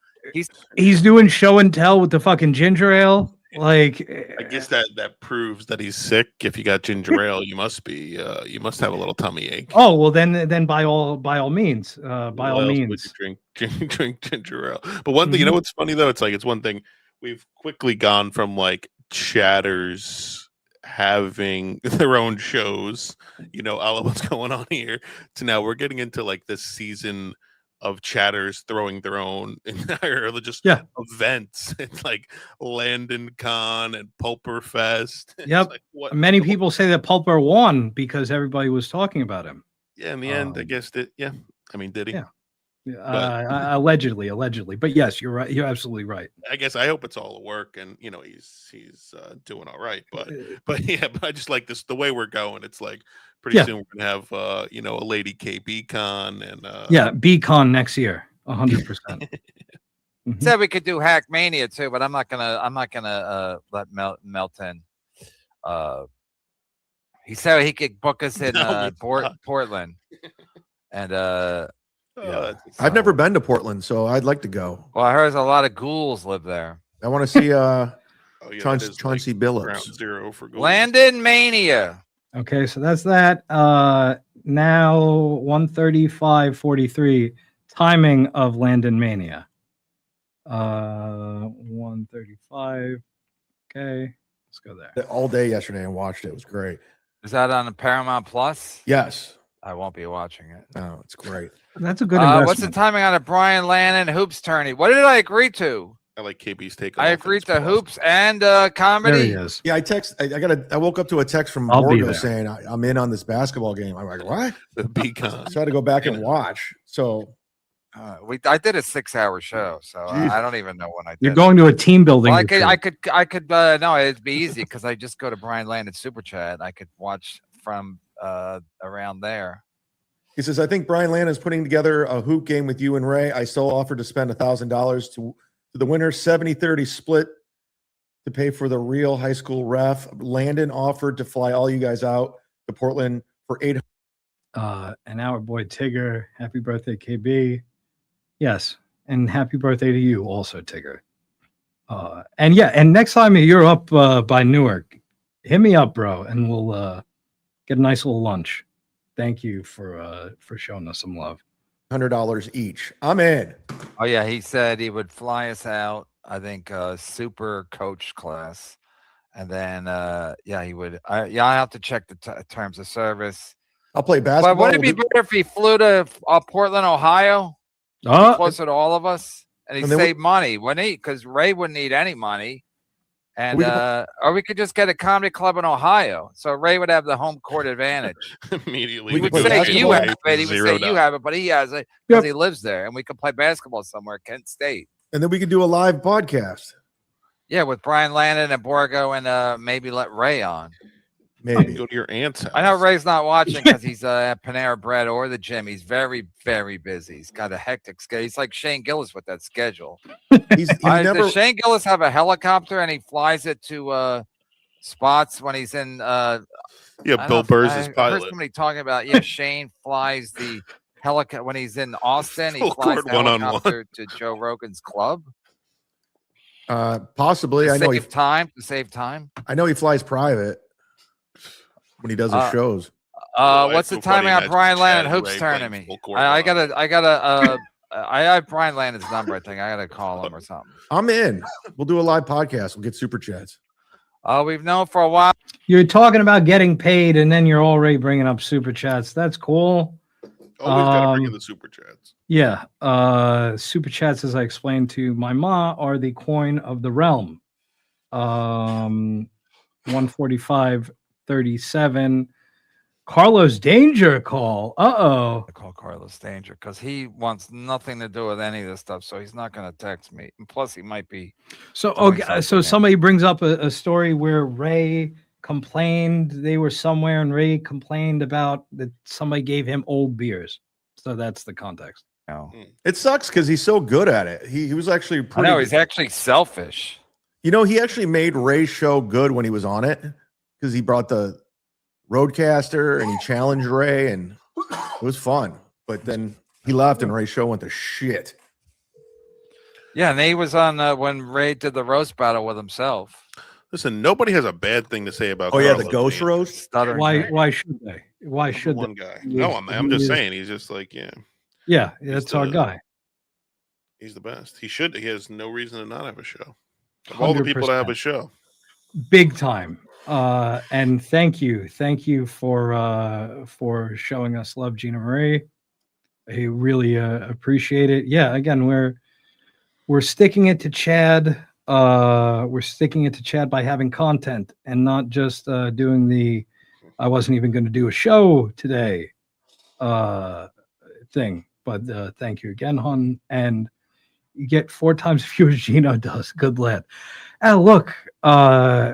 He's doing show and tell with the fucking ginger ale. Like, I guess that proves that he's sick. If you got ginger ale, you must have a little tummy ache. oh well, then by all means, by all else would means, you drink ginger ale. But one thing, you know what's funny though? It's one thing we've quickly gone from like chatters having their own shows, all of what's going on here, to now we're getting into like this season of chatters throwing their own entire events. It's like Landon Con and Pulper Fest. It's Yep. like, what? Many people say that Pulper won because everybody was talking about him. Yeah, in the end, I guess that. Yeah, I mean, did he? Yeah. Allegedly, but yes, you're right. You're absolutely right. I guess I hope it's all a work, and he's doing all right. But I just like this the way we're going. It's like pretty soon we're gonna have a lady KB Con and B-Con next year, 100%. Said we could do Hack Mania too, but I'm not gonna let melt in. He said he could book us in Portland, and I've never been to Portland, so I'd like to go. Well, I heard a lot of ghouls live there. I want to see Chauncey Billups. Ground zero for gold. Landon Mania. Okay, so that's that. Now 135:43 timing of Landon Mania. 135. Okay, let's go there. All day yesterday and watched it. It was great. Is that on the Paramount Plus? Yes. I won't be watching it. Oh, it's great. That's a good investment. What's the timing on a Brian Landon hoops tourney? What did I agree to? I like KB's take. I agreed to hoops and comedy. There he is. Yeah, I woke up to a text from I'll be Borgo there. saying I'm in on this basketball game. I'm like, what? The B-Con. So I had to go back and watch. So I did a 6-hour show, so I don't even know when I did. You're going to a team building. Well, retreat. I could. No, it'd be easy because I just go to Brian Landon Super Chat. I could watch from around there. he says, I think Brian Landon is putting together a hoop game with you and Ray. I still offered to spend $1,000 to the winner, 70-30 split to pay for the real high school ref. Landon offered to fly all you guys out to Portland for $800. And our boy Tigger, happy birthday, KB. Yes, and happy birthday to you also, Tigger. And next time you're up by Newark, hit me up, bro, and we'll get a nice little lunch. Thank you for showing us some love. $100 each. I'm in. Oh yeah, he said he would fly us out. I think super coach class, and then he would. I have to check the terms of service. I'll play basketball. But wouldn't it be better if he flew to Portland, Ohio? Closer to all of us, and he'd save money, wouldn't he? Because Ray wouldn't need any money. And or we could just get a comedy club in Ohio, so Ray would have the home court advantage. Immediately, He would say you have it. He would say you have it, but he has it because he lives there, and we could play basketball somewhere, Kent State. And then we could do a live podcast. Yeah, with Brian Landon and Borgo, and maybe let Ray on. Maybe go to your aunt's house. I know Ray's not watching because he's at Panera Bread or the gym. He's very, very busy. He's got a hectic schedule. He's like Shane Gillis with that schedule. Does Shane Gillis have a helicopter and he flies it to spots when he's in? Bill Burr's his pilot. I heard somebody talking about Shane flies the helicopter when he's in Austin. He Full flies court the helicopter to Joe Rogan's club. Possibly. I know to save time. I know he flies private when he does his shows. What's the timing on Brian Landon hoops tournament? I have Brian Landon's number. I think I gotta call him or something. I'm in. We'll do a live podcast. We'll get super chats. We've known for a while. You're talking about getting paid, and then you're already bringing up super chats. That's cool. Always gotta bring in the super chats. Yeah. Super chats, as I explained to my ma, are the coin of the realm. 145.37. Carlos Danger call. I call Carlos Danger because he wants nothing to do with any of this stuff, so he's not going to text me. And plus, he might be. So okay, so somebody brings up a story where Ray complained. They were somewhere, and Ray complained about that somebody gave him old beers. So that's the context. No. It sucks because he's so good at it. He was actually pretty. I know he's actually selfish. You know, he actually made Ray's show good when he was on it because he brought the Roadcaster and he challenged Ray, and it was fun. But then he left, and Ray's show went to shit. Yeah, and he was on when Ray did the roast battle with himself. Listen, nobody has a bad thing to say about. Oh yeah, Carlos the ghost Danger. roast. Why should they? Why should one they? guy? No, I'm just saying he's just like Yeah, that's our guy. He's the best. He should. He has no reason to not have a show. Of all the people that have a show, big time. And thank you for showing us love, Gina Marie. I really appreciate it. Yeah, again, we're sticking it to Chad. We're sticking it to Chad by having content and not just doing the I wasn't even going to do a show today thing. But thank you again, hon. And you get 4 times as few as Gino does. Good lad. Look,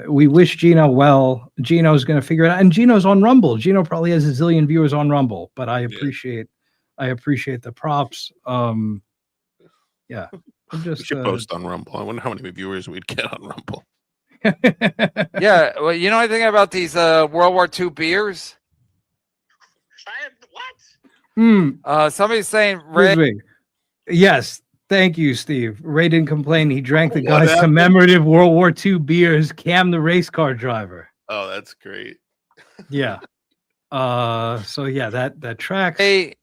we wish Gino well. Gino's going to figure it out. And Gino's on Rumble. Gino probably has a zillion viewers on Rumble, but I appreciate the props. Yeah. we should post on Rumble. I wonder how many viewers we'd get on Rumble. Yeah. Well, you know anything about these World War II beers? Somebody's saying Ray. Yes. Thank you, Steve. Ray didn't complain. He drank the What guy's happened? commemorative World War II beers. Cam, the race car driver. Oh, that's great. Yeah. So yeah, that tracks. Hey,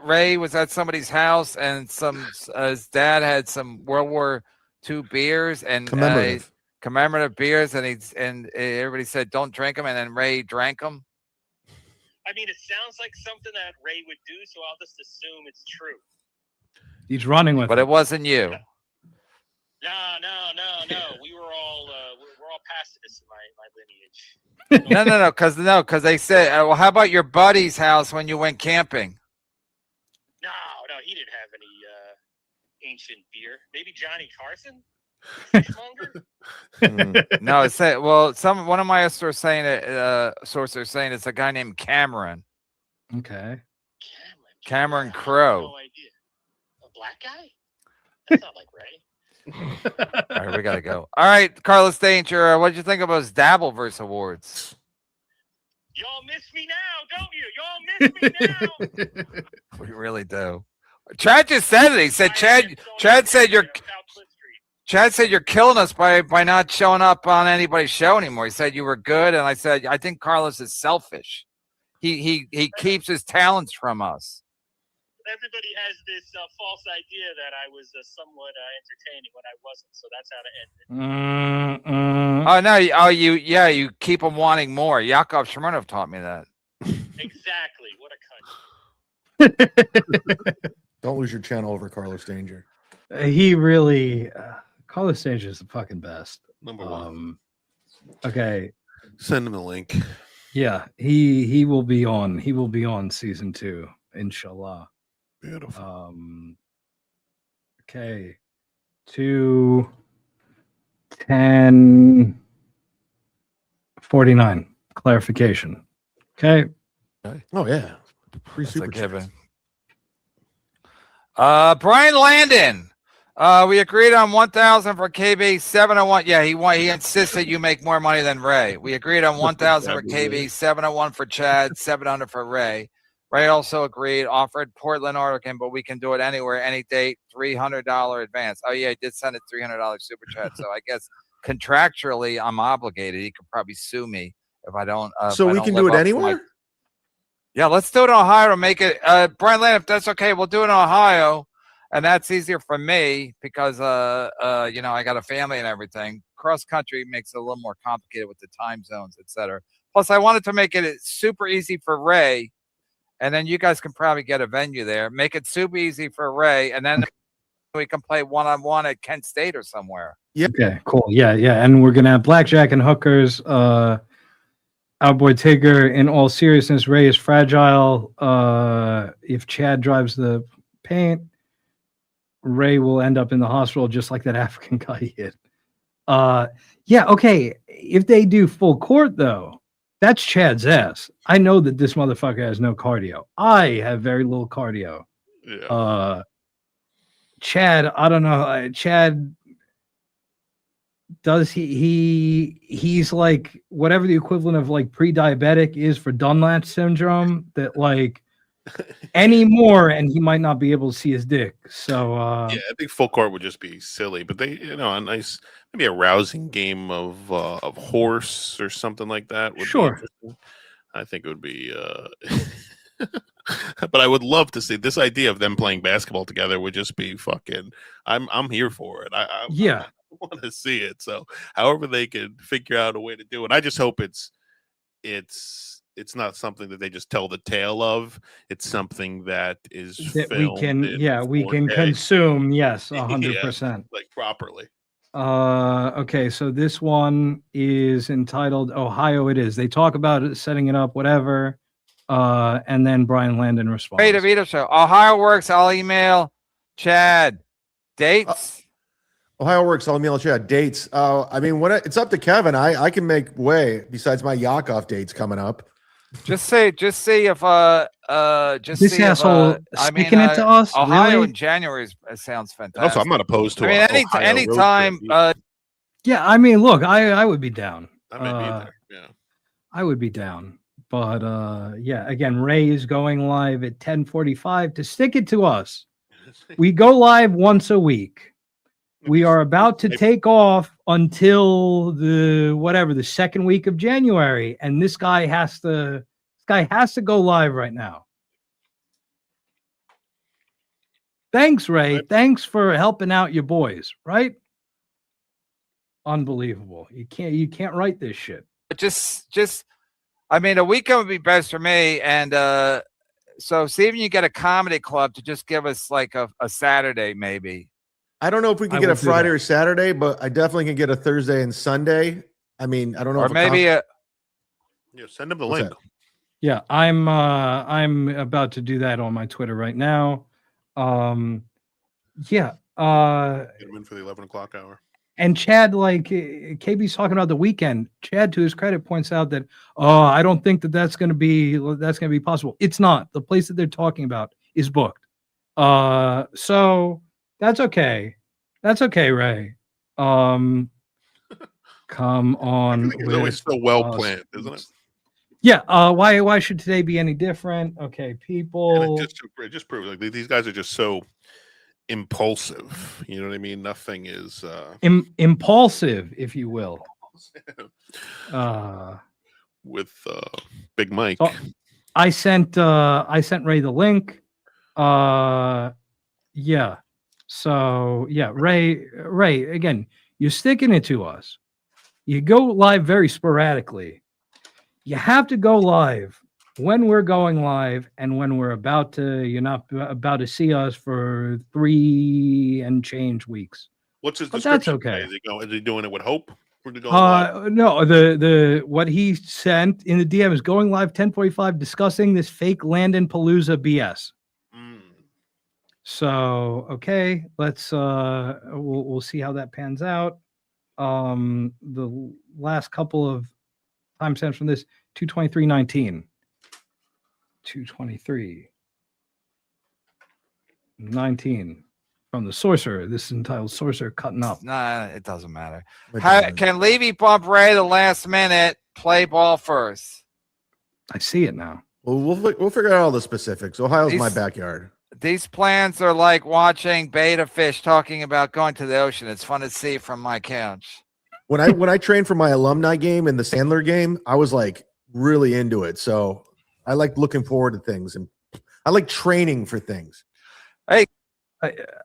Ray was at somebody's house, and his dad had some World War II beers and commemorative beers, and everybody said don't drink them, and then Ray drank them. I mean, it sounds like something that Ray would do, so I'll just assume it's true. He's running with but it wasn't you. No. We were all we're all pacifists in my lineage. Because they said, well, how about your buddy's house when you went camping? No, he didn't have any ancient beer. Maybe Johnny Carson. No, it said. Well, one of my sources saying it's a guy named Cameron. Okay. Cameron Crowe. No idea. A black guy? That's not like Ray. All right, we gotta go. All right, Carlos Danger, what did you think about his Dabbleverse Awards? Y'all miss me now, don't you? Y'all miss me now. We really do. Chad just said it. He said, Chad said you're killing us by not showing up on anybody's show anymore. He said you were good, and I said I think Carlos is selfish. He keeps his talents from us. Everybody has this false idea that I was somewhat entertaining when I wasn't, so that's how to end it. Oh no! You keep them wanting more. Yakov Shmerov taught me that. Exactly. What a cunt. Don't lose your channel over Carlos Danger. He really, Color Stage is the fucking best. Number one. Okay. Send him the link. Yeah, he will be on. He will be on season 2, inshallah. Beautiful. Okay. 2:10:49. Clarification. Okay. Oh yeah. Free That's super a chat. given. Brian Landon. We agreed on 1,000 for KB 701. Yeah, he insisted you make more money than Ray. We agreed on 1,000 for KB 701 for Chad, 700 for Ray. Ray also agreed, offered Portland, Oregon, but we can do it anywhere, any date, $300 advance. Oh yeah, he did send a $300 super chat. So I guess contractually I'm obligated. He could probably sue me if I don't. So we can do it anywhere? Yeah, let's do it in Ohio to make it. Brian Land, if that's okay, we'll do it in Ohio. And that's easier for me because, I got a family and everything. Cross country makes it a little more complicated with the time zones, et cetera. Plus, I wanted to make it super easy for Ray. And then you guys can probably get a venue there. Make it super easy for Ray. And then we can play one-on-one at Kent State or somewhere. Yeah. Okay, cool. Yeah. And we're going to have blackjack and hookers. Our boy Tigger, in all seriousness, Ray is fragile. If Chad drives the paint, Ray will end up in the hospital just like that African guy did. Yeah, okay. If they do full court, though, that's Chad's ass. I know that this motherfucker has no cardio. I have very little cardio. Yeah. Chad, I don't know. Chad, does he's like whatever the equivalent of like pre-diabetic is for Dunlap syndrome, that like anymore, and he might not be able to see his dick. So yeah, I think full court would just be silly, but they, a nice, maybe a rousing game of horse or something like that would be interesting. I think it would be but I would love to see this idea of them playing basketball together would just be fucking I'm here for it. I want to see it. So however they can figure out a way to do it. I just hope it's not something that they just tell the tale of. It's something that is that we can consume. Yes, 100%. Like properly. Okay, so this one is entitled Ohio. It is. They talk about it, setting it up, whatever. And then Brian Landon responds. Hey, DeVito show. Ohio works. I'll email Chad. Dates. Ohio works. I'll email Chad. Dates. I mean, it's up to Kevin. I can make way besides my Yakov dates coming up. Just see if this asshole sticking it to us. Ohio really? in January sounds fantastic. Also, I'm not opposed to. anytime. Yeah, I mean, look, I would be down. I may be there. Yeah, I would be down. But yeah, again, Ray is going live at 10:45 to stick it to us. We go live once a week. We are about to take off until the second week of January, and this guy has to go live right now. Thanks, Ray. Thanks for helping out your boys, right? Unbelievable. You can't write this shit. I mean, a weekend would be best for me, and so see if you get a comedy club to just give us like a Saturday, maybe. I don't know if we can get a Friday or Saturday, but I definitely can get a Thursday and Sunday. I mean, I don't know. Or maybe send them the link. Yeah, I'm about to do that on my Twitter right now. Yeah. Get them in for the 11 o'clock hour. And Chad, like KB's talking about the weekend. Chad, to his credit, points out that I don't think that's going to be possible. It's not. The place that they're talking about is booked. So that's okay. That's okay, Ray. Come on. It's always so well planned, isn't it? Yeah. Why should today be any different? Okay, people. And it just proves like these guys are just so impulsive. You know what I mean? Nothing is impulsive, if you will. With Big Mike. So I sent Ray the link. Yeah. So yeah, Ray, again, you're sticking it to us. You go live very sporadically. You have to go live when we're going live and when you're not about to see us for 3 and change weeks. What's his But that's description? okay. Is he doing it with hope? Or to go live? No, the what he sent in the DM is going live 10:45 discussing this fake Landon Palooza BS. So okay, let's we'll see how that pans out. The last couple of timestamps from this 2:23:19. 2:23:19 from the Sorcerer. This is entitled Sorcerer Cutting Up. Nah, it doesn't matter. Can Levy bump Ray the last minute? Play ball first. I see it now. Well, we'll figure out all the specifics. Ohio's my These- backyard. These plans are like watching beta fish talking about going to the ocean. It's fun to see from my couch. When I trained for my alumni game and the Sandler game, I was like really into it. So I like looking forward to things, and I like training for things. Hey,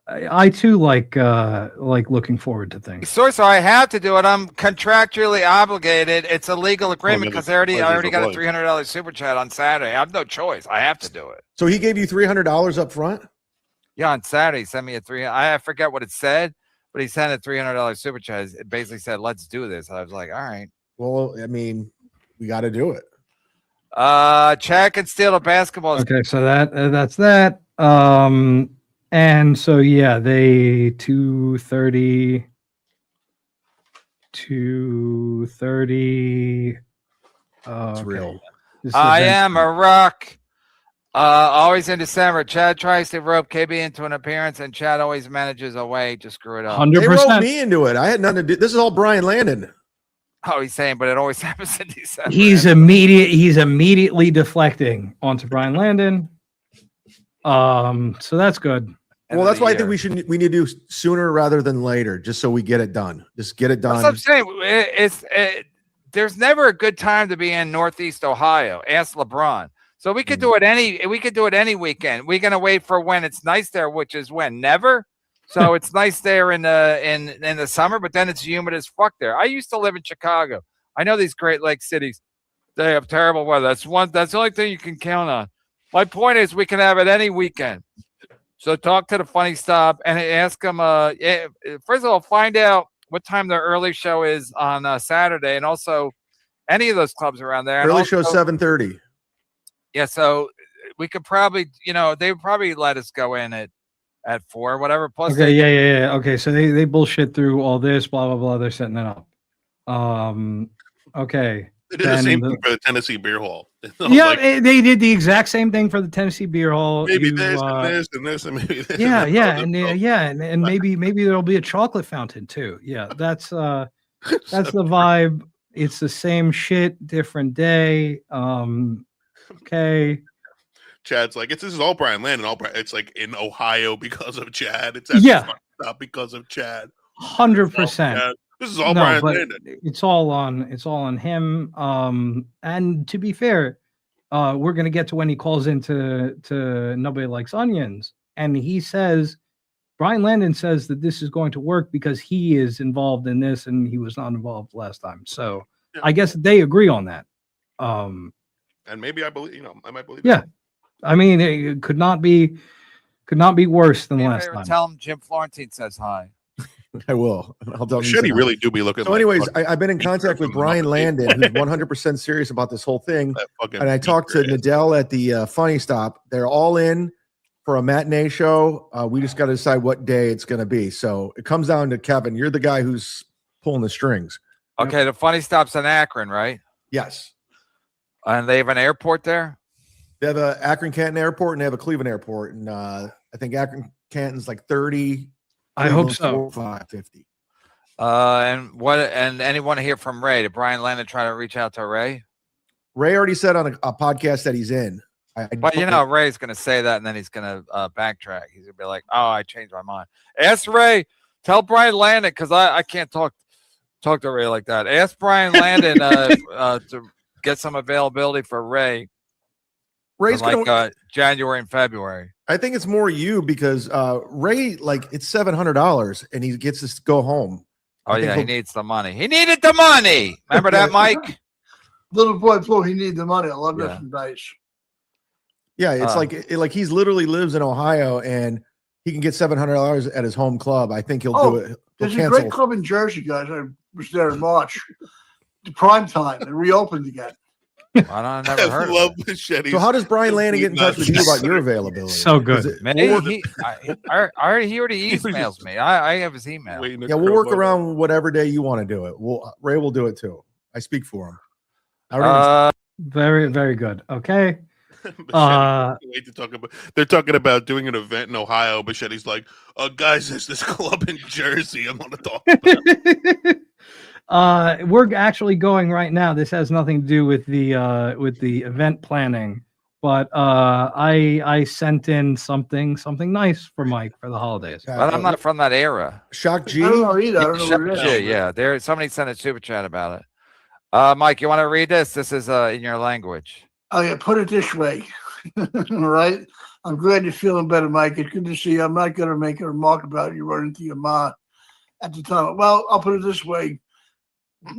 I too like looking forward to things. Sorcerer, I have to do it. I'm contractually obligated. It's a legal agreement because I already got a $300 super chat on Saturday. I have no choice. I have to do it. So he gave you $300 up front? Yeah, on Saturday, he sent me a I forget what it said, but he sent a $300 super chat. It basically said, "Let's do this." I was like, "All right." Well, I mean, we got to do it. Chad can steal a basketball. Okay, so that's that. And so yeah, they 2:30. It's real. I am a rock. Always in December. Chad tries to rope KB into an appearance, and Chad always manages a way to screw it up. 100%. They roped me into it. I had nothing to do. This is all Brian Landon. Oh, he's saying, but it always happens in December. He's immediately deflecting onto Brian Landon. So that's good. Well, that's why I think we need to do sooner rather than later, just so we get it done. Just get it done. That's what I'm saying. There's never a good time to be in Northeast Ohio. Ask LeBron. So we could do it any weekend. We're gonna wait for when it's nice there, which is when? Never. So it's nice there in the summer, but then it's humid as fuck there. I used to live in Chicago. I know these Great Lakes cities. They have terrible weather. That's the only thing you can count on. My point is we can have it any weekend. So talk to the Funny Stop and ask them. First of all, find out what time their early show is on Saturday, and also any of those clubs around there. Early show 7:30. Yeah, so we could probably, they would probably let us go in at 4, whatever. Plus, Okay, yeah. Okay, so they bullshit through all this, blah blah blah. They're setting it up. Okay. They did the same thing for the Tennessee Beer Hall. Yeah, they did the exact same thing for the Tennessee Beer Hall. Maybe this and this and this and maybe this. Yeah, and maybe there'll be a chocolate fountain too. Yeah, that's the vibe. It's the same shit, different day. Okay. Chad's like, this is all Brian Landon. It's like in Ohio because of Chad. It's not because of Chad. 100%. This is all Brian Landon. It's all on him. And to be fair, we're gonna get to when he calls into Nobody Likes Onions, and he says Brian Landon says that this is going to work because he is involved in this and he was not involved last time. So I guess they agree on that. And maybe I believe, I might believe. Yeah, I mean, it could not be worse than last time. Tell him Jim Florentine says hi. I will. I'll tell him. Should he really do be looking? So, anyways, I've been in contact with Brian Landon, who's 100% serious about this whole thing. And I talked to Nadell at the Funny Stop. They're all in for a matinee show. We just got to decide what day it's going to be. So it comes down to Kevin. You're the guy who's pulling the strings. Okay, the Funny Stop's in Akron, right? Yes. And they have an airport there? They have a Akron-Canton airport and they have a Cleveland airport. And I think Akron-Canton's like 30. I hope so. 550. And anyone hear from Ray? Did Brian Landon try to reach out to Ray? Ray already said on a podcast that he's in. But Ray's going to say that and then he's going to backtrack. He's going to be like, "Oh, I changed my mind." Ask Ray. Tell Brian Landon because I can't talk to Ray like that. Ask Brian Landon to get some availability for Ray. Ray's like January and February. I think it's more you because Ray, like, it's $700 and he gets to go home. Oh yeah, he needs the money. He needed the money. Remember that, Mike? Little boy, Paul. He needed the money. I love that from Dice. Yeah, it's like he's literally lives in Ohio and he can get $700 at his home club, I think he'll do it. He'll There's a cancel. great club in Jersey, guys. I was there in March. The prime time. It reopened again. I never heard of it. Machetes. So how does Brian Lanning get in touch with you about your availability? So good. Man, he already emails me. I have his email. Yeah, we'll work around whatever day you want to do it. Ray will do it too. I speak for him. Very, very good. Okay. Wait to talk about. They're talking about doing an event in Ohio. Machete's like, guys, there's this club in Jersey I want to talk about. We're actually going right now. This has nothing to do with the event planning, but I sent in something nice for Mike for the holidays. But I'm not from that era. Shock G. I don't know either. I don't know Shock what it G, is. yeah. There, somebody sent a super chat about it. Mike, you want to read this? This is in your language. Oh, yeah, put it this way. All right. I'm glad you're feeling better, Mike. It's good to see you. I'm not going to make a remark about you running to your ma at the time. Well, I'll put it this way.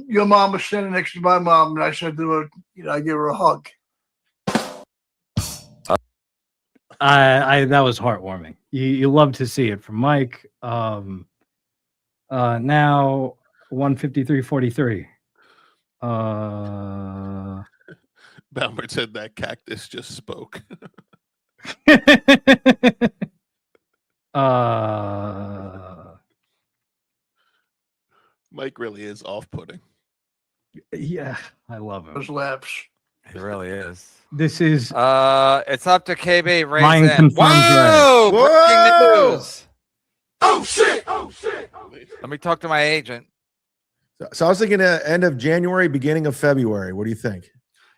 Your mom was standing next to my mom, and I said to her, I gave her a hug. That was heartwarming. You love to see it from Mike. Now 153.43. Balmer said that cactus just spoke. Mike really is off-putting. Yeah, I love him. Those laps. It really is. This is it's up to KB. mine Raise in. confirmed. Whoa! Whoa! Breaking news. Oh shit! Oh shit! Let me talk to my agent. So I was thinking end of January, beginning of February. What do you think?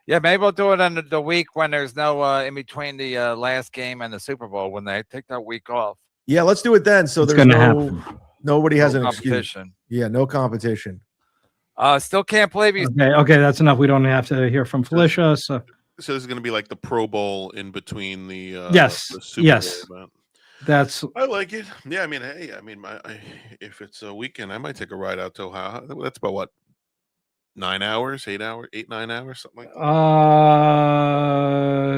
Yeah, maybe we'll do it on the week when there's no in between the last game and the Super Bowl when they take that week off. Yeah, let's do it then. So It's there's gonna happen. nobody has No an excuse. competition. Yeah, no competition. Still can't believe he's Okay, that's enough. We don't have to hear from Felicia. So So this is going to be like the Pro Bowl in between the Yes, the Super yes. Bowl event. that's I like it. Yeah, I mean, hey, if it's a weekend, I might take a ride out to Ohio. That's about what, 9 hours, 8 hours, 9 hours, something like that.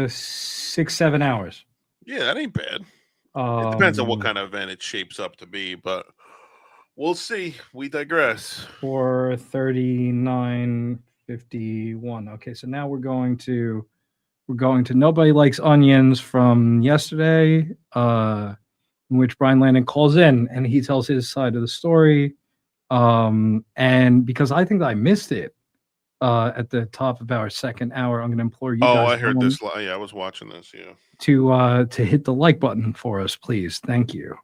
6-7 hours. Yeah, that ain't bad. It depends on what kind of event it shapes up to be, but we'll see. We digress. For 39.51. Okay, so now we're going to Nobody Likes Onions from yesterday, in which Brian Lanning calls in and he tells his side of the story. And because I think that I missed it at the top of our second hour, I'm going to implore you guys. I heard this. Yeah, I was watching this. Yeah. To hit the like button for us, please. Thank you.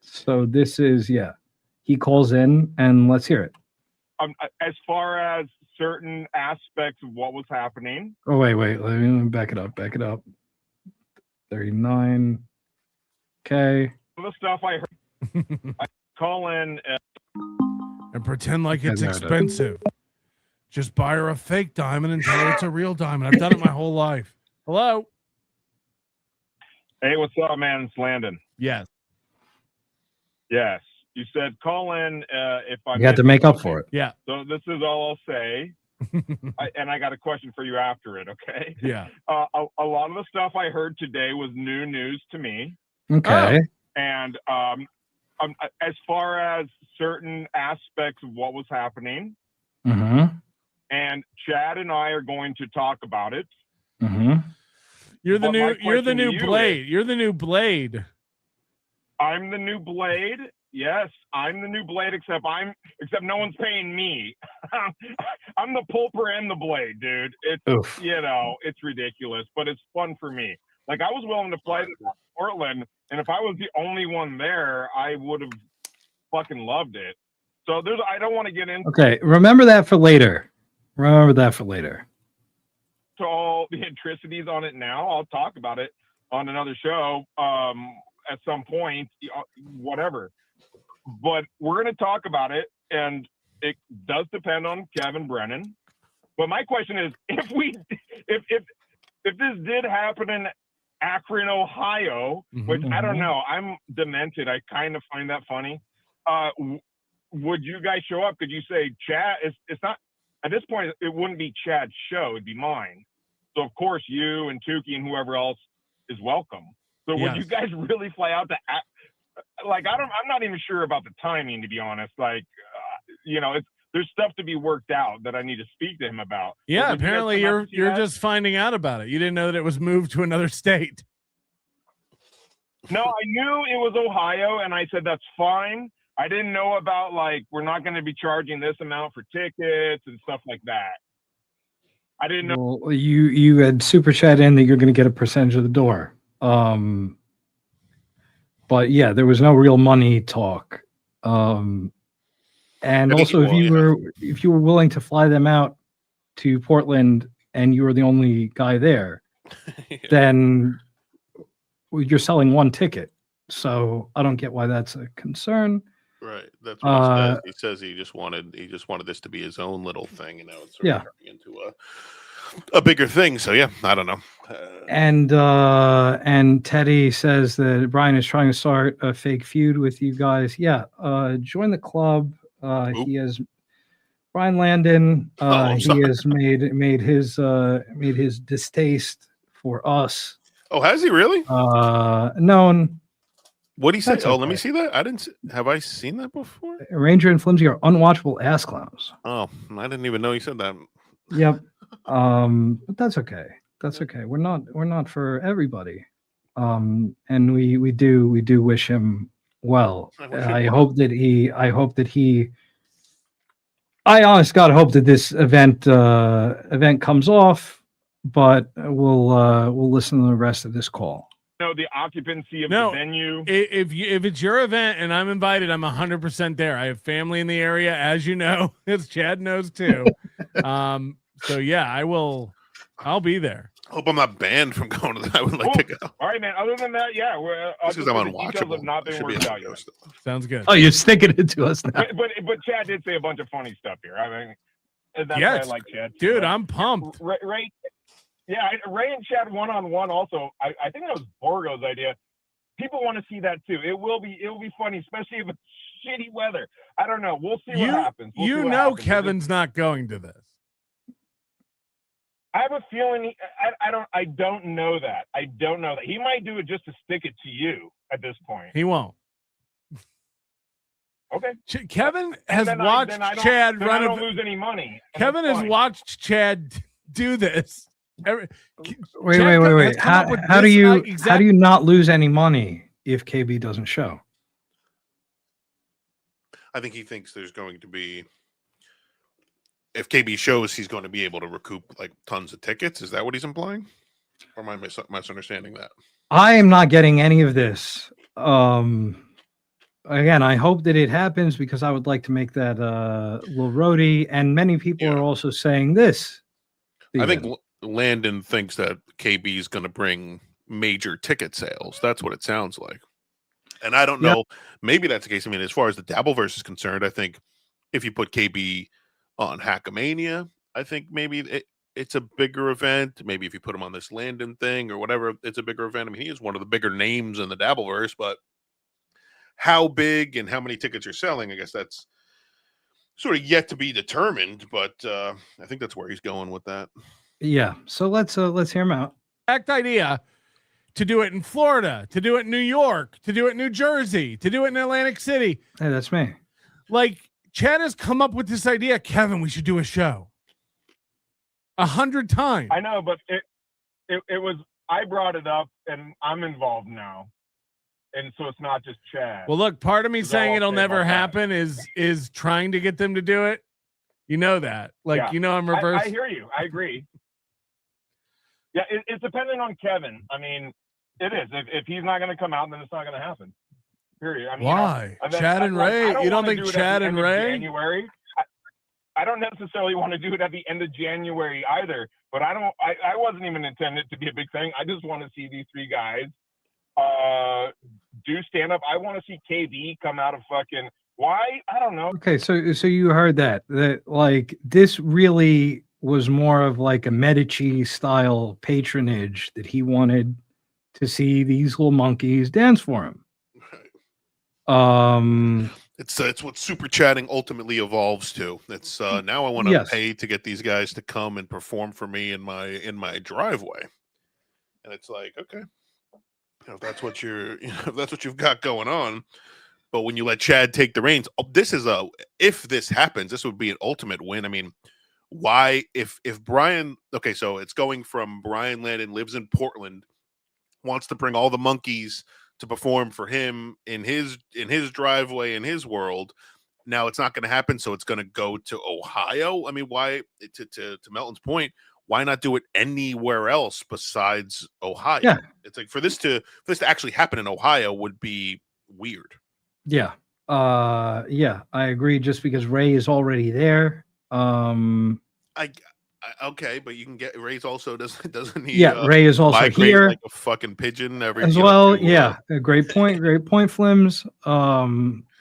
So this is he calls in and let's hear it. As far as certain aspects of what was happening. Oh wait, let me back it up. 39. Okay. The stuff I heard. I call in and pretend like it's expensive. Just buy her a fake diamond and tell her it's a real diamond. I've done it my whole life. Hello. Hey, what's up, man? It's Landon. Yes. Yes. You said call in if I. You had to make up for it. Yeah. So this is all I'll say, and I got a question for you after it. Okay. Yeah. A lot of the stuff I heard today was new news to me. Okay. And as far as certain aspects of what was happening, and Chad and I are going to talk about it. You're the But new. my You're the question new to you Blade. is- You're the new Blade. I'm the new Blade. Yes, I'm the new Blade, except no one's paying me. I'm the pulper and the Blade, dude. It's Oof. it's ridiculous, but it's fun for me. Like, I was willing to fly to Portland, and if I was the only one there, I would have fucking loved it. So I don't want to get into Okay. Remember that for later. all the intricacies on it now. I'll talk about it on another show at some point, whatever. But we're going to talk about it, and it does depend on Kevin Brennan. But my question is, if this did happen in Akron, Ohio, which I don't know, I'm demented. I kind of find that funny. Would you guys show up? Could you say, Chad? It's not at this point. It wouldn't be Chad's show; it'd be mine. So of course, you and Tukey and whoever else is welcome. So would Yes. you guys really fly out to I'm not even sure about the timing, to be honest. There's stuff to be worked out that I need to speak to him about. Yeah, But would you guys apparently come out to see you're that? just finding out about it. You didn't know that it was moved to another state. No, I knew it was Ohio, and I said that's fine. I didn't know about we're not going to be charging this amount for tickets and stuff like that. I didn't know. Well, you had super chat in that you're going to get a percentage of the door. But yeah, there was no real money talk. And also, if you were willing to fly them out to Portland and you were the only guy there, then you're selling one ticket. So I don't get why that's a concern. Right. That's what he says. He just wanted this to be his own little thing, and now it's sort of turning into a bigger thing. So yeah, I don't know. And Teddy says that Brian is trying to start a fake feud with you guys. Yeah, join the club. He has Brian Landon. He has made his distaste for us. Oh, has he really? Known. What did he say? That's Let okay. me see that. Have I seen that before? Ranger and Flimsy are unwatchable ass clowns. Oh, I didn't even know he said that. Yep. But that's okay. That's okay. We're not for everybody. And we do wish him well. I hope that he I honest God hope that this event comes off, but we'll listen to the rest of this call. The occupancy of the venue. If it's your event and I'm invited, I'm 100% there. I have family in the area, as you know, as Chad knows too. So yeah, I'll be there. Hope I'm not banned from going to that. I would like to go. All right, man. Other than that, yeah, we're Because I'm unwatchable. have not been worked out yet. Sounds good. Oh, you're sticking it to us now. But Chad did say a bunch of funny stuff here. I mean, that's Yeah, why I like Chad. dude, I'm pumped. Ray and Chad one-on-one also. I think that was Borgo's idea. People want to see that too. It will be funny, especially if it's shitty weather. I don't know. We'll see what happens. Kevin's not going to this. I have a feeling I don't know that. I don't know that. He might do it just to stick it to you at this point. He won't. Okay. Kevin has watched Chad run. I don't lose any money. Kevin has watched Chad do this. Wait. How do you not lose any money if KB doesn't show? I think he thinks there's going to be, if KB shows, he's going to be able to recoup like tons of tickets. Is that what he's implying? Or am I misunderstanding that? I am not getting any of this. Again, I hope that it happens because I would like to make that little roadie. And many people are also saying this. I think Landon thinks that KB is going to bring major ticket sales. That's what it sounds like. And I don't know. Maybe that's the case. I mean, as far as the Dabbleverse is concerned, I think if you put KB on Hackamania, I think maybe it's a bigger event. Maybe if you put him on this Landon thing or whatever, it's a bigger event. I mean, he is one of the bigger names in the Dabbleverse, but how big and how many tickets you're selling, I guess that's sort of yet to be determined. But I think that's where he's going with that. Yeah. So let's hear him out. Exact idea to do it in Florida, to do it in New York, to do it in New Jersey, to do it in Atlantic City. Hey, that's me. Like, Chad has come up with this idea. Kevin, we should do a show 100 times. I know, but it was, I brought it up and I'm involved now. And so it's not just Chad. Well, look, part of me saying it'll never happen is trying to get them to do it. You know that. Like, you know, I'm reverse. I hear you. I agree. Yeah, it's dependent on Kevin. I mean, it is. If he's not going to come out, then it's not going to happen. Period. I mean, why? Chad and Ray? You don't think Chad and Ray? January. I don't necessarily want to do it at the end of January either. But I wasn't even intended to be a big thing. I just want to see these three guys do stand up. I want to see KB come out of fucking. Why? I don't know. Okay, so you heard that like this really was more of like a Medici style patronage that he wanted to see these little monkeys dance for him. It's what super chatting ultimately evolves to. It's now I want to pay to get these guys to come and perform for me in my driveway, and it's like, okay, if that's what if that's what you've got going on. But when you let Chad take the reins, if this happens, this would be an ultimate win. I mean, why if Brian? Okay, so it's going from Brian Landon lives in Portland, wants to bring all the monkeys to perform for him in his driveway in his world. Now it's not going to happen, so it's going to go to Ohio. I mean, why? To Melton's point, why not do it anywhere else besides Ohio? Yeah. It's like for this to actually happen in Ohio would be weird. Yeah. Yeah, I agree. Just because Ray is already there. Okay, but you can get Ray's also doesn't he? Yeah, Ray is also migrate here like a fucking pigeon every as well. Yeah, a great point. Great point, Flims.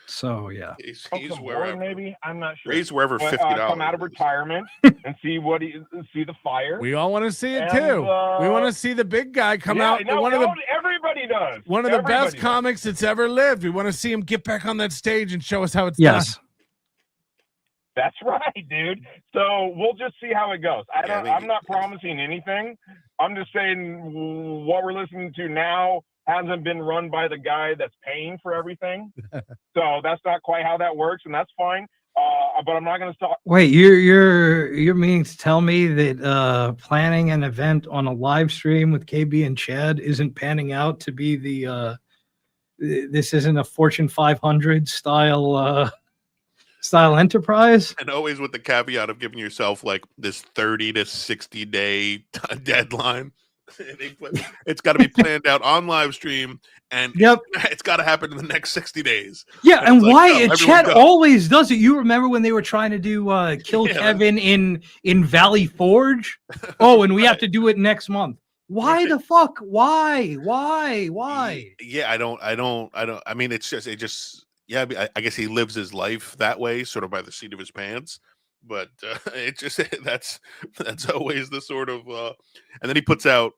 So yeah, he's wherever. Maybe I'm not sure. Ray's wherever But, $50. come out of retirement and see the fire. We all want to see it And, too. We want to see the big guy come out. No, One of the everybody does. one of the Everybody best does. comics that's ever lived. We want to see him get back on that stage and show us how it's yes. done. That's right, dude. So we'll just see how it goes. I'm not promising anything. I'm just saying what we're listening to now hasn't been run by the guy that's paying for everything. So that's not quite how that works, and that's fine. But I'm not going to stop. Wait, you're meaning to tell me that planning an event on a live stream with KB and Chad isn't panning out to be this isn't a Fortune 500 style enterprise? And always with the caveat of giving yourself like this 30 to 60 day deadline. It's got to be planned out on live stream, and it's got to happen in the next 60 days. Yeah, and like, why? everyone Chad go. always does it. You remember when they were trying to do Kill Kevin in Valley Forge? Oh, and we have to do it next month. Why the fuck? Why? Yeah, I don't. I mean, it just. Yeah, I guess he lives his life that way, sort of by the seat of his pants. But it just that's always the sort of. And then he puts out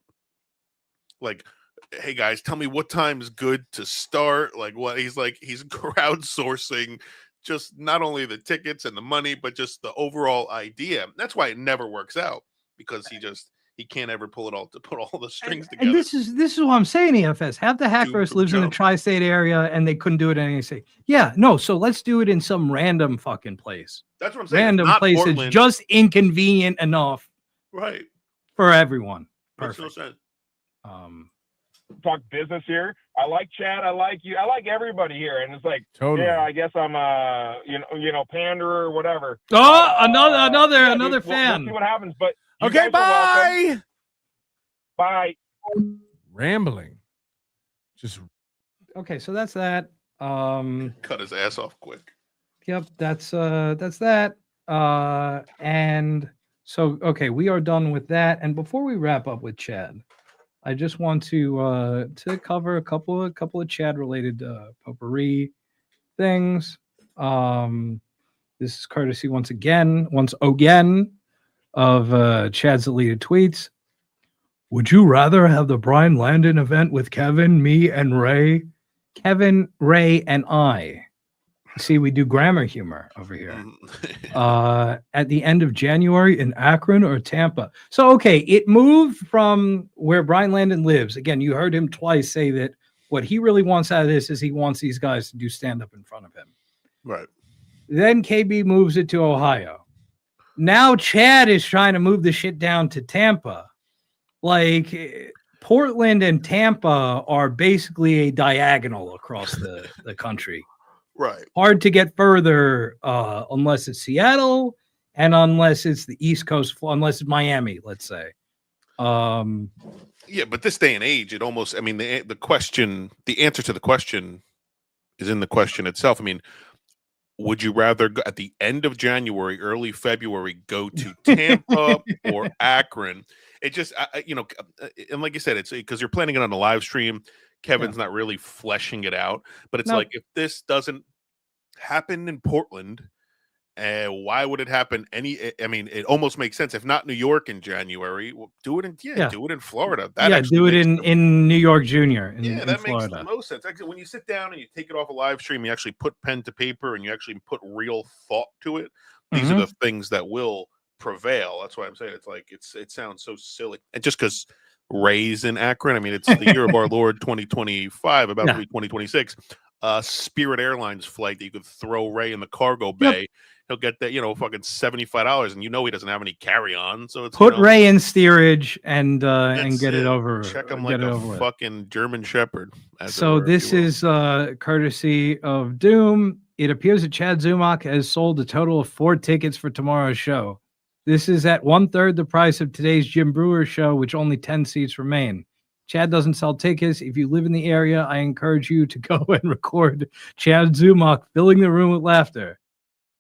like, "Hey guys, tell me what time's good to start." Like what he's crowdsourcing just not only the tickets and the money, but just the overall idea. That's why it never works out, because he can't ever pull all the strings together. And this is what I'm saying, EFS. Half the Hackverse lives in the tri-state area and they couldn't do it in any state. Yeah, no, so let's do it in some random fucking place. That's what I'm saying. Random Not place is Portland. just inconvenient enough Right. for everyone. Makes Perfect. no sense. Talk business here. I like Chad. I like you. I like everybody here. And it's like, Totally. yeah, I guess I'm panderer or whatever. Oh, another We'll fan. see what happens. But you Okay, guys are welcome. bye. Bye. Rambling. Just Okay, so that's that. Cut his ass off quick. Yep, that's that. And so okay, we are done with that. And before we wrap up with Chad, I just want to cover a couple of Chad related potpourri things. This is courtesy once again of Chad's deleted tweets. Would you rather have the Brian Landon event with Kevin, me, and Ray? Kevin, Ray, and I. See, we do grammar humor over here. At the end of January in Akron or Tampa. So, okay, it moved from where Brian Landon lives. Again, you heard him twice say that what he really wants out of this is he wants these guys to do stand-up in front of him. Right. Then KB moves it to Ohio. Now Chad is trying to move the shit down to Tampa. Like, Portland and Tampa are basically a diagonal across the country. Right. Hard to get further unless it's Seattle and unless it's the East Coast, unless it's Miami, let's say. Yeah, but this day and age, it almost, I mean, the answer to the question is in the question itself. I mean, would you rather go at the end of January, early February, go to Tampa or Akron? It just, and like you said, it's because you're planning it on a live stream. Kevin's not really fleshing it out, but it's like, if this doesn't happen in Portland, why would it happen? I mean, it almost makes sense. If not New York in January, well, do it in Florida. Do it in New York Junior. That Florida. makes the most sense. Actually, when you sit down and you take it off a live stream, you actually put pen to paper and you actually put real thought to it. These are the things that will prevail. That's why I'm saying it's like it sounds so silly, and just because Ray's in Akron. I mean, it's the year of our Lord 2025, about to be 2026. Spirit Airlines flight that you could throw Ray in the cargo bay. He'll get that, fucking $75, and he doesn't have any carry-on. So it's Put Ray in steerage and get it over. Check him get like it a over with. fucking German Shepherd. So this is courtesy of Doom. It appears that Chad Zumock has sold a total of 4 tickets for tomorrow's show. This is at 1/3 the price of today's Jim Brewer show, which only 10 seats remain. Chad doesn't sell tickets. If you live in the area, I encourage you to go and record Chad Zumock filling the room with laughter.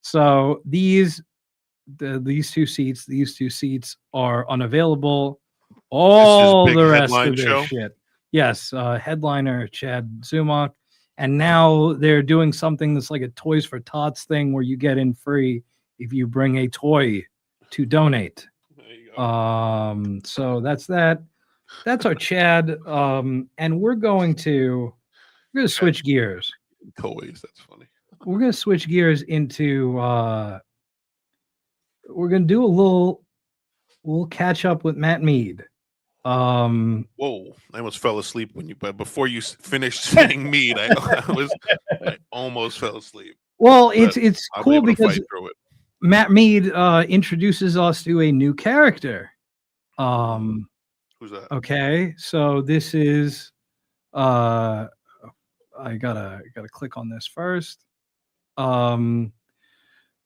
So these two seats are unavailable. All the rest of their shit. Yes, headliner Chad Zumock. And now they're doing something that's like a Toys for Tots thing where you get in free if you bring a toy to donate. So that's that. That's our Chad. And we're going to switch gears. Toys, that's funny. We're going to switch gears into we're going to do a little catch up with Matt Mead. Whoa, I almost fell asleep but before you finished saying Mead, I almost fell asleep. Well, it's I'll cool be able to because fight through it. Matt Mead introduces us to a new character. Who's that? Okay, so this is I gotta click on this first.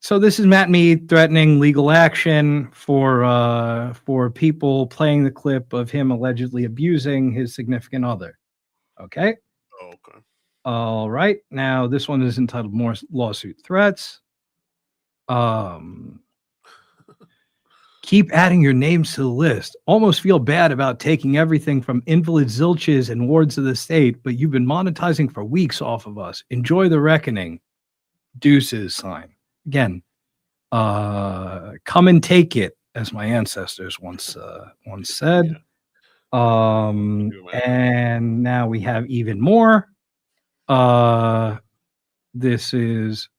So this is Matt Mead threatening legal action for people playing the clip of him allegedly abusing his significant other. Okay. Oh, okay. All right. Now this one is entitled "More Lawsuit Threats." Keep adding your names to the list. Almost feel bad about taking everything from invalid zilches and wards of the state, but you've been monetizing for weeks off of us. Enjoy the reckoning. Deuces sign. Again, come and take it, as my ancestors once said. And now we have even more. This is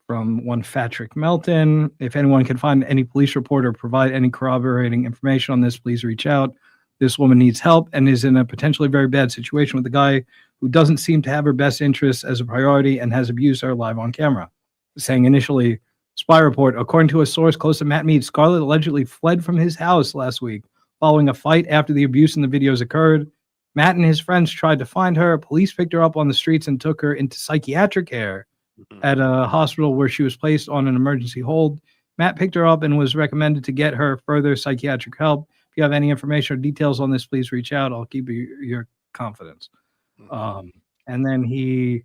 from one Patrick Melton. If anyone can find any police report or provide any corroborating information on this, please reach out. This woman needs help and is in a potentially very bad situation with a guy who doesn't seem to have her best interests as a priority and has abused her live on camera. Saying initially, spy report, according to a source close to Matt Mead, Scarlett allegedly fled from his house last week following a fight after the abuse in the videos occurred. Matt and his friends tried to find her. Police picked her up on the streets and took her into psychiatric care at a hospital where she was placed on an emergency hold. Matt picked her up and was recommended to get her further psychiatric help. If you have any information or details on this, please reach out. I'll keep your confidence. And then he,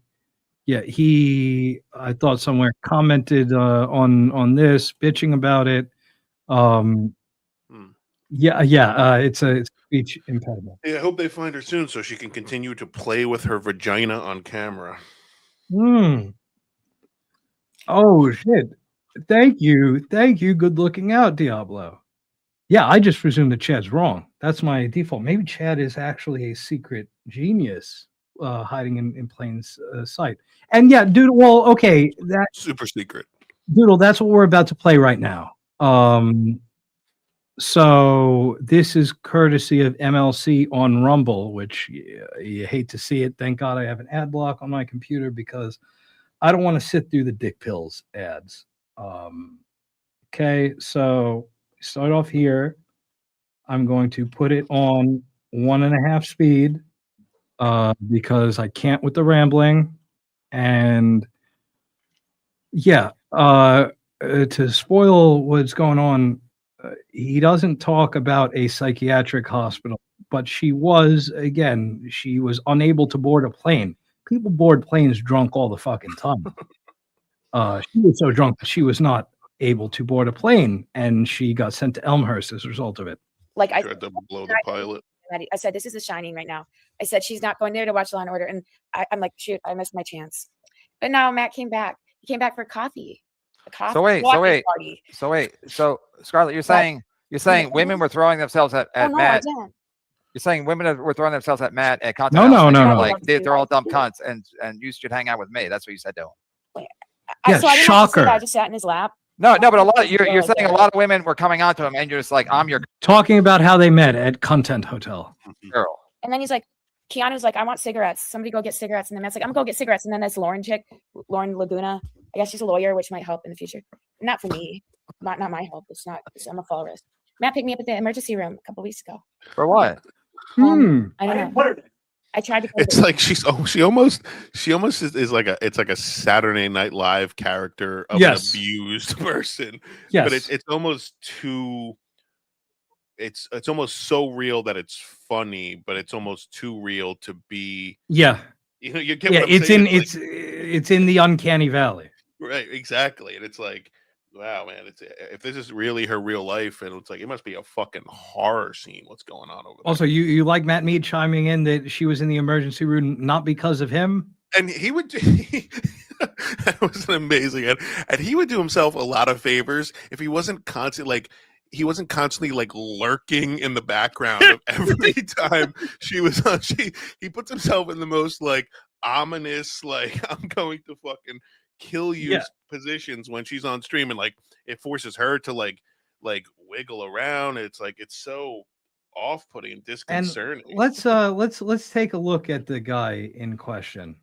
I thought somewhere commented on this, bitching about it. It's a speech impediment. Yeah, I hope they find her soon so she can continue to play with her vagina on camera. Oh shit! Thank you. Good looking out, Diablo. Yeah, I just presume that Chad's wrong. That's my default. Maybe Chad is actually a secret genius hiding in plain sight. And yeah, dude. Well, okay, that super secret. Doodle, that's what we're about to play right now. So this is courtesy of MLC on Rumble, which you hate to see it. Thank God I have an ad block on my computer because I don't want to sit through the dick pills ads. Okay, so start off here. I'm going to put it on 1.5 speed because I can't with the rambling. And yeah, to spoil what's going on, he doesn't talk about a psychiatric hospital, but she was unable to board a plane. People board planes drunk all the fucking time. She was so drunk that she was not able to board a plane, and she got sent to Elmhurst as a result of it. Like I tried to blow the pilot. I said, this is The Shining right now. I said, she's not going there to watch Law and Order. And I'm like, shoot, I missed my chance. But now Matt came back. He came back for coffee. So Scarlett, you're saying women were throwing themselves at Matt. You're saying women were throwing themselves at Matt at content. No. Like they're all dumb cunts, and you should hang out with me. That's what you said to him. So I didn't have to say that. I just sat in his lap. No, but a lot. You're saying a lot of women were coming on to him, and you're just like, I'm your Talking about how they met at Content Hotel. girl. And then he's like, Keanu's like, I want cigarettes. Somebody go get cigarettes. And then Matt's like, I'm gonna go get cigarettes. And then this Lauren chick, Lauren Laguna, I guess she's a lawyer, which might help in the future. Not for me. Not my help. I'm a fall risk. Matt picked me up at the emergency room a couple weeks ago. For what? I don't know. I tried to. It's like she almost is like a Saturday Night Live character of an abused person. Yes. But it's almost too. It's almost so real that it's funny, but it's almost too real to be. Yeah. You know, you get Yeah, what I'm it's saying? in it's in the uncanny valley. Right, exactly. And it's like, wow, man, if this is really her real life, and it's like it must be a fucking horror scene. What's going on over there? Also, you like Matt Mead chiming in that she was in the emergency room not because of him. And he would that was amazing. And he would do himself a lot of favors if he wasn't constantly like lurking in the background of every time she was on. He puts himself in the most like ominous, like I'm going to fucking kill you positions when she's on stream, and like it forces her to like wiggle around. It's like it's so off-putting and disconcerting. Let's take a look at the guy in question.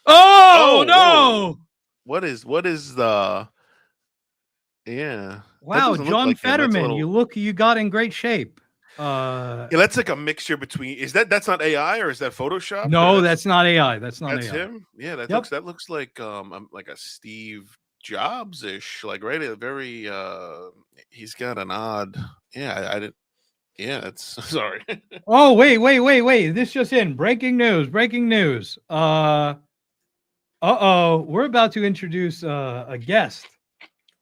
Oh no! What is the? Yeah. Wow, John like Fetterman, you got in great shape. Yeah, that's like a mixture between. That's not AI or is that Photoshop? No, that's not AI. That's not That's AI. him. Yeah, that looks like a Steve Jobs ish, like right. A very he's got an odd. Yeah, I didn't. Yeah, it's sorry. Oh wait! This just in. Breaking news. We're about to introduce a guest.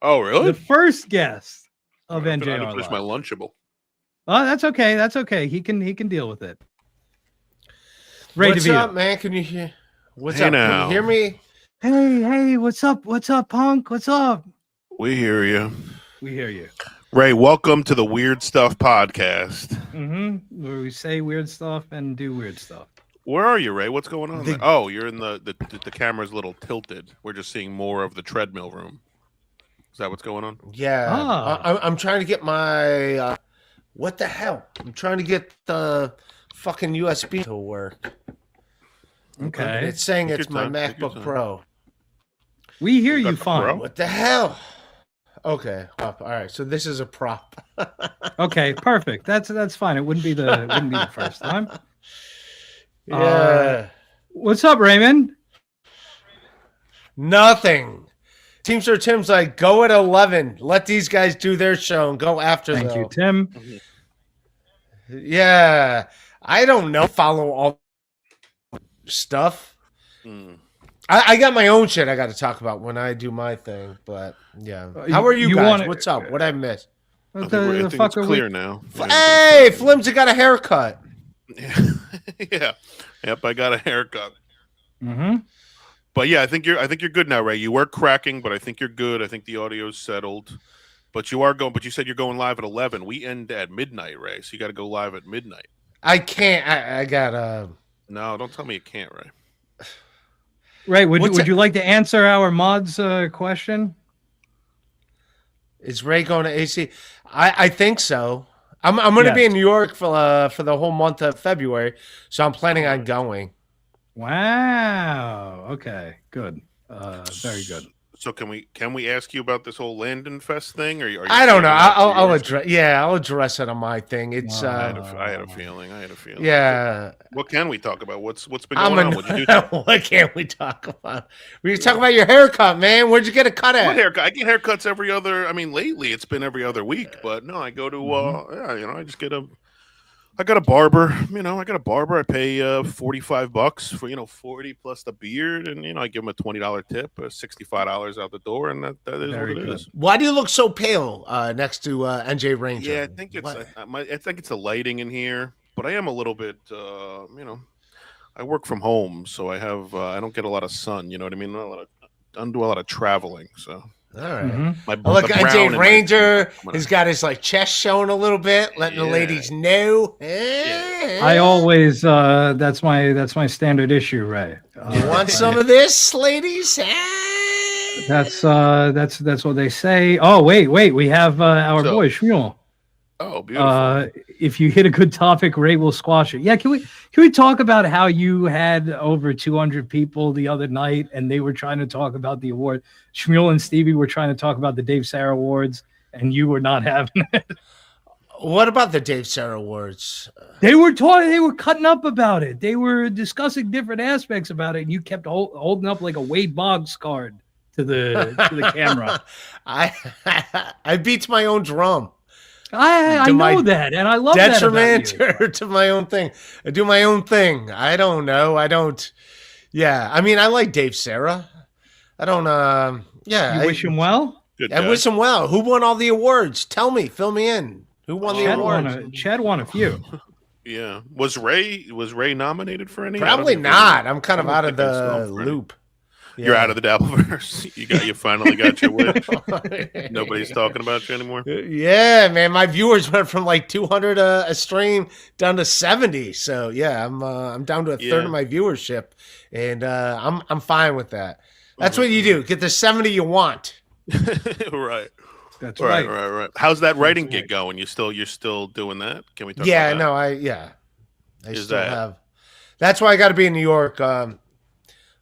Oh really? The first guest of I NJR. finish my Lunchable. Oh, that's okay. He can deal with it. Ray What's DeVito. up, man? Can you hear? What's Hey up? now. Can you hear me? Hey, what's up, punk? What's up? We hear you. We hear you. Ray, welcome to the Weird Stuff Podcast. Mm-hmm. Where we say weird stuff and do weird stuff. Where are you, Ray? What's going on there? Oh, you're in the camera's a little tilted. We're just seeing more of the treadmill room. Is that what's going on? Yeah. I'm trying to get my. What the hell? I'm trying to get the fucking USB to work. Okay. And it's saying Take it's your my time, take your MacBook time. Pro. We hear you fine. What the hell? Okay. All right. So this is a prop. Okay, perfect. That's fine. It wouldn't be the first time. Yeah. What's up, Raymond? Nothing. Team Sir Tim's like, go at 11. Let these guys do their show and go after them. Thank you, Tim. Yeah. I don't know. Follow all stuff. I got my own shit I got to talk about when I do my thing, but yeah. How are you guys? What's up? What I missed? I think it's clear now. Hey, Flimsy got a haircut. Yeah. Yep, I got a haircut. Mm-hmm. But yeah, I think you're good now, Ray. You were cracking, but I think you're good. I think the audio's settled. But you are going. But you said you're going live at 11. We end at midnight, Ray. So you got to go live at midnight. I can't. I got No, don't tell me you can't, Ray. Ray, would you like to answer our mods question? Is Ray going to AC? I think so. I'm going to be in New York for the whole month of February, so I'm planning on going. Wow. Okay. Good. Very good. So can we ask you about this whole Landon Fest thing? Or are you I don't know. I'll address. Yeah, I'll address it on my thing. It's. I had a feeling. Yeah. What can we talk about? What's been going on? What'd you do? What can we talk about? We can talk about your haircut, man. Where'd you get a cut at? What haircut? I get haircuts every other. I mean, lately it's been every other week, but no, I go to. I just get a. I got a barber. I pay $45 for 40 plus the beard, and I give him a $20 tip, $65 out the door, and that is Very what it good. is. Why do you look so pale next to NJ Ranger? Yeah, I think it's the lighting in here, but I am a little bit. I work from home, so I have I don't get a lot of sun. You know what I mean? I don't do a lot of traveling, so. All right. Mm-hmm. Look, NJ Ranger has got his chest showing a little bit, letting the ladies know. I always that's my standard issue, Ray. You want some of this, ladies? That's what they say. Oh, wait. We have our boy Shmuel. Oh, beautiful. If you hit a good topic, Ray will squash it. Yeah, can we talk about how you had over 200 people the other night and they were trying to talk about the award? Shmuel and Stevie were trying to talk about the Dave Sarah Awards, and you were not having it. What about the Dave Sarah Awards? They were talking. They were cutting up about it. They were discussing different aspects about it, and you kept holding up like a Wade Boggs card to the camera. I beat my own drum. I know that, and I love that about you. To my own thing. I do my own thing. I don't know. I don't. Yeah, I mean, I like Dave Sarah. I don't. Yeah, you wish him well. I wish him well. Who won all the awards? Tell me. Fill me in. Who won the awards? Chad won a few. Yeah. Was Ray nominated for any? Probably not. I'm kind of out of the loop. You're out of the Dabbleverse. You finally got your wish. Nobody's talking about you anymore. Yeah, man. My viewers went from like 200 a stream down to 70. So yeah, I'm down to a third of my viewership, and I'm fine with that. That's what you do. Get the 70 you want. Right. That's right. Right. How's that writing gig going? You're still doing that? Can we talk about that? No, I still have. That's why I got to be in New York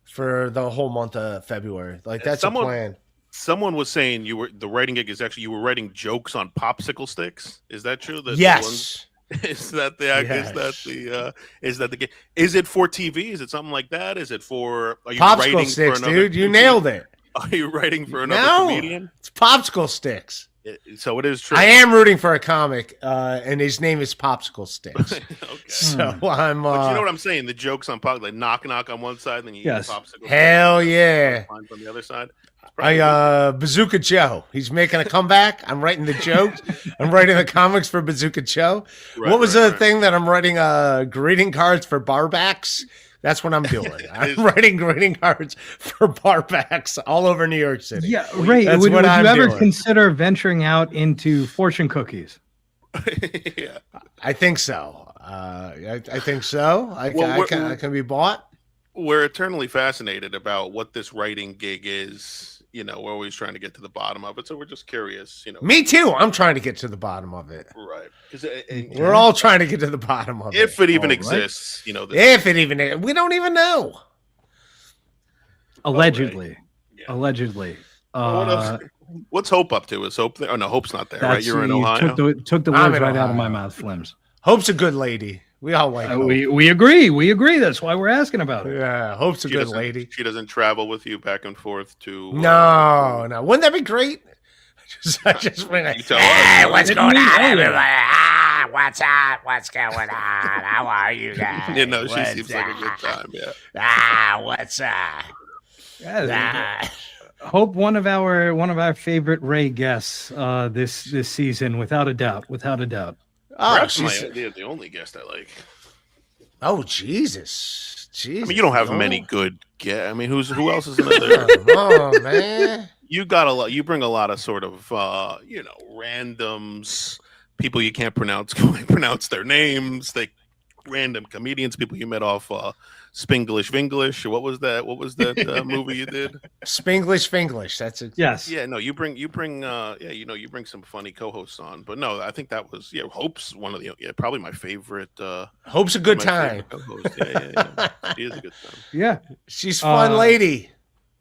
for the whole month of February. Like that's a plan. Someone was saying the writing gig is actually you were writing jokes on popsicle sticks. Is that true? Yes. Is that the gig? Is it for TV? Is it something like that? Is it for are you popsicle writing sticks, for another dude? You nailed it. Are you writing for another comedian? It's popsicle sticks. So it is true. I am rooting for a comic, and his name is Popsicle Sticks. Okay. So I'm. But you know what I'm saying? The jokes on popsicle, like knock on one side, and then you eat the popsicle. Hell yeah! On the other side. Bazooka Joe. He's making a comeback. I'm writing the jokes. I'm writing the comics for Bazooka Joe. What was the thing that I'm writing? Greeting cards for barbacks. That's what I'm doing. I'm writing greeting cards for barbacks all over New York City. Yeah, Ray, would you ever consider venturing out into fortune cookies? Yeah, I think so. I think so. I can be bought. We're eternally fascinated about what this writing gig is. You know, we're always trying to get to the bottom of it, so we're just curious. You know, me too. I'm trying to get to the bottom of it. Right, we're all trying to get to the bottom of it. If it even exists, you know. If it even, we don't even know. Allegedly. What's Hope up to? Is Hope there? Oh no, Hope's not there. Right, you're in Ohio. Took the words right out of my mouth, Flims. Hope's a good lady. We all like Hope. We agree. That's why we're asking about it. Yeah, Hope's a good lady. She doesn't travel with you back and forth to. No. Wouldn't that be great? I just went. Hey, what's going on, everybody? What's up? What's going on? How are you guys? You know, she seems like a good time. Yeah. What's up? Hope one of our favorite Ray guests this season, without a doubt. Oh, she's the only guest I like. Oh, Jesus. I mean, you don't have many good guests. I mean, who else is another? Oh, man. You got a lot. You bring a lot of sort of, randoms, people you can't pronounce their names. Random comedians, people you met off Spinglish Vinglish. What was that movie you did? Spinglish Vinglish. That's it. Yes. Yeah. No, you bring you bring some funny co-hosts on. But no, I think that was Hope's one of the probably my favorite. Hope's a good time. Yeah. She is a good time. Yeah, she's a fun lady.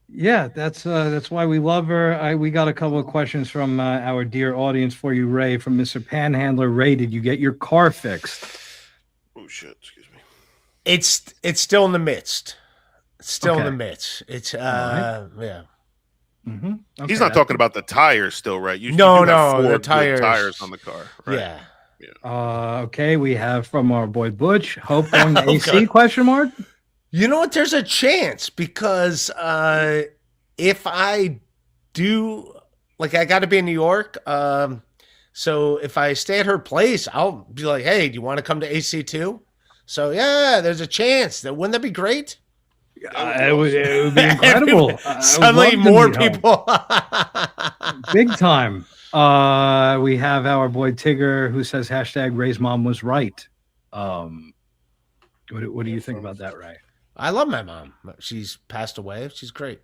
Yeah, that's why we love her. We got a couple of questions from our dear audience for you, Ray, from Mr. Panhandler. Ray, did you get your car fixed? Oh shit! Excuse me. It's still in the midst. It's in the midst. It's yeah. Mm-hmm. Okay, he's not talking about the tires still, right? No, the tires on the car. Right? Yeah. Okay, we have from our boy Butch. Hope on the AC? Question mark. You know what? There's a chance because if I do, I got to be in New York. So if I stay at her place, I'll be like, hey, do you want to come to AC too? So yeah, there's a chance. Wouldn't that be great? It would be incredible. Suddenly more people. Big time. We have our boy Tigger who says #Ray's mom was right. What do you think about that, Ray? I love my mom. She's passed away. She's great.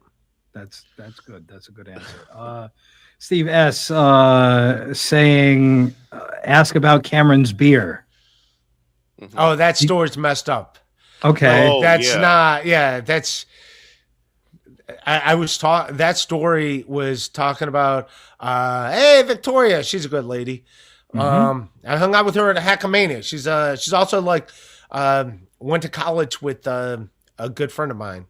That's good. That's a good answer. Steve S. Saying, ask about Cameron's beer. Oh, that store's messed up. Okay. Like, that's not. Yeah, that's. I was talking. That story was talking about. Hey, Victoria, she's a good lady. I hung out with her at Hackamania. She's also like went to college with a good friend of mine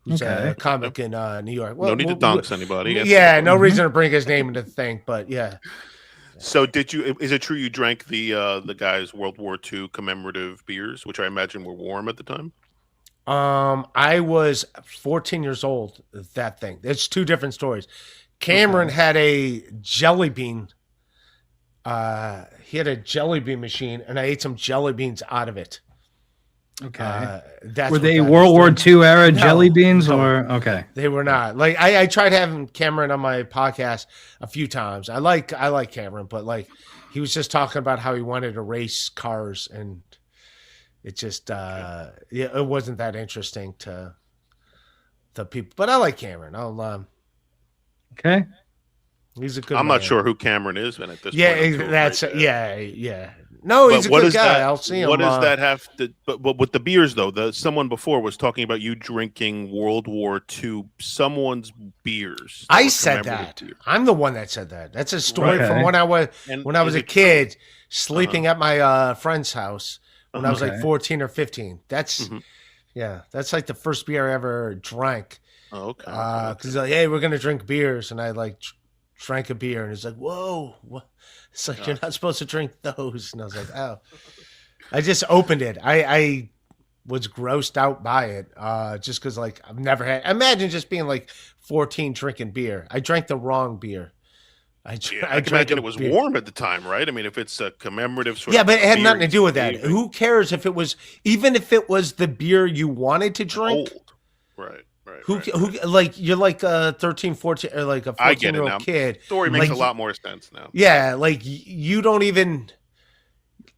who's a comic in New York. No need to donks anybody. Yeah, no reason to bring his name into the thing, but yeah. So is it true you drank the guy's World War II commemorative beers, which I imagine were warm at the time? I was 14 years old. That thing. It's two different stories. Cameron had a jelly bean. He had a jelly bean machine, and I ate some jelly beans out of it. Okay. That's were what they that World War is. II era No, jelly beans no. or okay? They were not. Like I tried having Cameron on my podcast a few times. I like Cameron, but like he was just talking about how he wanted to race cars, and it just it wasn't that interesting to the people. But I like Cameron. Okay. He's a good. I'm man. not sure who Cameron is then at this point. Yeah, that's yeah. No, he's a good guy. I'll see him. What does that have to? But with the beers though, someone before was talking about you drinking World War II someone's beers. I said that. I'm the one that said that. That's a story from when I was a kid sleeping at my friend's house when I was like 14 or 15. That's that's like the first beer I ever drank. Oh, okay. Because like, hey, we're gonna drink beers, and I like drank a beer, and it's like, whoa, what? It's like you're not supposed to drink those, and I was like, oh. I just opened it. I was grossed out by it, just because like I've never had. Imagine just being like 14 drinking beer. I drank the wrong beer. I can imagine it was warm at the time, right? I mean, if it's a commemorative sort of. Yeah, but it had nothing to beer, do with that. Who cares if it was, even if it was the beer you wanted to drink? Right. Who like you're like a 13, 14 or like a 14-year-old kid. Story makes like, a lot more sense now. Yeah, like you don't even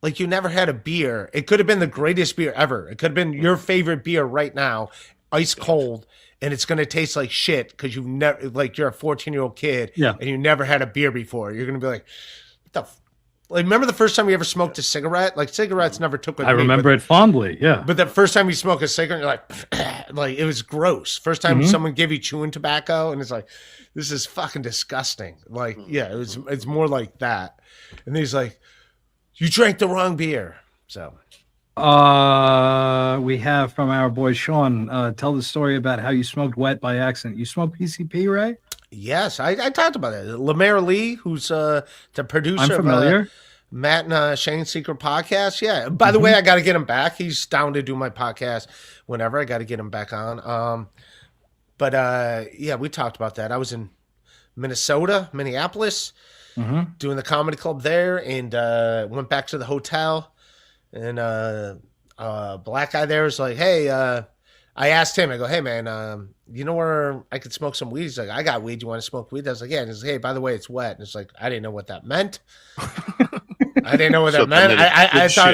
like you never had a beer. It could have been the greatest beer ever. It could have been your favorite beer right now, ice cold, and it's gonna taste like shit because you've never like you're a 14-year-old kid and you never had a beer before. You're gonna be like, what the like remember the first time you ever smoked a cigarette? Like cigarettes never took with I me, remember it fondly. Yeah. But the first time you smoke a cigarette, you're like it was gross. First time someone gave you chewing tobacco, and it's like, this is fucking disgusting. Like, yeah, it's more like that. And he's like, you drank the wrong beer. So, we have from our boy Sean. Tell the story about how you smoked wet by accident. You smoked PCP, right? Yes, I talked about it. Lemaire Lee, who's the producer I'm familiar. of Matt and Shane's Secret Podcast. Yeah. By the way, I got to get him back. He's down to do my podcast whenever. I got to get him back on. But yeah, we talked about that. I was in Minneapolis, doing the comedy club there, and went back to the hotel. And black guy there was like, hey, I asked him, I go, hey, man, you know where I could smoke some weed? He's like, I got weed. You want to smoke weed? I was like, yeah. And he's like, hey, by the way, it's wet. And it's like, I didn't know what that meant. I didn't know what that meant. I thought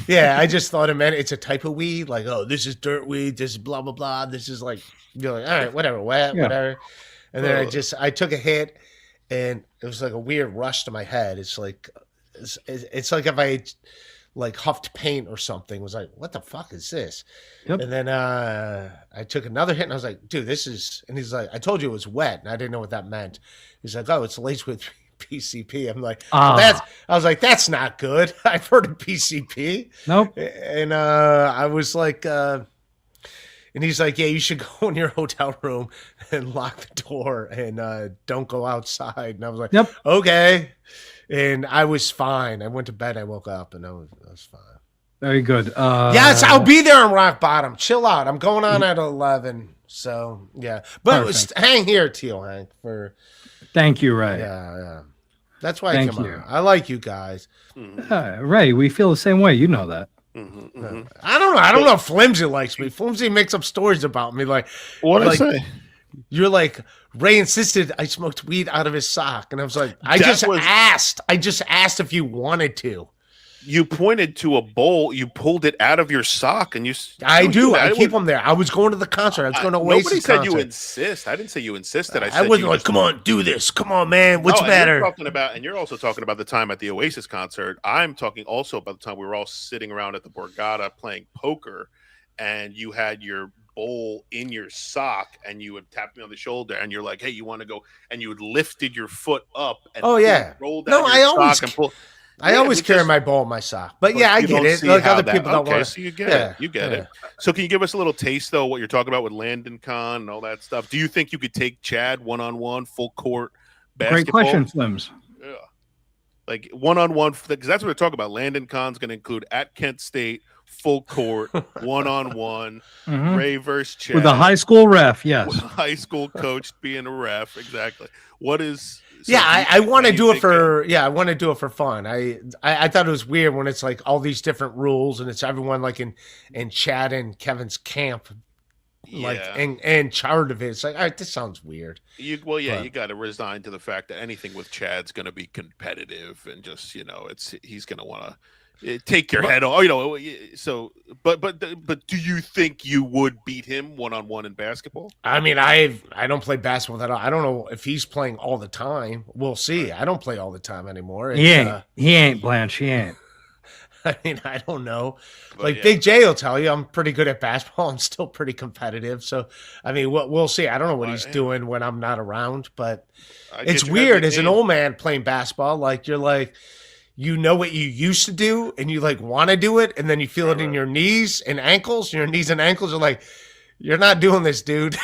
I just thought it meant it's a type of weed. Like, oh, this is dirt weed. This is blah, blah, blah. This is like, you're like, all right, whatever, wet, whatever. And then I took a hit, and it was like a weird rush to my head. It's like, it's like if I like huffed paint or something. Was like, what the fuck is this? And then I took another hit, and I was like, dude, this is. And he's like, I told you it was wet, and I didn't know what that meant. He's like, oh, it's laced with PCP. I'm like, I was like, that's not good. I've heard of PCP. Nope. And I was like, and he's like, yeah, you should go in your hotel room and lock the door and don't go outside. And I was like, okay. And I was fine. I went to bed. I woke up, and I was fine. Very good. Yes, I'll be there on rock bottom. Chill out. I'm going on at 11. So yeah, but hang here, Teal Hank. Thank you, Ray. Yeah. That's why Thank I come you. on. I like you guys. Ray, we feel the same way. You know that. I don't know. I don't know if Flimsy likes me. Flimsy makes up stories about me. Like, what did I say? You're like, Ray insisted I smoked weed out of his sock, and I was like, I just asked if you wanted to. You pointed to a bowl. You pulled it out of your sock, and I do. I keep would- them there. I was going to the concert. I was going to Oasis Nobody said concert. you insist. I didn't say you insisted. I said wasn't you like, just- come on, do this. Come on, man. What's No, the and matter? You're talking about, and you're also talking about the time at the Oasis concert. I'm talking also about the time we were all sitting around at the Borgata playing poker, and you had your bowl in your sock, and you would tap me on the shoulder, and you're like, "Hey, you want to go?" And you would lifted your foot up. And Oh, yeah. rolled No, out I your always sock and pull. I Yeah, always we carry just- my ball in my sock. But yeah, I you get don't it. see Like how other that- people don't okay, want so you get it. You get it. So can you give us a little taste though what you're talking about with Landon Kahn and all that stuff? Do you think you could take Chad one-on-one, full court basketball? Great question, Flims. Yeah. Like one-on-one, because that's what we're talking about. Landon Kahn's going to include at Kent State, full court, one-on-one, Mhm. Ray versus Chad. With a high school ref, yes. With a high school coach being a ref, exactly. What is... so Yeah, do you I think- want to do you do it think, for I want to do it for fun. I thought it was weird when it's like all these different rules and it's everyone like in Chad and Kevin's camp, like Yeah. and charge of it. It's like, all right, this sounds weird. you got to resign to the fact that anything with Chad's going to be competitive and just he's going to want to take your head off. So but do you think you would beat him one-on-one in basketball? I mean, I don't play basketball that. I don't know if he's playing all the time. We'll see. I don't play all the time anymore. He ain't. He ain't, Blanche. He ain't. I mean, I don't know. But Like yeah. Big J will tell you, I'm pretty good at basketball. I'm still pretty competitive. So, I mean, we'll see. I don't know what he's doing when I'm not around, but I get it's your weird every as an game. old man playing basketball. Like you're like, you know what you used to do, and you like want to do it, and then you feel it in your knees and ankles. Your knees and ankles are like, you're not doing this, dude.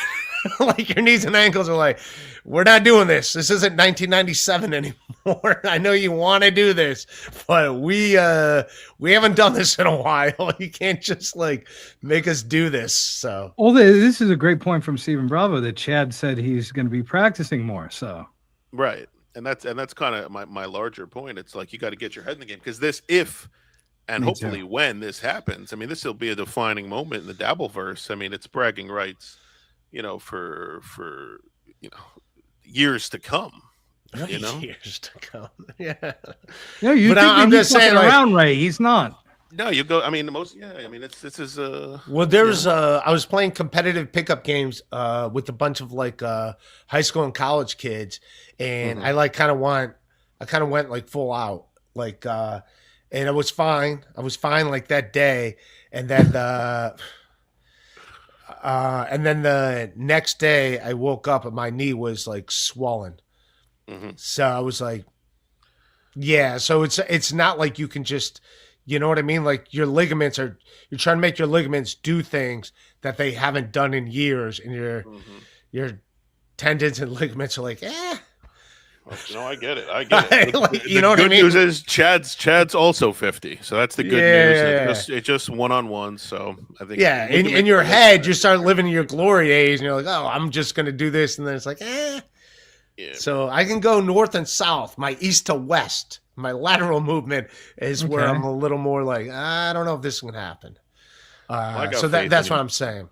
Like your knees and ankles are like, we're not doing this. This isn't 1997 anymore. I know you want to do this, but we haven't done this in a while. You can't just like make us do this. So Well, this is a great point from Stephen Bravo that Chad said he's going to be practicing more. So Right. And that's kind of my larger point. It's like you got to get your head in the game because this if and Me hopefully too. when this happens, I mean, this will be a defining moment in the Dabbleverse. I mean, it's bragging rights, for years to come. years to come. Yeah. yeah, you But think I'm that just he's saying, fucking like- around, Ray? He's not. No, you go. I mean, this is Well, there's I was playing competitive pickup games with a bunch of like high school and college kids, and I like kind of went like full out, like and it was fine. I was fine like that day, and then the next day I woke up and my knee was like swollen. So I was like, yeah. So it's not like you can just. You know what I mean? Like your ligaments you're trying to make your ligaments do things that they haven't done in years, and your tendons and ligaments are like, No, I get it. I get it. Like, The you know what I good mean? news is Chad's also 50, so that's the good news. It's just one-on-one. So I think yeah. In your head, you start living in your glory days, and you're like, oh, I'm just gonna do this, and then it's like, So I can go north and south, my east to west. My lateral movement is where Okay. I'm a little more like, I don't know if this can happen. I got So faith that's in what you. I'm saying.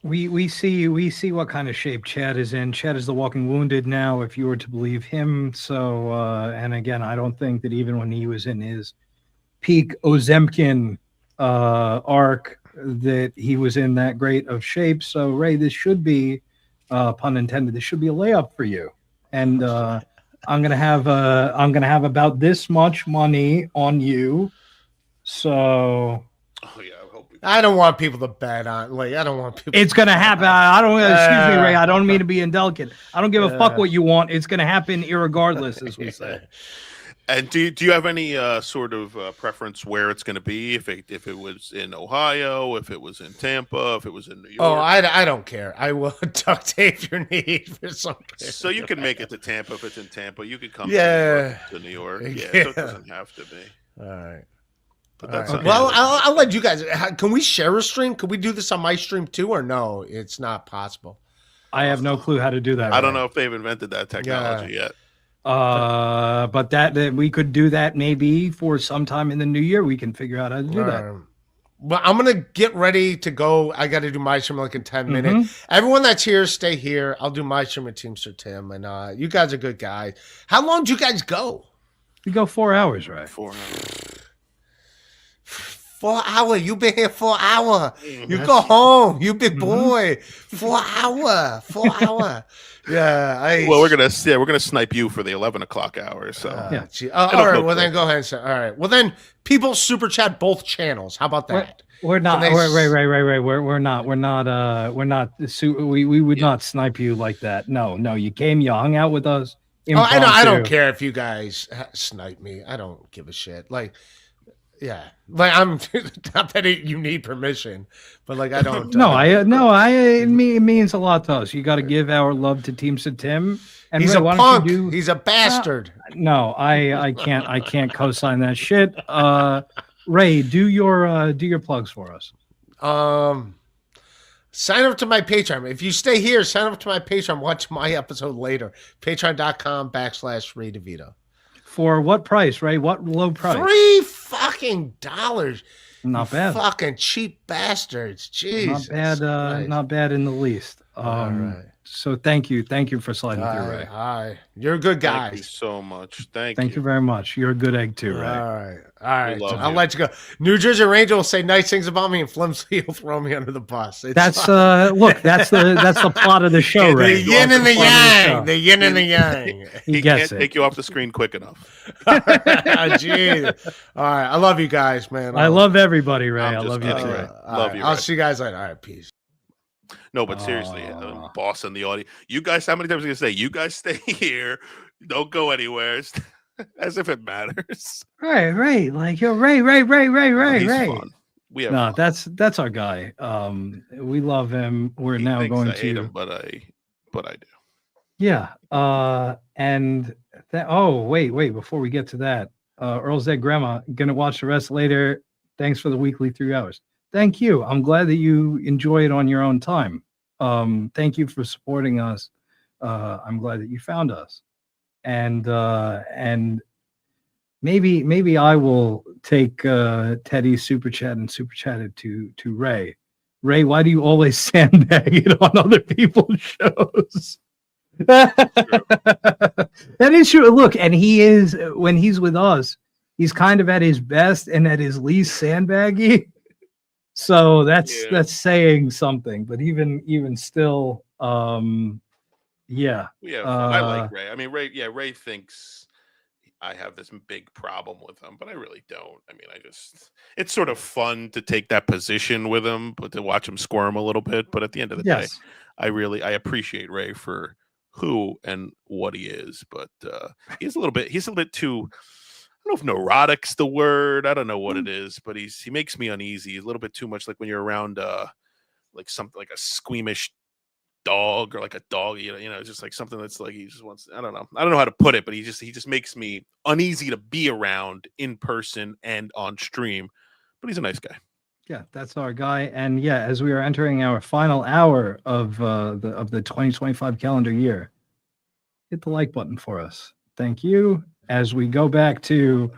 We see what kind of shape Chad is in. Chad is the walking wounded now, if you were to believe him. So and again, I don't think that even when he was in his peak Ozemkin arc that he was in that great of shape. So Ray, this should be pun intended, this should be a layup for you. And I'm gonna have about this much money on you. So I don't want people to bet on. Like, I don't want people. it's gonna happen. I don't. Excuse me, Ray. I don't mean to be indelicate. I don't give a fuck what you want. It's gonna happen irregardless, as we say. And do you have any sort of preference where it's going to be? If it was in Ohio, if it was in Tampa, if it was in New York? Oh, I don't care. I will duct tape your knee for something. So you can make it to Tampa if it's in Tampa. You can come Yeah. to New York. Yeah, Yeah. so it doesn't have to be. All right. But All that's right. not- Well, I'll let you guys. Can we share a stream? Can we do this on my stream too, or no? It's not possible. I have no clue how to do that. I don't Ray. know if they've invented that technology yet. But that we could do that maybe for sometime in the new year. We can figure out how to do that. Well, I'm gonna get ready to go. I got to do my stream like in 10 minutes. Mhm. Everyone that's here, stay here. I'll do my stream with Teamster Tim, and you guys are good guys. How long do you guys go? We go 4 hours, right? 4 hours. 4 hour. You been here 4 hour. You go home. You big boy. 4 hour. 4 hour. Yeah. Well, we're gonna snipe you for the 11 o'clock hour. So all right. Well, then go ahead. Sir. All right. Well, then people super chat both channels. How about that? We're not. Can they Right. We're not. We would not snipe you like that. No. You came. You hung out with us. Oh, I know. I don't impromptu. care if you guys snipe me. I don't give a shit. Like, yeah. Like I'm not that you need permission, but like I don't. It means a lot to us. You got to give our love to Team Satim. And He's Ray, a why don't punk. you do- He's a bastard. No, I can't co-sign that shit. Ray, do your plugs for us. Sign up to my Patreon. If you stay here, sign up to my Patreon. Watch my episode later. Patreon.com/Ray DeVito. For what price, Ray? What low price? $3 fucking dollars. Not bad. Fucking cheap bastards. Jesus. Not bad in the least. All right. So thank you for sliding through, Ray. Hi. You're a good guy. Thank you so much. Thank you very much. You're a good egg too, Ray. All right. I'll let you go. New Jersey Ranger will say nice things about me, and Flimsy will throw me under the bus. That's the plot of the show, Ray. The yin and the yang. The yin and the yang. He can't take you off the screen quick enough. Jeez. All right. I love you guys, man. I love everybody, Ray. I just love you kidding, too. Ray. Love you, I'll Ray. see you guys later. All right. Peace. No, but seriously, boss in the audience. You guys, how many times are you gonna say, you guys stay here, don't go anywhere? As if it matters. Right. Like you're Ray. He's Ray. fun. We have fun. That's our guy. We love him. We're now thinks going I hate to him, but I do. Yeah. Wait, before we get to that, Earl's Dead Grandma, gonna watch the rest later. Thanks for the weekly 3 hours. Thank you. I'm glad that you enjoy it on your own time. Thank you for supporting us. I'm glad that you found us. And maybe I will take Teddy's super chat and super chat it to Ray. Ray, why do you always sandbag it on other people's shows? That is true. Look, and he is, when he's with us, he's kind of at his best and at his least sandbaggy. So that's saying something. But even still, yeah. I like Ray. I mean, Ray thinks I have this big problem with him, but I really don't. I mean, it's sort of fun to take that position with him, but to watch him squirm a little bit. But at the end of the day, I appreciate Ray for who and what he is, but he's a little bit too, I don't know if neurotic's the word. I don't know what it is, but he makes me uneasy. He's a little bit too much like when you're around like something like a squeamish dog or like a dog, you know, just like something that's like he just wants, I don't know how to put it, but he just makes me uneasy to be around in person and on stream. But he's a nice guy. Yeah, that's our guy. And yeah, as we are entering our final hour of the 2025 calendar year, hit the like button for us. Thank you. As we go back to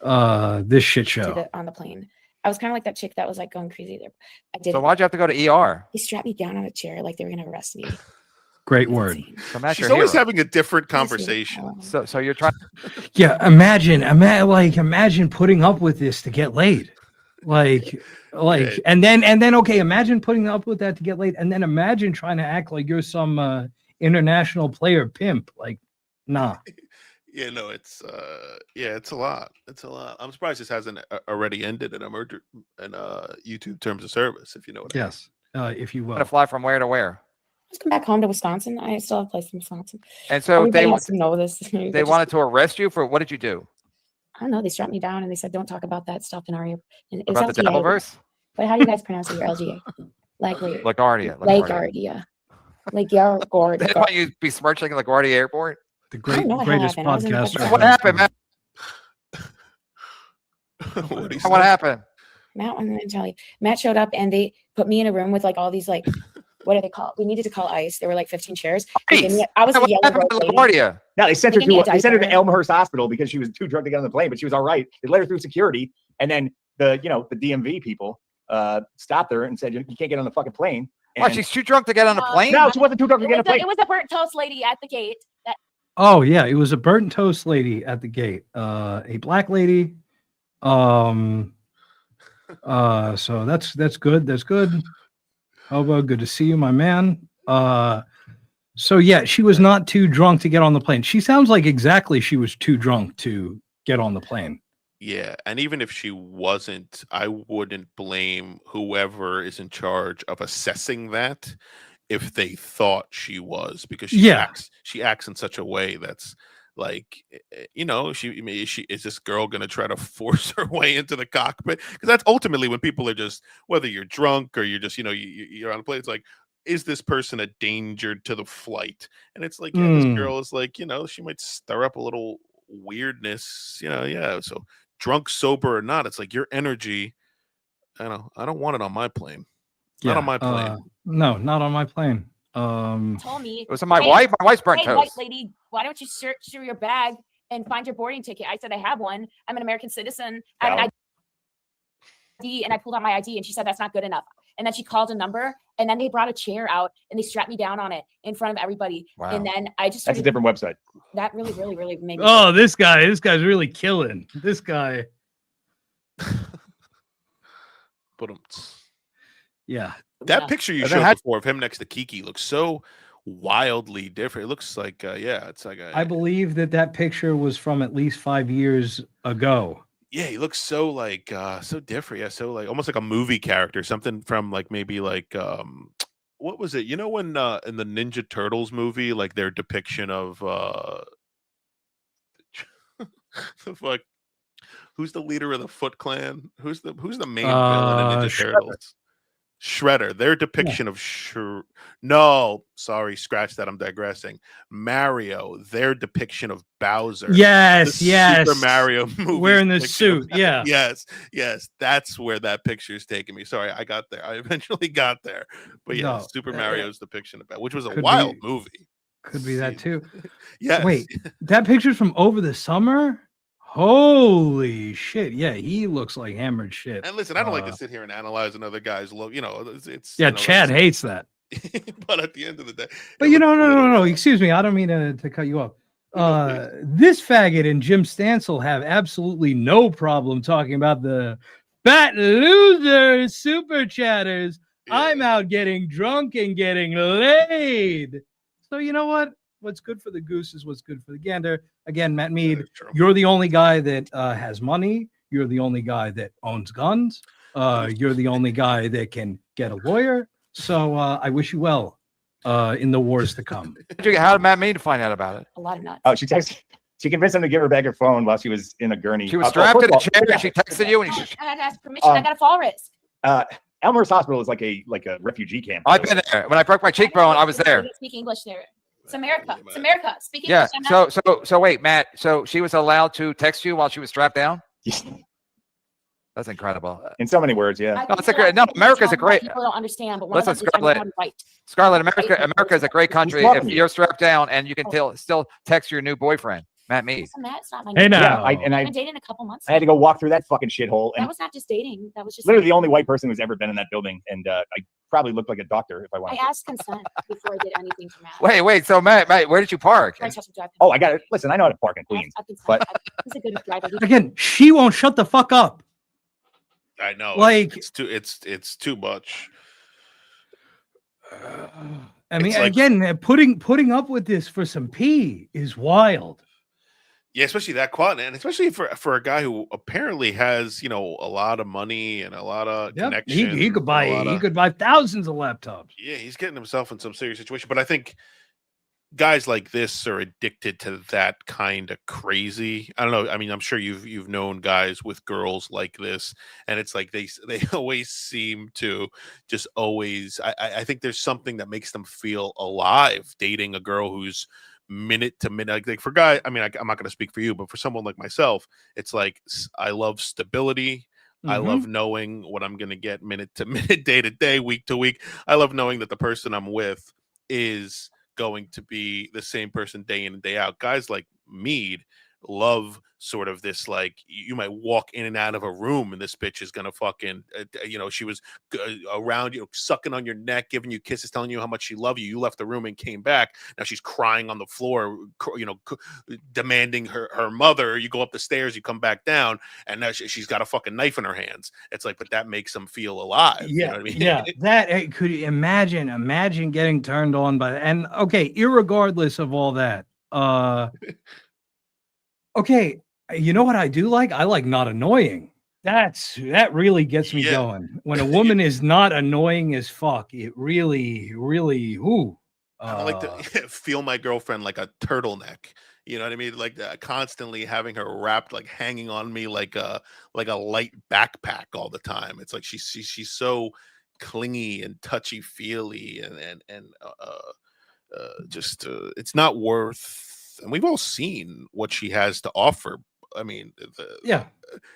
this shit show on the plane, I was kind of like that chick that was like going crazy there. I did. So why'd you have to go to ER? He strapped me down on a chair like they were gonna arrest me. Great word. So She's always having a different conversation. So you're trying. Yeah, imagine putting up with this to get laid, and then okay, imagine putting up with that to get laid, and then imagine trying to act like you're some international player pimp. Like, nah. Yeah, no, it's a lot. It's a lot. I'm surprised this hasn't already ended in a merger and YouTube terms of service, if you know what I mean. If you will. To fly from where to where? Just come back home to Wisconsin. I still have a place in Wisconsin. And so everybody has to know this. They wanted to arrest you for what did you do? I don't know. They strapped me down and they said, "Don't talk about that stuff in our." And it's About the LGA. Devilverse? But how do you guys pronounce it? Your LGA? LaGuardia. Like your gourd. They want you to be smirching at LaGuardia Airport. The greatest podcast. What happened, Matt? What happened? Matt, I'm gonna tell you. Matt showed up and they put me in a room with like all these like, what are they called? We needed to call ICE. There were like 15 chairs. I was a yellow robe lady. No, they sent her to Elmhurst Hospital because she was too drunk to get on the plane, but she was all right. They let her through security, and then the DMV people stopped her and said, "You can't get on the fucking plane." Why, she's too drunk to get on the plane? No, she wasn't too drunk to get on the plane. It was a burnt toast lady at the gate. Oh yeah, it was a burnt toast lady at the gate. A black lady. So that's good. That's good. Hobo, good to see you, my man. So yeah, she was not too drunk to get on the plane. She sounds like exactly she was too drunk to get on the plane. Yeah, and even if she wasn't, I wouldn't blame whoever is in charge of assessing that if they thought she was, because she acts in such a way that's like, she is this girl going to try to force her way into the cockpit? Because that's ultimately when people are just, whether you're drunk or you're just, you're on a plane, it's like, is this person a danger to the flight? And it's like, yeah, this girl is like, she might stir up a little weirdness, so drunk, sober or not, it's like your energy, I don't want it on my plane. Not on my plane. No, not on my plane. Told me it was on my wife. My wife's burnt hey, toast. white lady, why don't you search through your bag and find your boarding ticket? I said I have one. I'm an American citizen. I have an ID, and I pulled out my ID, and she said that's not good enough. And then she called a number, and then they brought a chair out and they strapped me down on it in front of everybody. Wow. And then I just That's a different website. That really made me. Oh, this guy's really killing. This guy. Yeah. That picture you showed before of him next to Kiki looks so wildly different. It looks like, it's like I believe that picture was from at least 5 years ago. Yeah, he looks so like so different. Yeah, so like almost like a movie character, something from like maybe like what was it? When in the Ninja Turtles movie, like their depiction of like who's the leader of the Foot Clan? Who's the main villain in Ninja Turtles? Shredder. Their depiction of no, sorry, scratch that. I'm digressing. Mario. Their depiction of Bowser. Yes. Super Mario movie wearing the suit. Yeah. Yes. That's where that picture is taking me. Sorry, I got there. I eventually got there. But yeah, Super Mario's depiction of that, which was a wild movie. Could be that too. Yes. Wait, that picture's from over the summer? Holy shit. Yeah, he looks like hammered shit. And listen, I don't like to sit here and analyze another guy's look. It's Chad hates that. But at the end of the day. But no. Excuse me. I don't mean to cut you off. This faggot and Jim Stansel have absolutely no problem talking about the fat losers, super chatters. Yeah. I'm out getting drunk and getting laid. So you know what? What's good for the goose is what's good for the gander. Again, Matt Mead, you're the only guy that has money. You're the only guy that owns guns. You're the only guy that can get a lawyer. So I wish you well in the wars to come. How did Matt Mead find out about it? A lot of nuts. Oh, she convinced him to give her back her phone while she was in a gurney. She was strapped in a chair and she texted you. And I had to ask permission. I got a fall wrist. Elmhurst Hospital is like a refugee camp. I've been there. When I broke my cheekbone, I was there. Speak English there. It's America. It's America. Speak English. Yeah. So wait, Matt. So she was allowed to text you while she was strapped down? That's incredible. In so many words, yeah. No, it's a great. No, America's a great. People don't understand, but listen, Scarlett, America is a great country if you're strapped down and you can still text your new boyfriend, Matt Mead. That's not my hey, now. I've been dating a couple months. I had to go walk through that fucking shithole. That was not just dating. That was just literally the only white person who's ever been in that building, and I probably looked like a doctor if I wanted. I asked consent before I did anything to Matt. Wait. So Matt, where did you park? Oh, I got it. Listen, I know how to park in Queens, but he's a good driver. Again, she won't shut the fuck up. I know. Like it's too much. I mean, again, putting up with this for some pee is wild. Yeah, especially that quad, and especially for a guy who apparently has a lot of money and a lot of connections. He could buy thousands of laptops. Yeah, he's getting himself in some serious situation. But I think guys like this are addicted to that kind of crazy. I don't know. I mean, I'm sure you've known guys with girls like this, and it's like they always seem to just always. I think there's something that makes them feel alive dating a girl who's minute to minute. Like for guy, I mean, I'm not going to speak for you, but for someone like myself, it's like I love stability. I love knowing what I'm going to get minute to minute, day to day, week to week. I love knowing that the person I'm with is going to be the same person day in and day out. Guys like Mead, love sort of this, like, you might walk in and out of a room and this bitch is gonna fucking she was around you, sucking on your neck, giving you kisses, telling you how much she loved you. You left the room and came back, now she's crying on the floor, demanding her mother. You go up the stairs, you come back down, and now she's got a fucking knife in her hands. It's like, but that makes them feel alive. You know what I mean? Yeah, that could you imagine getting turned on by, and okay, irregardless of all that, okay, you know what I do like? I like not annoying. That really gets me going. When a woman is not annoying as fuck, it really, I like to feel my girlfriend like a turtleneck. You know what I mean? Like constantly having her wrapped, like hanging on me like a light backpack all the time. It's like she's so clingy and touchy feely and it's not worth. And we've all seen what she has to offer. I mean,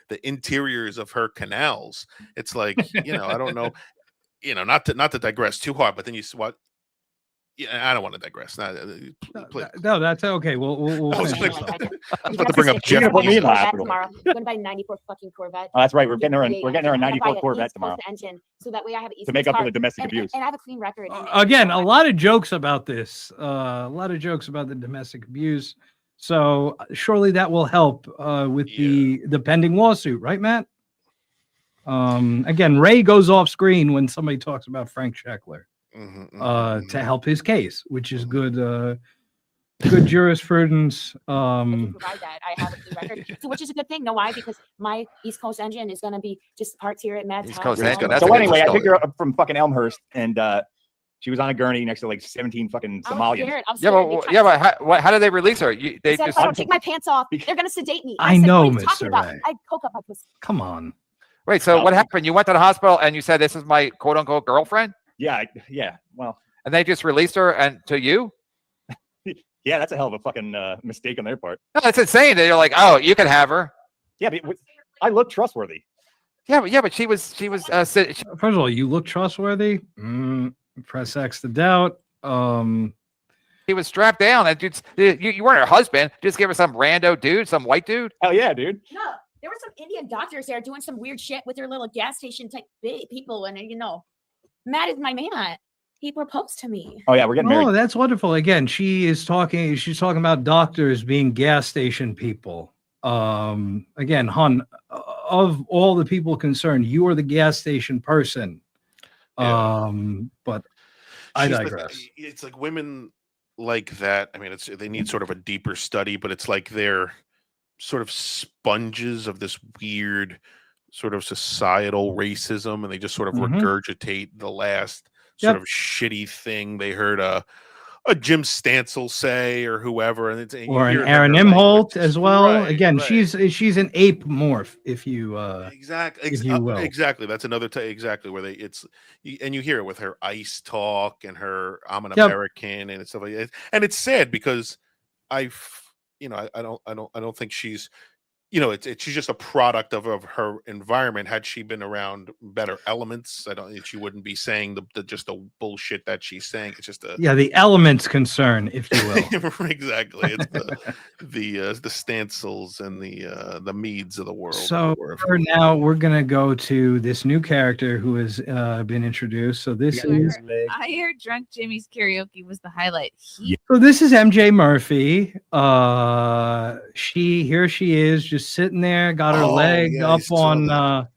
the interiors of her canals. It's like, I don't know, not to digress too hard, but then what? Yeah, I don't want to digress. No, that's okay. We'll I was finish about this up. to bring up You're Jeff. gonna put me in the hospital. Tomorrow. I'm gonna buy a 94 fucking Corvette. Oh, that's right. We're getting her a I'm gonna buy 94 an Corvette East tomorrow Coast engine, so that way I have an East to make Coast up for car, the domestic and, abuse. and I have a clean record. Again, a lot of jokes about this. A lot of jokes about the domestic abuse. So surely that will help with the pending lawsuit, right, Matt? Again, Ray goes off screen when somebody talks about Frank Sheckler to help his case, which is good. Good jurisprudence. Provide that I have a clean record, so, which is a good thing. Know why? Because my East Coast engine is going to be just parts here at Matt's house. So anyway, I picked her up from fucking Elmhurst, and she was on a gurney next to like 17 fucking Somalians. I'm scared. But how did they release her? They said, just if I don't take my pants off, they're going to sedate me. I said, know, what are you talking Mr. about? Ray. I coke up my pussy. Come on. Wait, so what happened? You went to the hospital and you said, this is my quote unquote girlfriend? Yeah. Well, and they just released her and to you? Yeah, that's a hell of a fucking mistake on their part. No, that's insane. They're like, oh, you can have her. Yeah, but I look trustworthy. Yeah, but she was. First of all, you look trustworthy. Press X to doubt. He was strapped down, and you weren't her husband. Just give her some rando dude, some white dude. Hell yeah, dude. No, there were some Indian doctors there doing some weird shit with their little gas station type people, and Matt is my man. He proposed to me. Oh yeah, we're getting married. Oh, that's wonderful. Again, she's talking about doctors being gas station people. Again, hon, of all the people concerned, you are the gas station person. But I digress. It's like women like that. I mean, they need sort of a deeper study, but it's like they're sort of sponges of this weird sort of societal racism, and they just sort of regurgitate the last sort of shitty thing they heard a Jim Stansel say or whoever, and or an Aaron Imholt as well. Right, again, she's an ape morph, if you exactly. That's another exactly where and you hear it with her ICE talk and her I'm an American and stuff like that. And it's sad because I don't think she's. She's just a product of her environment. Had she been around better elements, she wouldn't be saying just the bullshit that she's saying. It's just the elements concern, if you will. Exactly. It's the Stansels and the Meads of the world. So for now, we're gonna go to this new character who has been introduced. So this is. I heard Drunk Jimmy's karaoke was the highlight. So this is MJ Murphy. She is just sitting there, got her leg up on.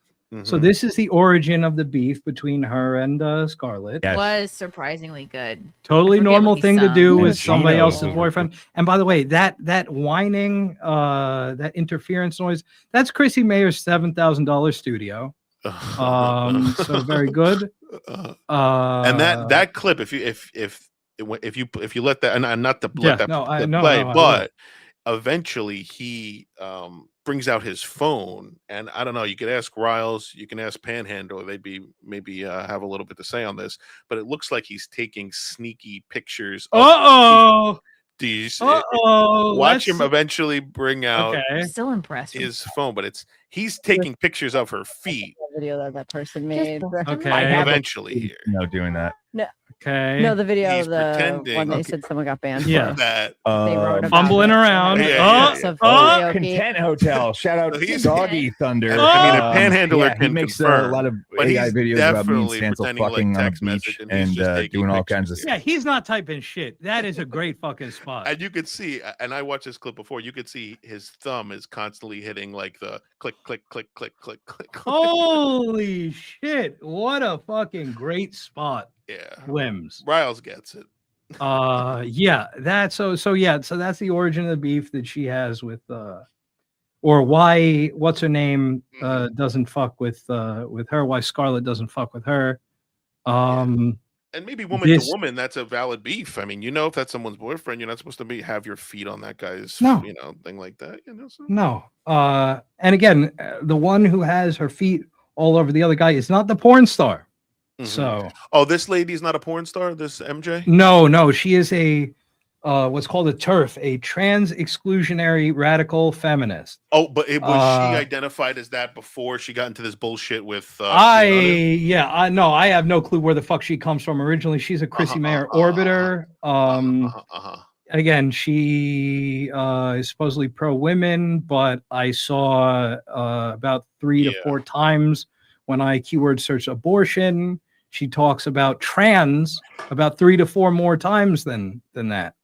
So this is the origin of the beef between her and Scarlett. It was surprisingly good. Totally normal thing to do with Yes. somebody else's boyfriend. And by the way, that whining, that interference noise, that's Chrissy Mayer's $7,000 studio. So very good. And that clip, if you let that, and not to let that play, but eventually he brings out his phone, and I don't know, you could ask Riles, you can ask Panhandle, they'd be maybe have a little bit to say on this, but it looks like he's taking sneaky pictures of these. Watch him eventually bring out I'm still impressed his phone, but he's taking pictures of her feet. Video that person made. Eventually here. Doing that. No. Okay. No, the video He's of the pretending. one they Okay. said someone got banned. Yeah. for. That. They wrote about Fumbling it. around. Clips of karaoke. Content Hotel. Shout out So he's- Doggy Thunder. I mean, a panhandler yeah, he can makes confirm, a lot of but AI he's videos about me and definitely Stancil pretending like fucking on a text beach message, and he's and just taking doing all pictures. kinds of Yeah, he's not typing shit. That is a great fucking spot. And you could see, and I watched this clip before. You could see his thumb is constantly hitting like the click, click, click, click, click, click. Holy shit! What a fucking great spot. Yeah, Flims. Riles gets it. Yeah, that's so that's the origin of the beef that she has with or why what's her name doesn't fuck with her, why Scarlett doesn't fuck with her. And maybe woman this- to woman, that's a valid beef. I mean, if that's someone's boyfriend, you're not supposed to have your feet on that guy's, No. thing like that. So. No. And again, the one who has her feet all over the other guy is not the porn star. So Oh, this lady's not a porn star. This MJ. no, she is a what's called a TERF, a trans exclusionary radical feminist. Oh, but was she identified as that before she got into this bullshit with? I have no clue where the fuck she comes from originally. She's a Chrissy Mayer orbiter. Again, she is supposedly pro women, but I saw about 3 to 4 times when I keyword search abortion. She talks about trans about 3 to 4 more times than that.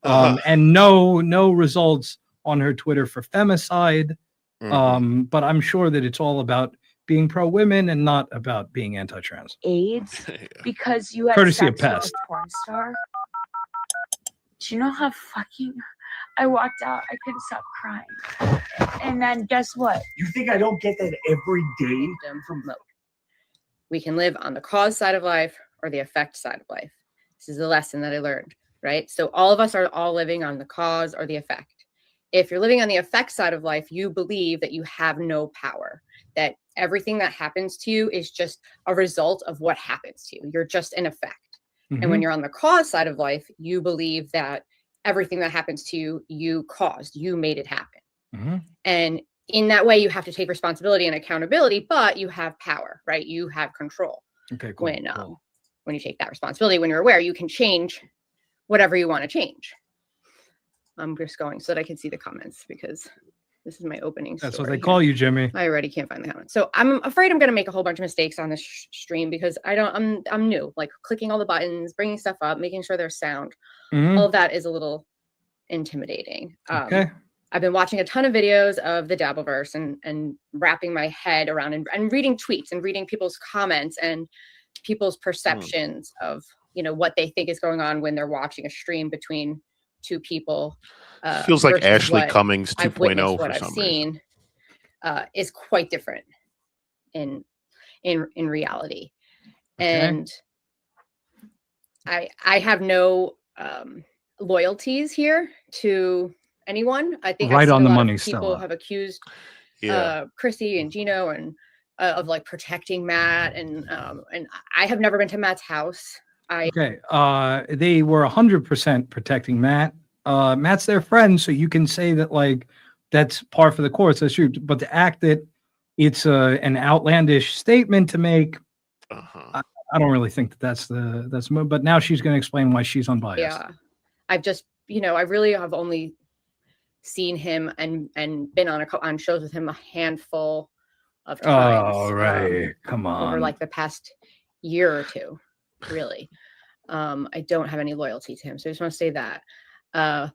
And no results on her Twitter for femicide. But I'm sure that it's all about being pro women and not about being anti-trans. AIDS because you had Courtesy of sex with Pest. a porn star. Do you know how fucking I walked out? I couldn't stop crying. And then guess what? You think I don't get that every day? From mode. We can live on the cause side of life or the effect side of life. This is the lesson that I learned, right? So all of us are all living on the cause or the effect. If you're living on the effect side of life, you believe that you have no power, that everything that happens to you is just a result of what happens to you. You're just an effect. And when you're on the cause side of life, you believe that everything that happens to you, you caused, you made it happen. And in that way, you have to take responsibility and accountability, but you have power, right? You have control. Okay, cool. When you take that responsibility, when you're aware, you can change whatever you want to change. I'm just going so that I can see the comments because this is my opening That's story what they here. call you, Jimmy. I already can't find the comments. So I'm afraid I'm going to make a whole bunch of mistakes on this stream because I'm new, like clicking all the buttons, bringing stuff up, making sure there's sound. All of that is a little intimidating. Okay. I've been watching a ton of videos of the Dabbleverse and wrapping my head around and reading tweets and reading people's comments and people's perceptions of, what they think is going on when they're watching a stream between two people. Feels like versus Ashley what Cummings I've 2.0 witnessed, for what I've some seen is quite different in reality. Okay. And I have no loyalties here to anyone. I think Right I've seen on a the lot money, of people Stella. have accused Yeah. Chrissy and Gino and of like protecting Matt and I have never been to Matt's house. Okay. They were 100% protecting Matt. Matt's their friend, so you can say that like that's par for the course. That's true. But to act that it's an outlandish statement to make, I don't really think that's the move. But now she's going to explain why she's unbiased. Yeah, I've just I really have only seen him and been on shows with him a handful of times. Oh right, come on. Over like the past year or two, really. I don't have any loyalty to him, so I just want to say that. And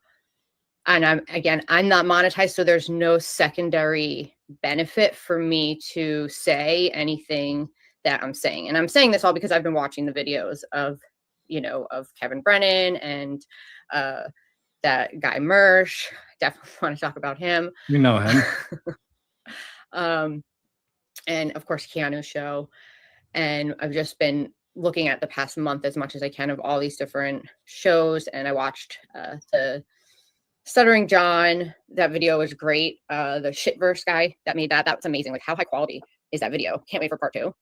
I'm not monetized, so there's no secondary benefit for me to say anything that I'm saying. And I'm saying this all because I've been watching the videos of Kevin Brennan and that guy Mersh. Definitely want to talk about him. You know him. And of course Keanu's show. And I've just been looking at the past month as much as I can of all these different shows. And I watched the Stuttering John. That video was great. The Shitverse guy that made that was amazing. Like, how high quality is that video? Can't wait for part 2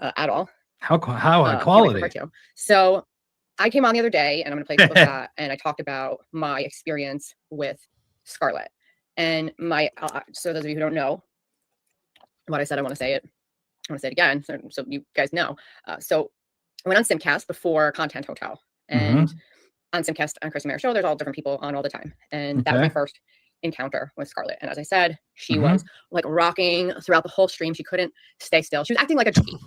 at all. How high Can't wait for quality? part 2. So I came on the other day and I'm going to play clip of that. And I talked about my experience with Scarlett. And so those of you who don't know what I said, I want to say it. I want to say it again so you guys know. So I went on Simcast before Content Hotel, and on Simcast on Chris and Mayor show, there's all different people on all the time, and that was my first encounter with Scarlett. And as I said, she was like rocking throughout the whole stream. She couldn't stay still. She was acting like a junkie,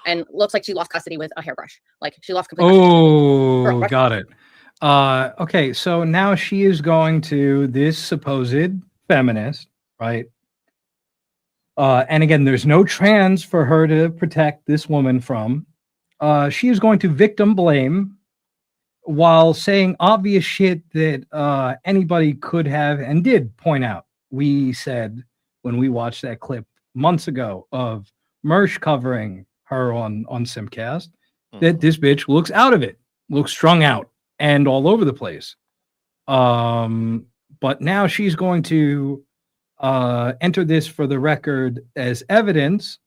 and looks like she lost custody with a hairbrush. Like she lost complete custody. Oh, got it. Okay, so now she is going to this supposed feminist, right? And again, there's no trans for her to protect this woman from. She is going to victim blame while saying obvious shit that anybody could have and did point out. We said when we watched that clip months ago of Mersh covering her on Simcast that this bitch looks out of it, looks strung out and all over the place. But now she's going to enter this for the record as evidence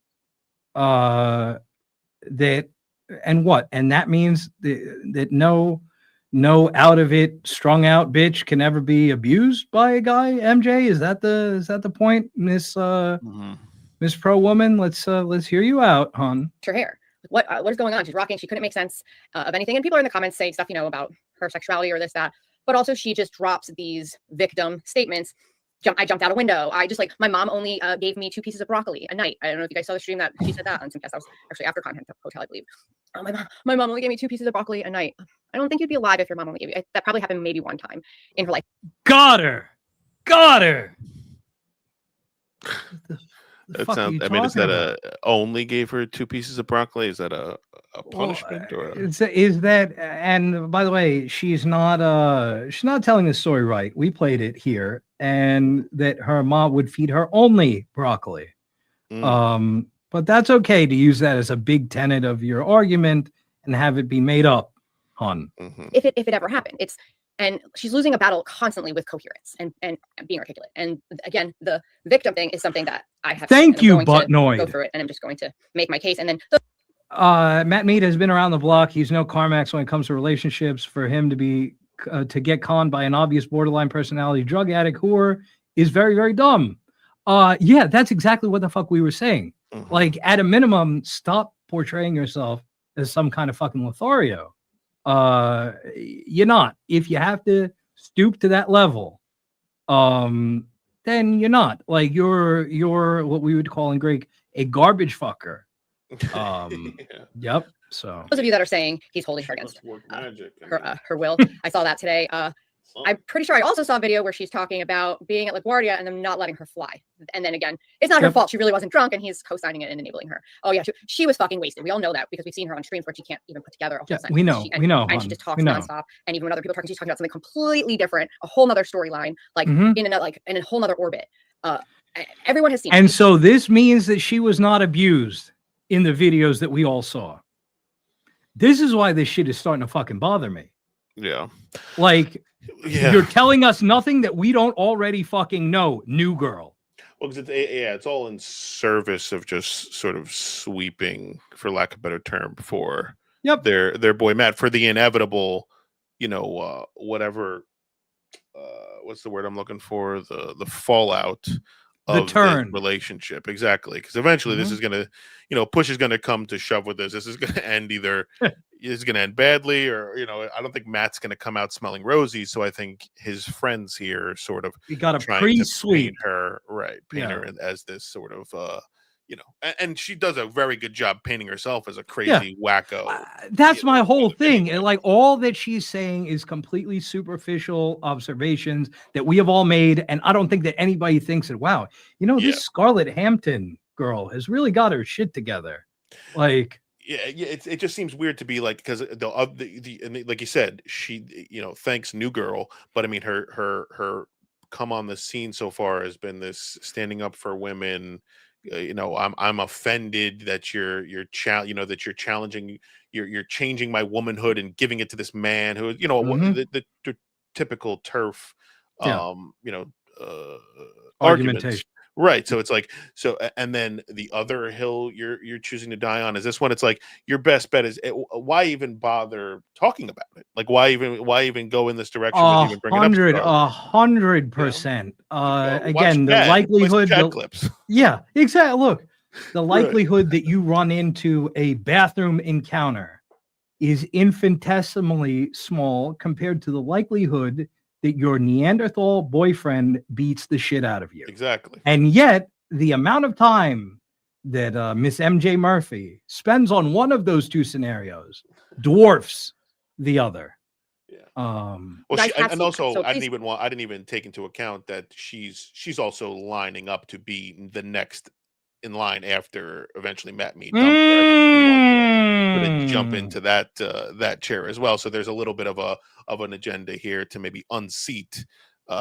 that, and what? And that means that no out of it, strung out bitch can ever be abused by a guy. MJ, is that the point, Miss Miss Pro Woman? Let's hear you out, hon. Her hair. What is going on? She's rocking. She couldn't make sense of anything. And people are in the comments saying stuff, about her sexuality or this, that. But also she just drops these victim statements. I jumped out a window. I just my mom only gave me 2 pieces of broccoli a night. I don't know if you guys saw the stream that she said that on some cast. That was actually after Content Hotel, I believe. Oh, my mom only gave me 2 pieces of broccoli a night. I don't think you'd be alive if your mom only gave you. That probably happened maybe one time in her life. Got her. That sounds. I mean, is that only gave her 2 pieces of broccoli? Is that a punishment or? Is that? And by the way, she's not telling the story right. We played it here, and that her mom would feed her only broccoli. But that's okay to use that as a big tenet of your argument and have it be made up, hon. If it ever happened, and she's losing a battle constantly with coherence and being articulate. And again, the victim thing is something that I have. Thank you, Buttnoid. Go through it, and I'm just going to make my case. And then Matt Mead has been around the block. He's no Carmax when it comes to relationships. For him to be to get conned by an obvious borderline personality drug addict whore is very, very dumb. Yeah, that's exactly what the fuck we were saying. Like, at a minimum, stop portraying yourself as some kind of fucking Lothario. You're not. If you have to stoop to that level, then you're not. Like, you're what we would call in Greek a garbage fucker. Yep. So those of you that are saying he's holding her against her will, I saw that today. I'm pretty sure I also saw a video where she's talking about being at LaGuardia and them not letting her fly. And then again, it's not her fault. She really wasn't drunk, and he's co-signing it and enabling her. Oh yeah, she was fucking wasted. We all know that because we've seen her on streams where she can't even put together a whole sentence. We know. And she just talks nonstop. And even when other people are talking, she's talking about something completely different, a whole nother storyline, in a whole nother orbit. Everyone has seen. And so this means that she was not abused in the videos that we all saw. This is why this shit is starting to fucking bother me. Yeah. Like, you're telling us nothing that we don't already fucking know, new girl. Well, because it's all in service of just sort of sweeping, for lack of a better term, for their boy Matt, for the inevitable, whatever. What's the word I'm looking for? The fallout of the relationship. Exactly, because eventually this is gonna, push is gonna come to shove with this. This is gonna end either. Is going to end badly, or I don't think Matt's going to come out smelling rosy. So I think his friends here sort of got a pre-sweep her, right? Paint her as this sort of, and she does a very good job painting herself as a crazy wacko. That's my whole thing. And like, all that she's saying is completely superficial observations that we have all made, and I don't think that anybody thinks that, wow, this Scarlett Hampton girl has really got her shit together. Like. Yeah, it just seems weird to be like, because the like you said, she thanks new girl, but I mean her come on the scene so far has been this standing up for women. I'm offended that you're challenging, you're changing my womanhood and giving it to this man who the typical turf argumentation. Right. So it's like, and then the other hill you're choosing to die on is this one. It's like, your best bet is, why even bother talking about it? Like, why even go in this direction? 100%. Again, the likelihood. Clips. Yeah, exactly. Look, the likelihood that you run into a bathroom encounter is infinitesimally small compared to the likelihood that your Neanderthal boyfriend beats the shit out of you. Exactly. And yet, the amount of time that Miss MJ Murphy spends on one of those two scenarios dwarfs the other. Well, and also, I didn't even take into account that she's also lining up to be the next in line after eventually Matt Mead dumped her. To jump into that chair as well. So there's a little bit of an agenda here to maybe unseat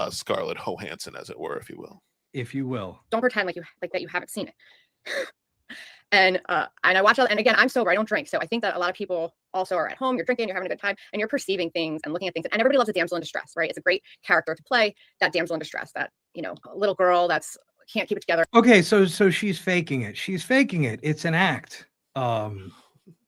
Scarlett Johansson, as it were, if you will. If you will. Don't pretend like that you haven't seen it. And I watch it, and again, I'm sober, I don't drink. So I think that a lot of people also are at home, you're drinking, you're having a good time, and you're perceiving things and looking at things. And everybody loves a damsel in distress, right? It's a great character to play, that damsel in distress, that, little girl that's can't keep it together. Okay, so she's faking it. She's faking it. It's an act.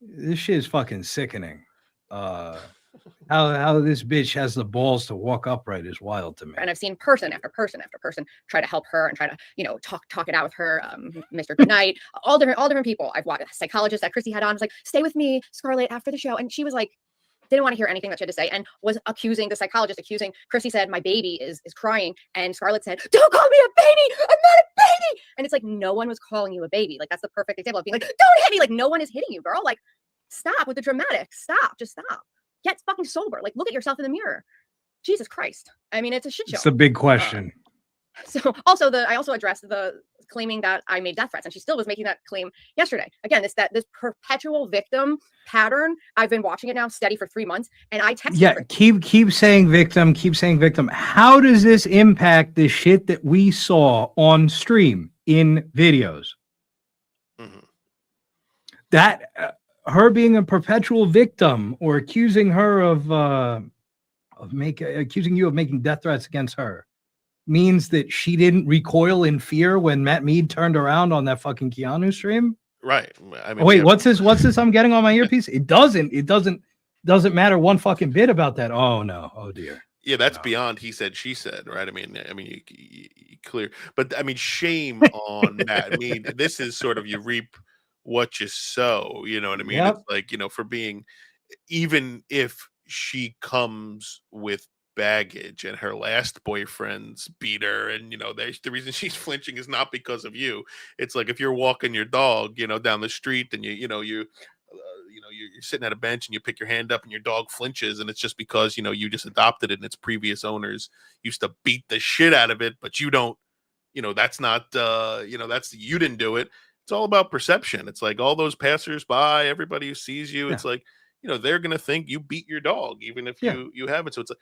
This shit is fucking sickening. How this bitch has the balls to walk upright is wild to me. And I've seen person after person after person try to help her and try to, talk it out with her, Mr. Goodnight, all different people. I've watched a psychologist that Chrissy had on, was like, stay with me, Scarlett, after the show. And she was like, didn't want to hear anything that she had to say, and was accusing Chrissy said, my baby is crying. And Scarlett said, don't call me a baby. I'm not a baby. And it's like, no one was calling you a baby. Like, that's the perfect example of being like, don't hit me. Like, no one is hitting you, girl. Like, stop with the dramatics. Stop. Just stop. Get fucking sober. Like, look at yourself in the mirror. Jesus Christ. I mean, it's a shit show. It's a big question. So also I also addressed the claiming that I made death threats, and she still was making that claim yesterday. Again, this perpetual victim pattern. I've been watching it now steady for 3 months, and I texted her. keep saying victim, keep saying victim. How does this impact the shit that we saw on stream in videos? That her being a perpetual victim or accusing her accusing you of making death threats against her means that she didn't recoil in fear when Matt Mead turned around on that fucking Keanu stream. Right. I mean, wait, what's this I'm getting on my earpiece? It doesn't matter one fucking bit about that. Oh no. Oh dear. Yeah, that's beyond he said, she said, right? I mean, you clear, but I mean, shame on Matt. I mean, this is sort of, you reap what you sow, you know what I mean? Yep. It's like, for being, even if she comes with baggage and her last boyfriend's beat her, and the reason she's flinching is not because of you. It's like if you're walking your dog down the street, and you're sitting at a bench and you pick your hand up and your dog flinches, and it's just because you just adopted it and its previous owners used to beat the shit out of it, but you don't, that's not you didn't do it. It's all about perception. It's like all those passers-by, everybody who sees you, it's like they're gonna think you beat your dog even if you haven't. So it's like,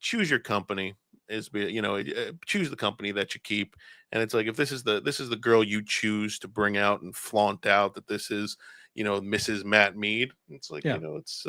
choose your company, choose the company that you keep. And it's like, if this is the girl you choose to bring out and flaunt out that this is Mrs. Matt Mead, it's like it's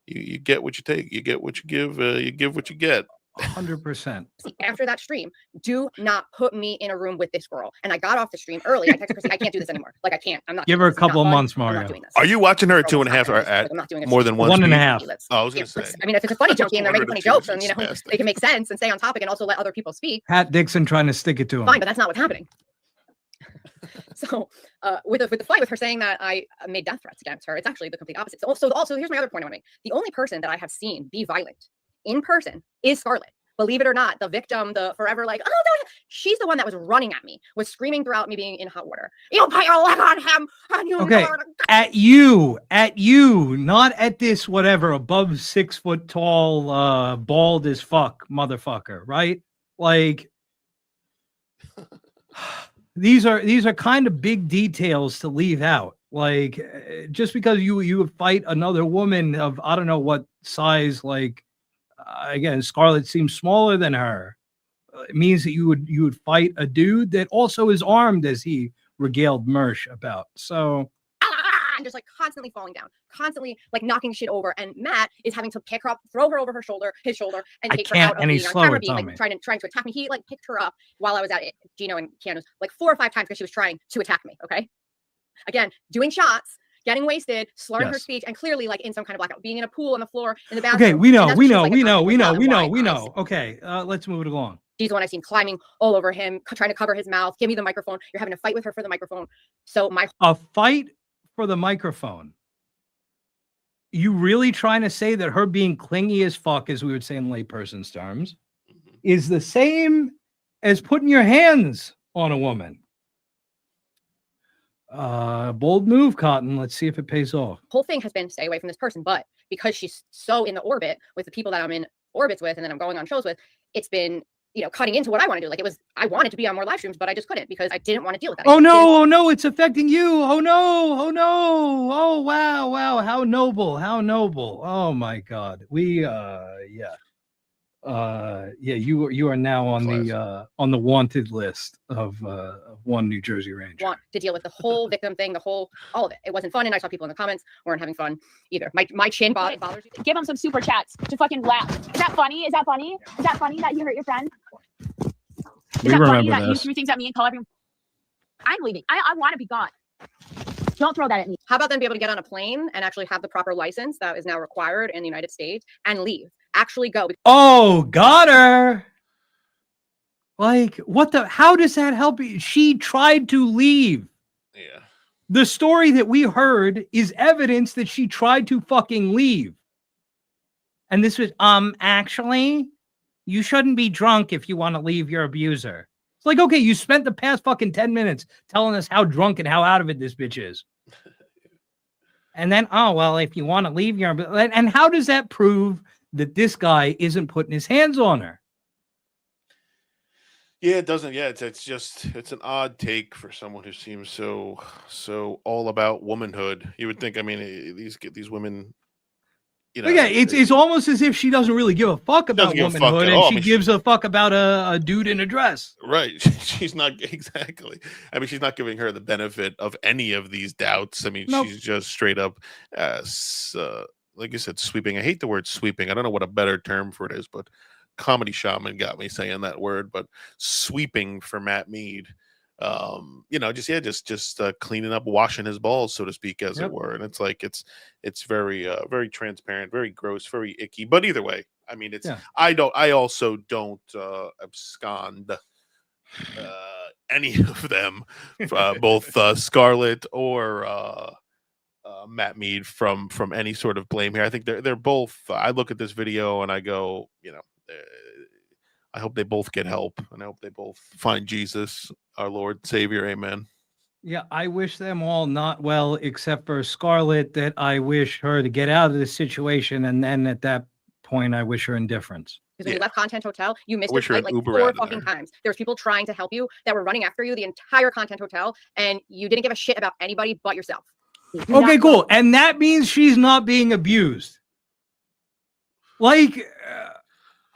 you get what you take, you get what you give, you give what you get. 100%. After that stream, do not put me in a room with this girl. And I got off the stream early. I texted Chrissy, I can't do this anymore. Like, I can't. I'm not. Give her a couple of months, Mario. Are you watching her at 2.5 or at more than one? 1.5. Oh, I was gonna say. I mean, if it's a funny joke game, they're making funny jokes, and they can make sense and stay on topic and also let other people speak. Pat Dixon trying to stick it to him. Fine, but that's not what's happening. So with the fight with her saying that I made death threats against her, it's actually the complete opposite. So also here's my other point I want to make. The only person that I have seen be violent in person is Scarlett. Believe it or not, the victim, the forever like, oh, no, she's the one that was running at me, was screaming throughout me being in hot water. You put your leg on him, and you okay, at you, not at this whatever above 6 foot tall, bald as fuck motherfucker, right? Like, these are kind of big details to leave out. Like, just because you would fight another woman of I don't know what size, like. Again, Scarlett seems smaller than her. It means that you would fight a dude that also is armed, as he regaled Mersh about. So, and just like constantly falling down, constantly like knocking shit over. And Matt is having to pick her up, throw her over his shoulder, and take her out of being on camera, being like trying to attack me. He like picked her up while I was at Gino and Keanu's like 4 or 5 times because she was trying to attack me. Okay, again, doing shots. Getting wasted, slurring her speech, and clearly like in some kind of blackout, being in a pool on the floor in the bathroom. Okay, we know. Okay, let's move it along. She's the one I've seen climbing all over him, trying to cover his mouth. Give me the microphone. You're having a fight with her for the microphone. So a fight for the microphone. you really trying to say that her being clingy as fuck, as we would say in layperson's terms, is the same as putting your hands on a woman? Bold move, Cotton. Let's see if it pays off. Whole thing has been stay away from this person, but because she's so in the orbit with the people that I'm in orbits with and then I'm going on shows with, it's been, you know, cutting into what I want to do. Like I wanted to be on more live streams, but I just couldn't because I didn't want to deal with that. Oh no, oh no, it's affecting you. Oh no, oh no. Oh wow, wow, how noble, how noble. Oh my God. We you are now on the wanted list of one New Jersey Ranger. Want to deal with the whole victim thing, all of it. It wasn't fun, and I saw people in the comments weren't having fun either. My chin bothers you. Give him some super chats to fucking laugh. Is that funny? Is that funny? Is that funny that you hurt your friend? We remember that you this. threw things at me and call everyone? I'm leaving. I want to be gone. Don't throw that at me. How about them be able to get on a plane and actually have the proper license that is now required in the United States and leave? Actually go. Oh, got her. Like, what the? How does that help you? She tried to leave. Yeah. The story that we heard is evidence that she tried to fucking leave. And this was, actually, you shouldn't be drunk if you want to leave your abuser. It's like, okay, you spent the past fucking 10 minutes telling us how drunk and how out of it this bitch is. And then, oh, well, if you want to leave your, and how does that prove that this guy isn't putting his hands on her? Yeah, it doesn't. Yeah, it's an odd take for someone who seems so all about womanhood. You would think, I mean, these women, you know, But yeah, it's almost as if she doesn't really give a fuck about Doesn't give a fuck womanhood, at and all. I she mean, gives a fuck about a dude in a dress. right. She's not exactly. I mean, she's not giving her the benefit of any of these doubts. I mean, Nope. she's just straight up, like you said, sweeping. I hate the word sweeping. I don't know what a better term for it is, but Comedy Shaman got me saying that word. But sweeping for Matt Mead, you know, just cleaning up, washing his balls, so to speak, as it were. And it's like it's very very transparent, very gross, very icky. But either way, I mean, it's I also don't abscond any of them, both Scarlett or Matt Mead from any sort of blame here. I think they're both. I look at this video and I go, you know, I hope they both get help, and I hope they both find Jesus, our Lord Savior. Amen. Yeah, I wish them all not well, except for Scarlett, that I wish her to get out of this situation, and then at that point, I wish her indifference. Because when you left Content Hotel, you missed I wish your her flight an like Uber 4 out of fucking times. There was people trying to help you that were running after you the entire Content Hotel, and you didn't give a shit about anybody but yourself. Okay, cool. And that means she's not being abused. Like,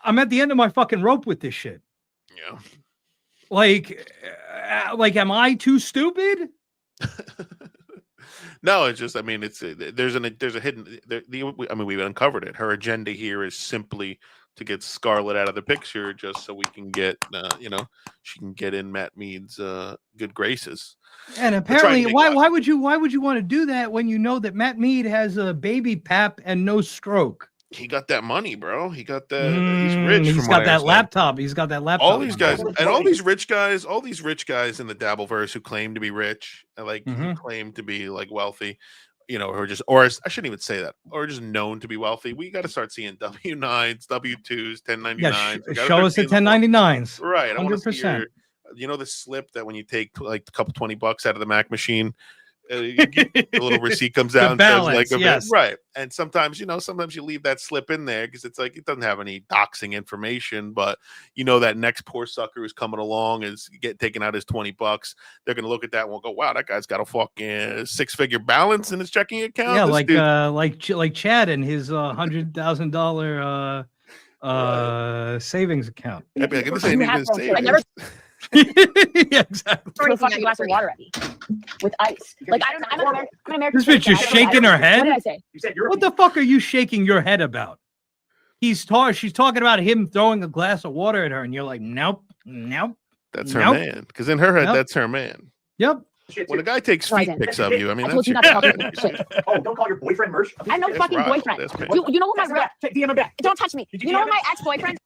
I'm at the end of my fucking rope with this shit. Yeah. Like, am I too stupid? No, it's just, I mean, there's a hidden. I mean, we've uncovered it. Her agenda here is simply to get Scarlett out of the picture, just so we can get, you know, she can get in Matt Mead's good graces. And apparently, why would you want to do that when you know that Matt Mead has a baby pap and no stroke? He got that money, bro. He got that. He's rich. He's got that laptop. He's got that laptop. All these guys and all these rich guys in the Dabbleverse who claim to be rich, like who claim to be like wealthy, you know, or I shouldn't even say that, or just known to be wealthy. We got to start seeing W-9s, W-2s, 1099s. Yeah, show us the 1099s. Right. 100%. You know the slip that when you take like a couple $20 out of the Mac machine, the little receipt comes out and balance, says like, yes. right. And sometimes you leave that slip in there because it's like it doesn't have any doxing information, but you know that next poor sucker who's coming along is taking out his $20. They're gonna look at that and will go, wow, that guy's got a fucking 6-figure balance in his checking account. Yeah, This like Chad and his $100,000 savings account. I'd be like, this ain't even savings. I never Yeah, exactly. throw a fucking glass of water at me with ice. Like I'm an American. This bitch is shaking her head. What did I say? What the fuck are you shaking your head about? She's talking about him throwing a glass of water at her, and you're like, nope. That's her man. Because in her head, that's her man. Yep. When a guy takes feet pics of you, I mean, told that's you not to talk about shit. Oh, don't call your boyfriend Mersh. I have no That's fucking right. boyfriend. That's right. You know what my DM him back. don't touch me. You know what my ex-boyfriend?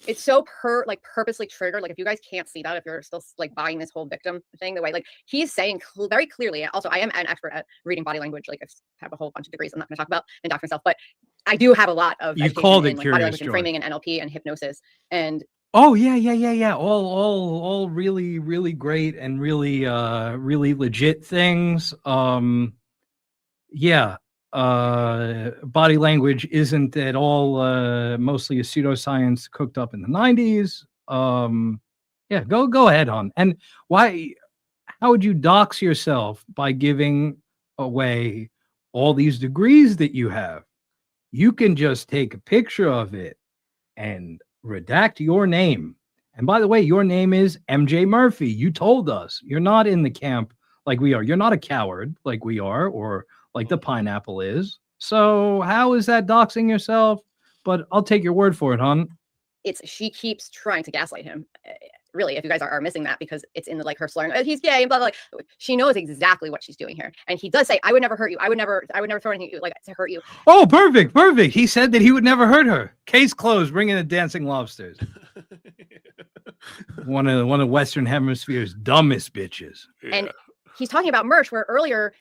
It's so purposely triggered. Like if you guys can't see that, if you're still like buying this whole victim thing, the way like he's saying very clearly. Also, I am an expert at reading body language. Like I have a whole bunch of degrees I'm not going to talk about and doctor myself, but I do have a lot of You called it in, like, Curious body language and George. framing and NLP and hypnosis. And oh yeah. All really great and really really legit things. Yeah. Body language isn't at all mostly a pseudoscience cooked up in the 90s. Yeah, go ahead on. And how would you dox yourself by giving away all these degrees that you have? You can just take a picture of it and redact your name. And by the way, your name is MJ Murphy. You told us you're not in the camp like we are. You're not a coward like we are, or like the pineapple is. So how is that doxing yourself? But I'll take your word for it, hon. she keeps trying to gaslight him. Really, if you guys are missing that, because it's in the, like her slurring, he's gay and blah, blah, blah. She knows exactly what she's doing here. And he does say, I would never hurt you. I would never throw anything at you, like to hurt you. Oh, perfect. He said that he would never hurt her. Case closed. Bring in the dancing lobsters. one of Western Hemisphere's dumbest bitches. And he's talking about merch, where earlier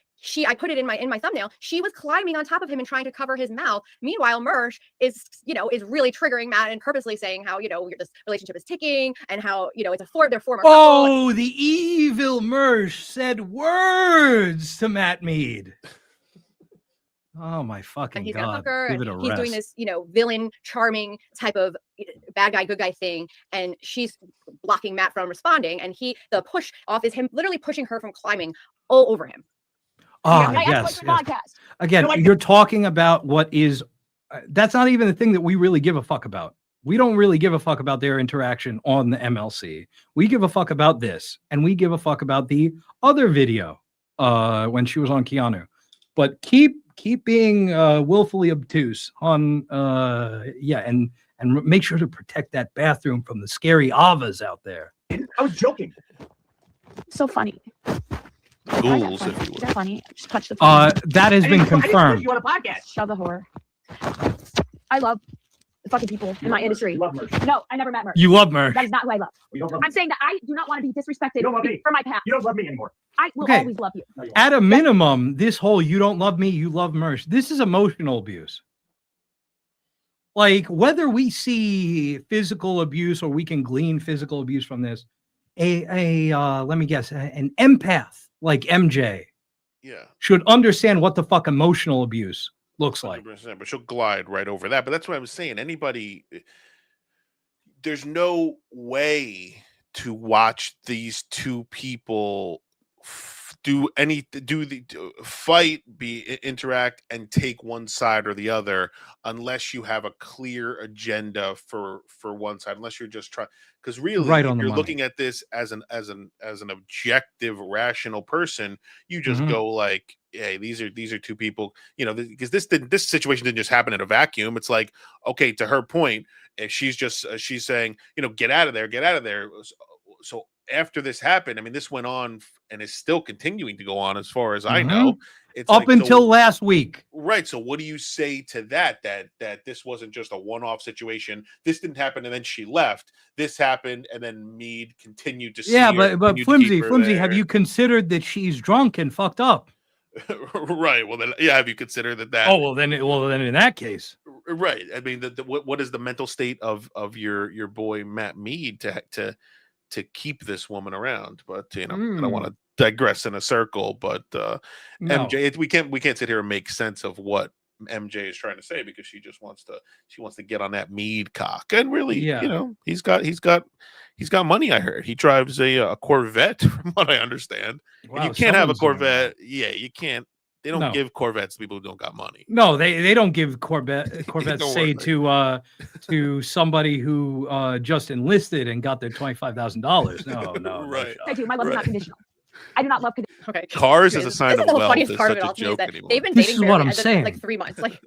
I put it in my thumbnail. She was climbing on top of him and trying to cover his mouth. Meanwhile, Mersh is really triggering Matt and purposely saying how, this relationship is ticking and how, it's their former couple. Oh, the evil Mersh said words to Matt Mead. Oh my fucking and he's God. gonna fuck her, Give and it a he's doing rest. this, villain, charming type of bad guy, good guy thing, and she's blocking Matt from responding, and the push off is him literally pushing her from climbing all over him. Ah, yes. Again, you're talking about what is, that's not even the thing that we really give a fuck about. We don't really give a fuck about their interaction on the MLC. We give a fuck about this, and we give a fuck about the other video when she was on Keanu. But keep being willfully obtuse on, and make sure to protect that bathroom from the scary avas out there. I was joking. So funny. Ghouls, if you Is will. that funny? Just touch the phone. That has been confirmed. You on a podcast? Shove the whore. I love the fucking people in my industry. No, I never met Merch. You love Merch. That is not who I love. You don't love I'm saying that I do not want to be disrespected You don't love me. for my past. You don't love me anymore. I will Okay. always love you. At a minimum, this whole "you don't love me, you love Merch," this is emotional abuse. Like, whether we see physical abuse or we can glean physical abuse from this, let me guess, an empath like MJ should understand what the fuck emotional abuse looks like. 100%, but she'll glide right over that. But that's what I was saying. There's no way to watch these two people fight, interact, and take one side or the other, unless you have a clear agenda for one side. Unless you're just trying, because really, Right if on the you're money. looking at this as an objective, rational person, you just Mhm. go like, hey, these are two people, because this situation didn't just happen in a vacuum. It's like, okay, to her point, if she's saying, get out of there. So after this happened, I mean, this went on and is still continuing to go on as far as I know. It's Up until last week. Right. So what do you say to that this wasn't just a one-off situation? This didn't happen and then she left. This happened and then Mead continued to see Yeah, her, but continued to keep her Flimsy, there. have you considered that she's drunk and fucked up? Right. Well, then, have you considered that? Oh, well, then in that case. Right. I mean, what is the mental state of your boy Matt Mead to keep this woman around? But I don't want to digress in a circle. But No. MJ, we can't sit here and make sense of what MJ is trying to say, because she wants to get on that Mead cock. And really, he's got money. I heard he drives a Corvette, from what I understand. Wow, and you can't have a someone's Corvette. Yeah, you can't. They don't No. give Corvettes to people who don't got money. No, they don't give Corvettes Don't say worry. to somebody who just enlisted and got their $25,000. No. Right. I do. My love is not conditional. I do not love conditional. Okay. Cars as a sign This of is the wealth funniest is part of such it a all to me, is joke that anymore. they've been This dating is what for I'm saying. like 3 months. Like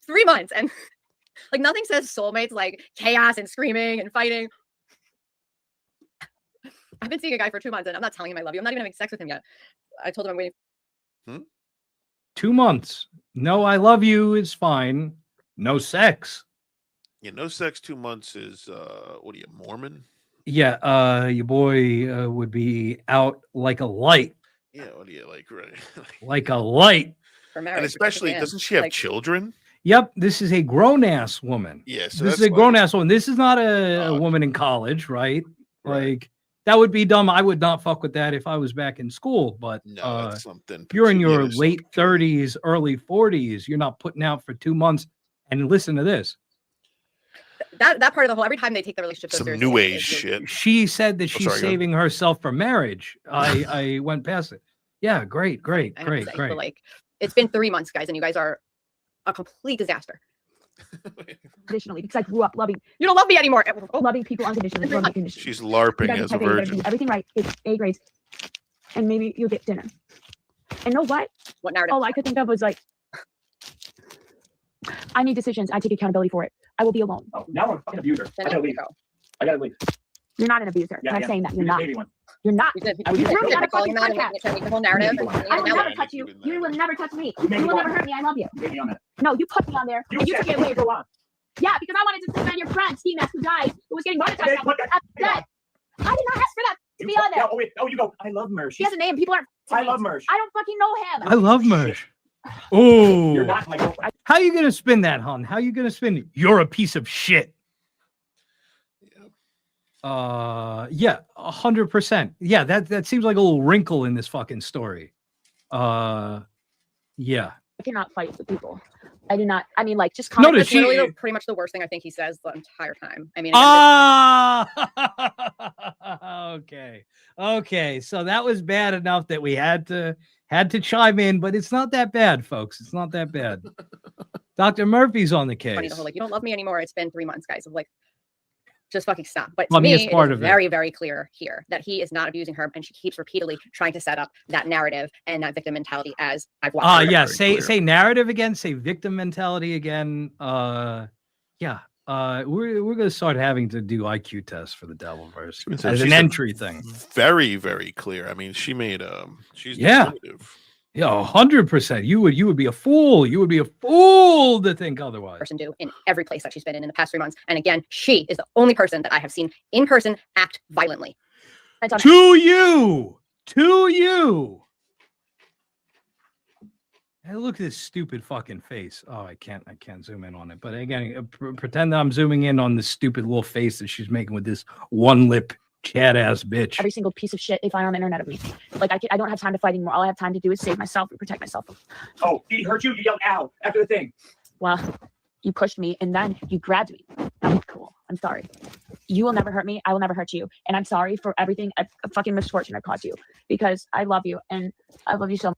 3 months, and like nothing says soulmates like chaos and screaming and fighting. I've been seeing a guy for 2 months, and I'm not telling him I love you. I'm not even having sex with him yet. I told him I'm waiting. 2 months. No, I love you is fine. No sex. Yeah, no sex 2 months is what are you, Mormon? Yeah, your boy would be out like a light. Yeah, what do you like, right? Like a light. For And marriage, especially, doesn't she have children? Yep, this is a grown ass woman. Yeah, so this is that's a grown ass woman. This is not a woman in college, right? Like that would be dumb. I would not fuck with that if I was back in school. But No, that's something. if you're in your there's late 30s, early 40s, you're not putting out for 2 months. And listen to this. That part of the whole, every time they take the relationship so some seriously, new age is- shit. She said that she's sorry, go ahead. saving herself for marriage. I went past it. Yeah, great. I have to say, but, like, it's been 3 months, guys, and you guys are a complete disaster. Conditionally, because I grew up loving. You don't love me anymore. Loving people unconditionally. Loving unconditionally. She's LARPing You gotta as a be perfect, you gotta virgin. do everything right. It's A grades, and maybe you'll get dinner. And know what? What narrative? All I could think of was like, I need decisions. I take accountability for it. I will be alone. Oh, now I'm a fucking abuser. I gotta leave. I gotta leave. You're not an abuser. Yeah, I'm yeah. saying that You're you're the not. baby one. You're not. You You threw me on a calling fucking that podcast. and the whole narrative. I will never touch you. You will never touch me. You made me will go never on. hurt me. I love you. You made me on that. No, you put me on there. You and you said took it you away. go on. Yeah, because I wanted to defend your friend, Ski Mask, who died, who was getting monetized. Put that- After that. I did not ask for that to be on there. Oh, wait. Oh, you go. I love Mersh. He has a name. People aren't. I love Mersh. I don't fucking know him. I love Mersh. Oh, You're not my girlfriend. how you gonna spin that, hon? How you gonna spin it? You're a piece of shit. Yeah, 100%. Yeah, that seems like a little wrinkle in this fucking story. Yeah. I cannot fight with people. I do not. I mean, like, just No, That's she- literally pretty much the worst thing I think he says the entire time. I mean, Okay. So that was bad enough that we had to chime in, but it's not that bad, folks. It's not that bad. Dr. Murphy's on the funny, case. the whole, like, you don't love me anymore. It's been 3 months, guys. Of like, just fucking stop. But Well, to I mean, me, it's part it is of it. very, very clear here that he is not abusing her, and she keeps repeatedly trying to set up that narrative and that victim mentality. As I've watched. Yeah. Say narrative again. Say victim mentality again. Yeah. We're gonna start having to do IQ tests for the Devilverse as an entry thing. Very, very clear. I mean, she made she's Yeah. definitive. Yeah, 100%. You would be a fool. You would be a fool to think otherwise. Person do in every place that she's been in the past 3 months. And again, she is the only person that I have seen in person act violently. That's on To you. Hey, look at this stupid fucking face. Oh, I can't zoom in on it. But again, pretend that I'm zooming in on this stupid little face that she's making with this one lip Chad ass bitch. Every single piece of shit they find on the internet of me. Like, I don't have time to fight anymore. All I have time to do is save myself and protect myself. Oh, he hurt you. You yelled ow after the thing. Well, you pushed me and then you grabbed me. That was cool. I'm sorry. You will never hurt me. I will never hurt you. And I'm sorry for everything, a fucking misfortune I caused you, because I love you and I love you so much.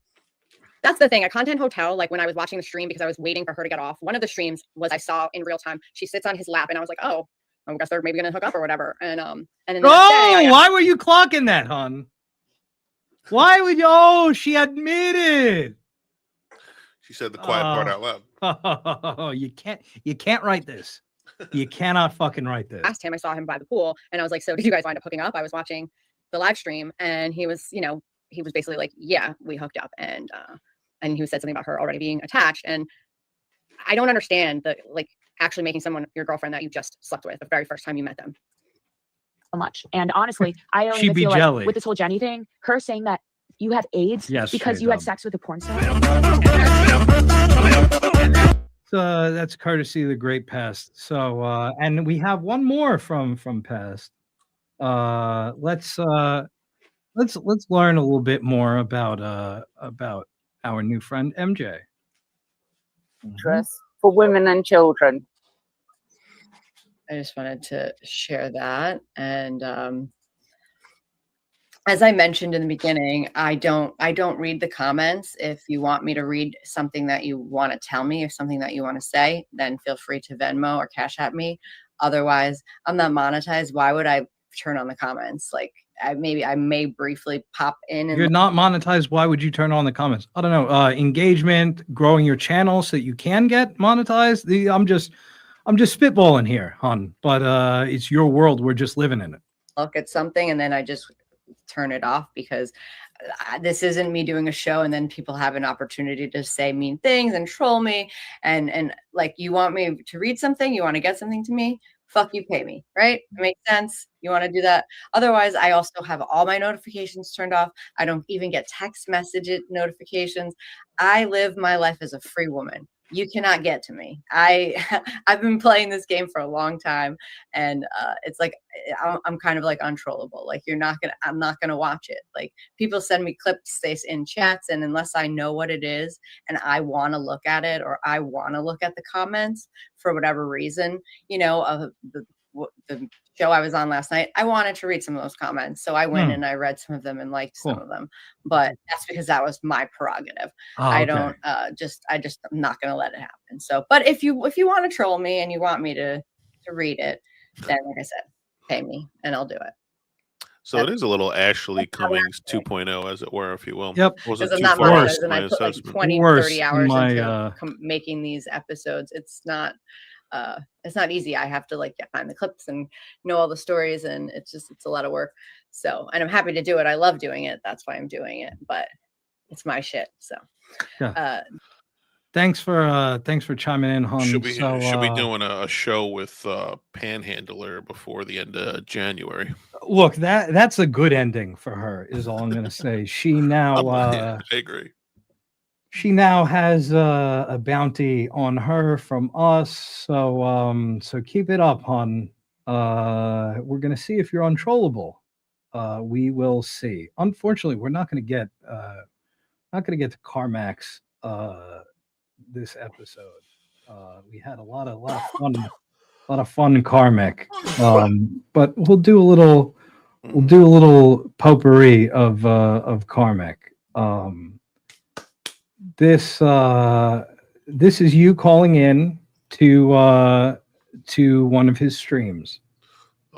That's the thing. At Content Hotel, like when I was watching the stream because I was waiting for her to get off, one of the streams was I saw in real time. She sits on his lap, and I was like, oh, I guess they're maybe gonna hook up or whatever. And then the next day, Why were you clocking that, hon? Why would you? Oh, she admitted. She said the quiet part out loud. Oh, you can't write this. You cannot fucking write this. asked him, I saw him by the pool, and I was like, so did you guys wind up hooking up? I was watching the live stream, and he was, he was basically like, yeah, we hooked up, and he said something about her already being attached, and I don't understand the actually making someone your girlfriend that you just slept with the very first time you met them. So much. And honestly, I don't She'd even be feel jelly. like with this whole Jenny thing, her saying that you have AIDS Yes, because straight you had up. sex with a porn star. So that's courtesy of the great past. So and we have one more from past. Let's learn a little bit more about our new friend MJ. Dress for women and children. I just wanted to share that. And as I mentioned in the beginning, I don't read the comments. If you want me to read something that you want to tell me or something that you want to say, then feel free to Venmo or Cash App me. Otherwise, I'm not monetized. Why would I turn on the comments? Like I may briefly pop in. If you're not monetized, why would you turn on the comments? I don't know. Engagement, growing your channel so that you can get monetized. I'm just spitballing here, hon. But it's your world. We're just living in it. Look at something and then I just turn it off, because this isn't me doing a show and then people have an opportunity to say mean things and troll me. And like, you want me to read something, you want to get something to me, fuck you, pay me, right? It makes sense. You want to do that. Otherwise, I also have all my notifications turned off. I don't even get text message notifications. I live my life as a free woman. You cannot get to me. I've been playing this game for a long time, and it's like I'm kind of like untrollable. Like, I'm not gonna watch it. Like, people send me clips, they in chats, and unless I know what it is and I want to look at it, or I want to look at the comments for whatever reason, you know, of the show I was on last night, I wanted to read some of those comments, so I went and I read some of them and liked some of them. But that's because that was my prerogative. I don't I'm not gonna let it happen. So, but if you want to troll me and you want me to read it, then like I said, pay me and I'll do it. So it is a little Ashley Cummings 2.0, as it were, if you will. Yep. Was Because it I'm too not far monetized off and my I put like assessment? 20, Worse, 30 hours my, into making these episodes. It's not easy. I have to like find the clips and know all the stories, and it's a lot of work. So, and I'm happy to do it. I love doing it. That's why I'm doing it, but it's my shit. So, Yeah. Thanks for chiming in, hon. Should be So, doing a show with Panhandler before the end of January. look, that's a good ending for her, is all I'm gonna say. She now I agree. she now has a bounty on her from us. So so keep it up, hon. We're gonna see if you're untrollable. We will see. Unfortunately, we're not gonna get to Carmax this episode. We had a lot of fun karmic. But we'll do a little potpourri of karmic. This is you calling in to one of his streams.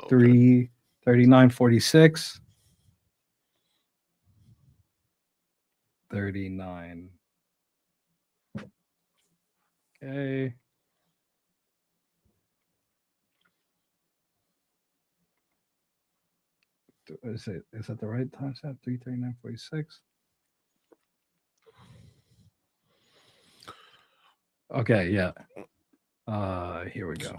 33946. 39. Okay. Is that the right time set? 33946. Okay, yeah. Here we go.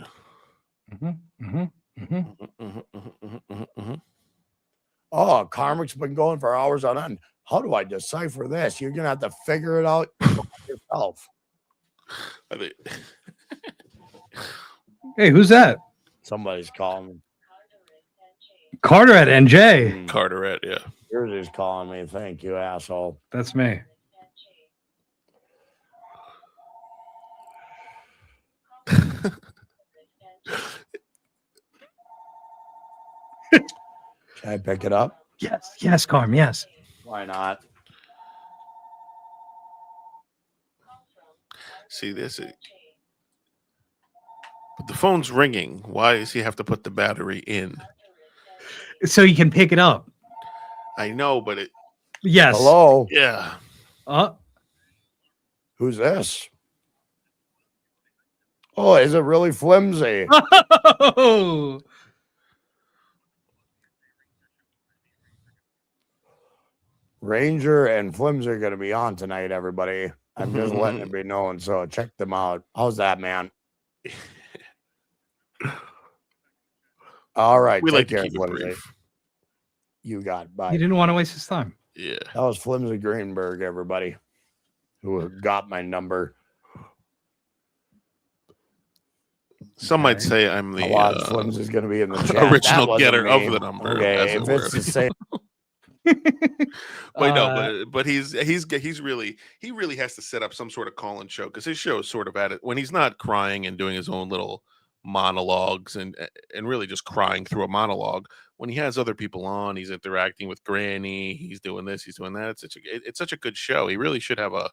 Oh, Karmic's been going for hours on end. How do I decipher this? You're gonna have to figure it out yourself. Hey, who's that? Somebody's calling me. Carter at NJ. Carteret, yeah. Yours is calling me. Thank you, asshole. That's me. Can I pick it up? Yes, Carm, yes. Why not? See this? But the phone's ringing. Why does he have to put the battery in? So you can pick it up. I know, but it. Yes. Hello. Yeah. Who's this? Oh, is it really Flimsy? Oh. Ranger and Flimsy are going to be on tonight, everybody. I'm just letting it be known, so check them out. How's that, man? All right. We like take to care, keep it Flimsy. brief. You got it. Bye. He didn't want to waste his time. Yeah. That was Flimsy Greenberg, everybody, who got my number. Some might say I'm the Flimsy's going to be in the chat. original That wasn't getter of me. the number. Okay, as it if it's were. the same. But no, but he really has to set up some sort of call-in show, because his show is sort of at it when he's not crying and doing his own little monologues and really just crying through a monologue. When he has other people on, he's interacting with Granny, he's doing this, he's doing that. It's such a good show. He really should have a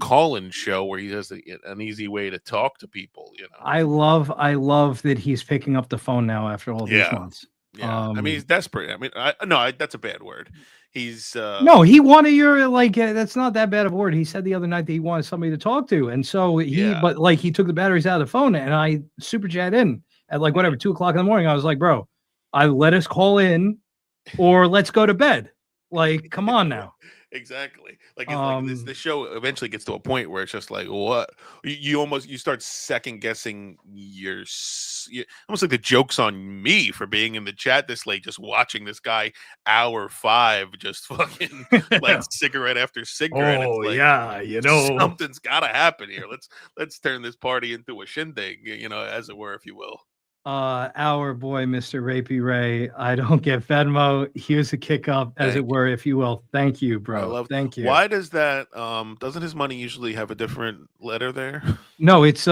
call-in show where he has an easy way to talk to people. You know, I love that he's picking up the phone now after all these months. Yeah, I mean, he's desperate. I mean, that's a bad word. He's no, he wanted your that's not that bad of a word. He said the other night that he wanted somebody to talk to, and so he took the batteries out of the phone, and I super chat in at like whatever 2:00 in the morning. I was like, bro, I let us call in or let's go to bed. Like, come on now. Exactly. Like, it's like the show eventually gets to a point where it's just like, what? You start second guessing almost like the joke's on me for being in the chat this late, just watching this guy hour 5 just fucking like cigarette after cigarette. Oh, It's like, yeah, you know. something's got to happen here. Let's turn this party into a shindig, as it were, if you will. Our boy, Mr. Rapey Ray. I don't get Venmo. Here's a kick up, as it were, if you will. Thank you, bro. Thank you. Why does that? Doesn't his money usually have a different letter there? No, it's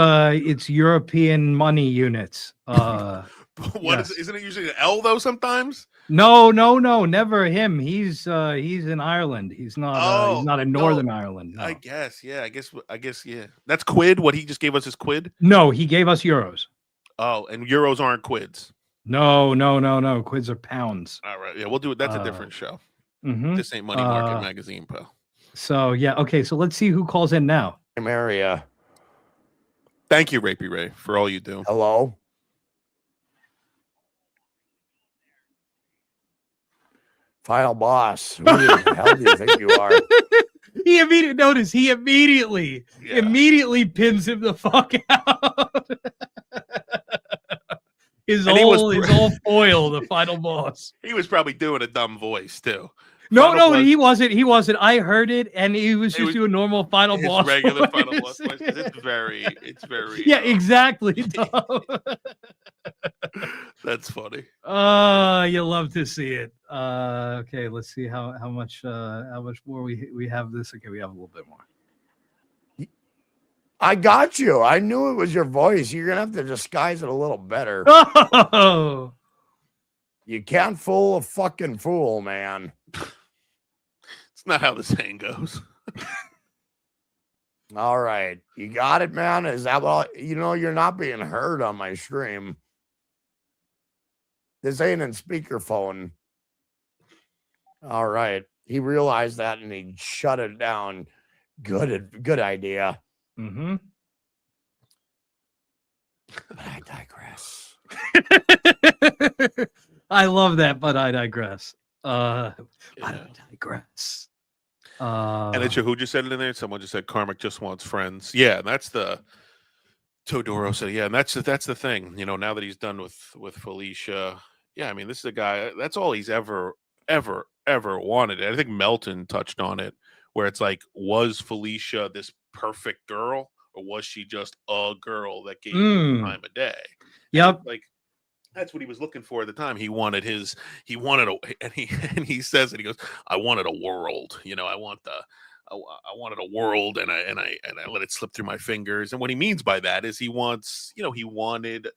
European money units. What is? Isn't it usually an L though? Sometimes. No, never him. He's in Ireland. He's not in Northern Ireland. No. I guess, yeah. I guess, yeah. That's quid. What he just gave us is quid. No, he gave us euros. Oh, and euros aren't quids. No. Quids are pounds. All right, yeah, we'll do it. That's a different show. Mhm. This ain't Money Market Magazine, pal. So yeah, okay. So let's see who calls in now. Area. Thank you, Rapey Ray, for all you do. Hello. Final boss. Who the hell do you think you are? He immediately pins him the fuck out. His old foil, the final boss. He was probably doing a dumb voice too. No, he wasn't. I heard it, and he was just doing normal final boss. Regular voice. final boss voice. It's very. Yeah, exactly. That's funny. You love to see it. Okay, let's see how much more we have this. Okay, we have a little bit more. I got you. I knew it was your voice. You're gonna have to disguise it a little better. Oh, you can't fool a fucking fool, man. It's not how the saying goes. All right, you got it, man. Is that what you're not being heard on my stream? This ain't in speakerphone. All right, he realized that and he shut it down. Good idea. Mm-hmm. But I digress. I love that, but I digress. I digress. And it's who just said it in there? Someone just said Karmic just wants friends. Yeah, and that's the Todoro said. Yeah, and that's the thing. Now that he's done with Felicia. Yeah, I mean, this is a guy. That's all he's ever wanted. And I think Melton touched on it, where it's like, was Felicia this perfect girl, or was she just a girl that gave him time of day? Yep. Like, that's what he was looking for at the time. He wanted he says it. He goes, I wanted a world. I wanted a world, and I let it slip through my fingers. And what he means by that is he wanted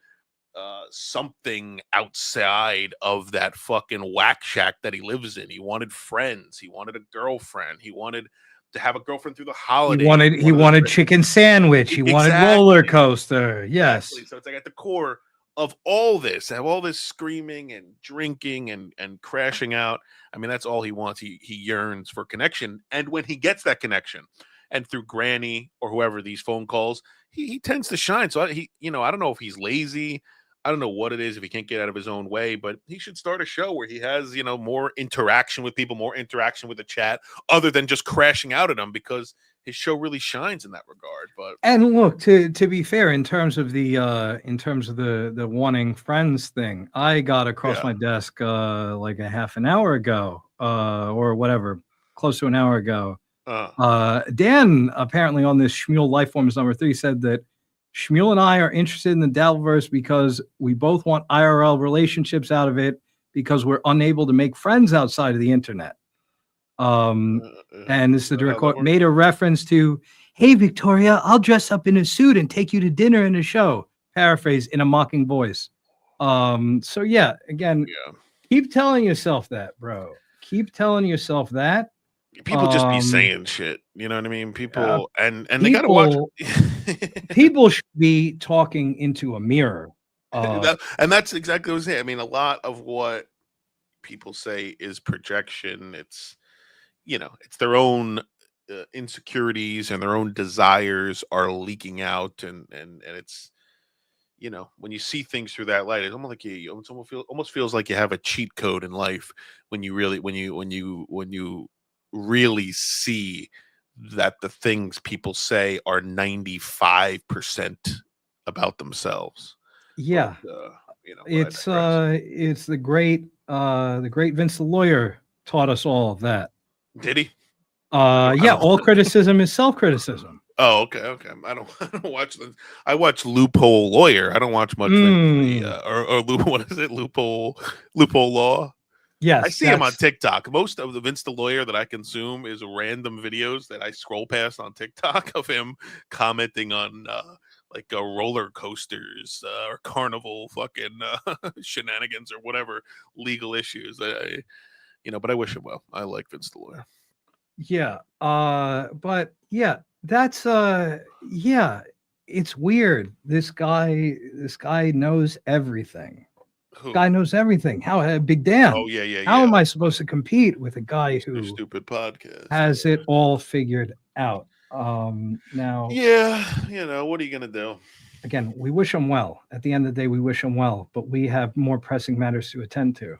something outside of that fucking whack shack that he lives in. He wanted friends. He wanted a girlfriend. He wanted to have a girlfriend through the holidays. He wanted chicken sandwich. He wanted roller coaster. Yes. Exactly. So it's like at the core of all this, have all this screaming and drinking and crashing out. I mean, that's all he wants. He yearns for connection. And when he gets that connection, and through Granny or whoever, these phone calls, he tends to shine. So I don't know if he's lazy. I don't know what it is, if he can't get out of his own way, but he should start a show where he has, more interaction with people, more interaction with the chat, other than just crashing out at them, because his show really shines in that regard. But and look, to be fair, in terms of the wanting friends thing, I got across my desk like a half an hour ago, or whatever, close to an hour ago. Dan, apparently on this Shmuel Lifeforms number 3, said that Shmuel and I are interested in the Dabbleverse because we both want IRL relationships out of it, because we're unable to make friends outside of the internet. And this is the direct quote, made a reference to, hey, Victoria, I'll dress up in a suit and take you to dinner and a show. Paraphrase in a mocking voice. So yeah, again, keep telling yourself that, bro. Keep telling yourself that. People just be saying shit. You know what I mean? People, and they got to watch. People should be talking into a mirror. And that's exactly what I'm saying. I mean, a lot of what people say is projection. It's, it's their own insecurities and their own desires are leaking out. And it's, you know, when you see things through that light, it's almost like you almost feels like you have a cheat code in life when you really see that the things people say are 95% about themselves. Yeah. But, you know, It's the great Vince the lawyer taught us all of that. did he? Yeah, all criticism is self-criticism. Oh, okay. I don't watch them. I watch Loophole Lawyer. I don't watch much or what is it? Loophole Law. Yes, I see him on TikTok. Most of the Vince the Lawyer that I consume is random videos that I scroll past on TikTok of him commenting on like roller coasters or carnival fucking shenanigans or whatever legal issues. But I wish him well. I like Vince the Lawyer. Yeah. But yeah, that's yeah, it's weird. This guy knows everything. Who? Guy knows everything. How Big Dan? Oh yeah. How am I supposed to compete with a guy who stupid podcast has it all figured out? Now, yeah, what are you gonna do? Again, we wish him well. At the end of the day, we wish him well, but we have more pressing matters to attend to.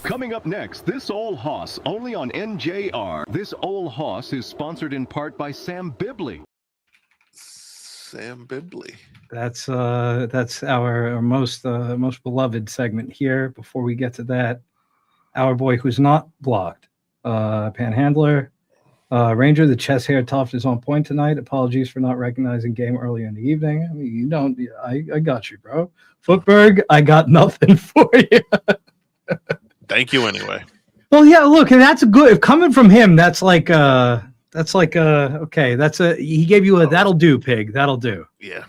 Coming up next, This Old Hoss, only on NJR. This Old Hoss is sponsored in part by Sam Bibley. Sam Bibley. That's our most beloved segment here. Before we get to that, our boy who's not blocked, Panhandler, Ranger, the chest hair tuft is on point tonight. Apologies for not recognizing game earlier in the evening. I mean, you don't. I got you, bro. Footberg, I got nothing for you. Thank you anyway. Well, yeah. Look, and that's good. Coming from him, okay. He gave you a that'll do, pig. That'll do. Yeah.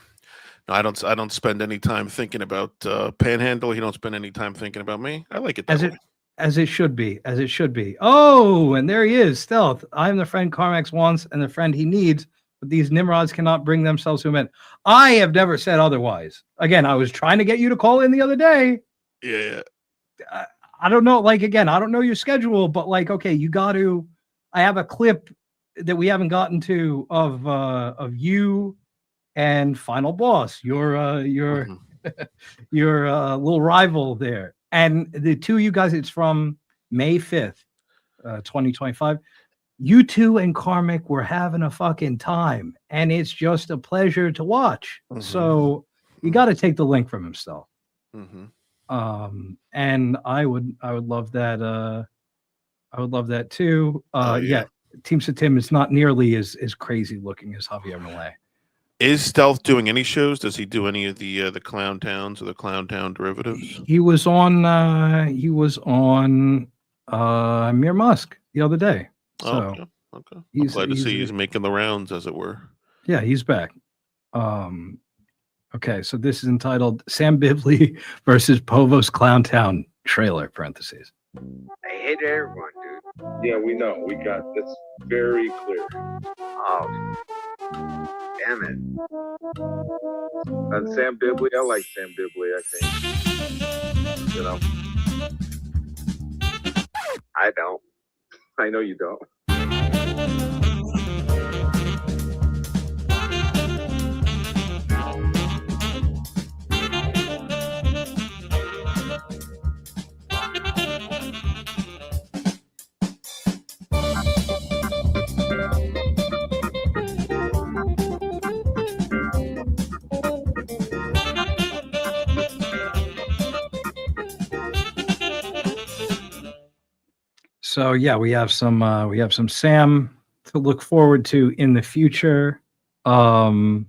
No, I don't spend any time thinking about Panhandle. He don't spend any time thinking about me. I like it that way. As it should be. Oh, and there he is, Stealth. I am the friend Carmax wants and the friend he needs, but these Nimrods cannot bring themselves to him. I have never said otherwise. Again, I was trying to get you to call in the other day. Yeah. I don't know. Like, again, I don't know your schedule, but like, okay, you got to. I have a clip that we haven't gotten to of you and Final Boss, your little rival there. And the two of you guys, it's from May 5th, 2025. You two and Karmic were having a fucking time, and it's just a pleasure to watch. Mm-hmm. So you got to take the link from him still. Mm-hmm. And I would love that. I would love that too. Yeah. Team Satim is not nearly as crazy looking as Javier Millet. Is Stealth doing any shows? Does he do any of the Clown Towns or the Clown Town derivatives? He was on Mir Musk the other day. So okay. I'm glad to see he's making the rounds, as it were. Yeah, he's back. Okay, so this is entitled Sam Bibley versus Povos Clown Town trailer, parentheses. I hate everyone, dude. Yeah, we know. We got this very clear. Oh, damn it. And Sam Bibley, I like Sam Bibley, I think. You know. I don't. I know you don't. So yeah, we have some Sam to look forward to in the future. So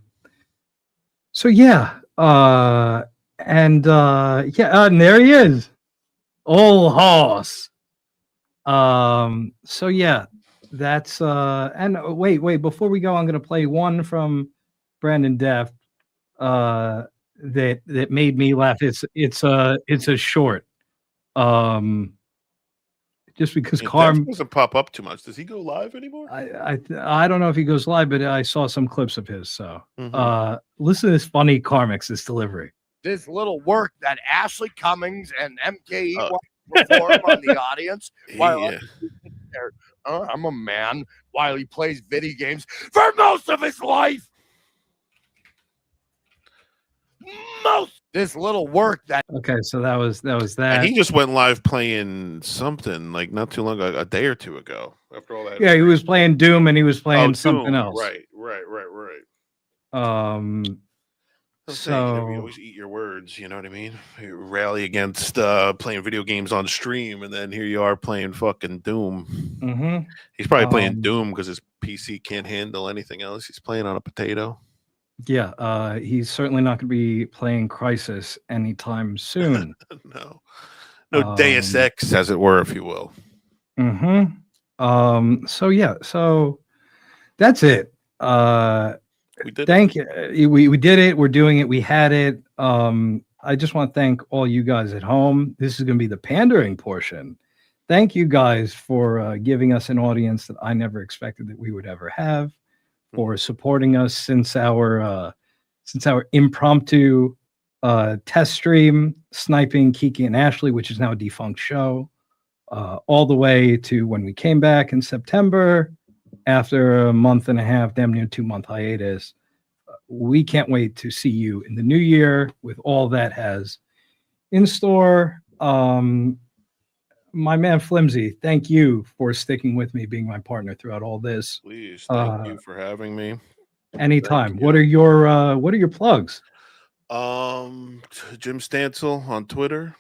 yeah, and there he is, Old Hoss. So yeah, that's and wait, before we go, I'm gonna play one from Brandon Deft that made me laugh. It's a short. Just because Carm doesn't pop up too much. Does he go live anymore? I don't know if he goes live, but I saw some clips of his. So listen to this funny Karmic's this delivery. This little work that Ashley Cummings and MKE perform on the audience while there. I'm a man while he plays video games for most of his life. this little work that. Okay, so that was And that. he just went live playing something like not too long ago, a day or two ago. After all that, Yeah, he was playing Doom and he was playing something Doom. else. Right. I'm saying, you So always eat your words. You know what I mean? You rally against playing video games on stream, and then here you are playing fucking Doom. Mhm. He's probably playing Doom because his PC can't handle anything else. He's playing on a potato. yeah, he's certainly not going to be playing Crisis anytime soon. No Deus Ex, as it were, if you will. So yeah, so that's it. We did thank you. We did it. We're doing it. We had it. I just want to thank all you guys at home. This is going to be the pandering portion. Thank you guys for giving us an audience that I never expected that we would ever have, for supporting us since our impromptu test stream sniping Kiki and Ashley, which is now a defunct show, all the way to when we came back in September after a month and a half, damn near 2-month hiatus. We can't wait to see you in the new year with all that has in store. My man Flimsy, thank you for sticking with me, being my partner throughout all this. Please, thank you for having me. Anytime. What are your plugs? Jim Stansel on Twitter.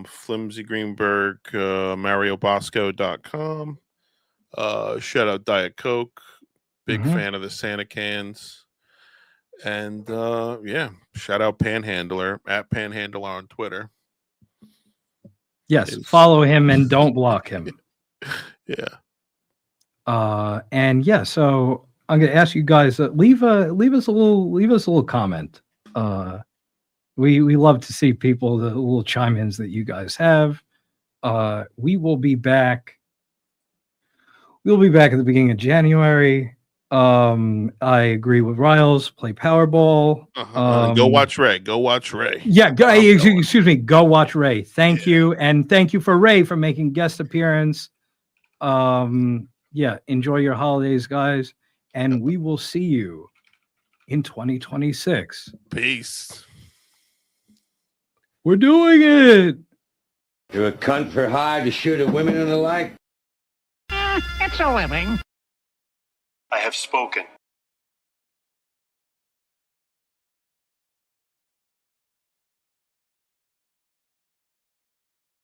Flimsy Greenberg, MarioBosco.com. Shout out Diet Coke. Big fan of the Santa cans. And yeah, shout out Panhandler at Panhandler on Twitter. Yes, follow him and don't block him. Yeah. And yeah, so I'm gonna ask you guys leave us a little comment. We love to see people, the little chime-ins that you guys have. We will be back. We'll be back at the beginning of January. I agree with Riles. Play Powerball. Go watch Ray. Go watch Ray. Yeah, excuse me. Go watch Ray. Thank you, and thank you for Ray for making guest appearance. Yeah, enjoy your holidays, guys, and we will see you in 2026. Peace. We're doing it. You're a cunt for hire to shoot at women and the like. It's a living. I have spoken.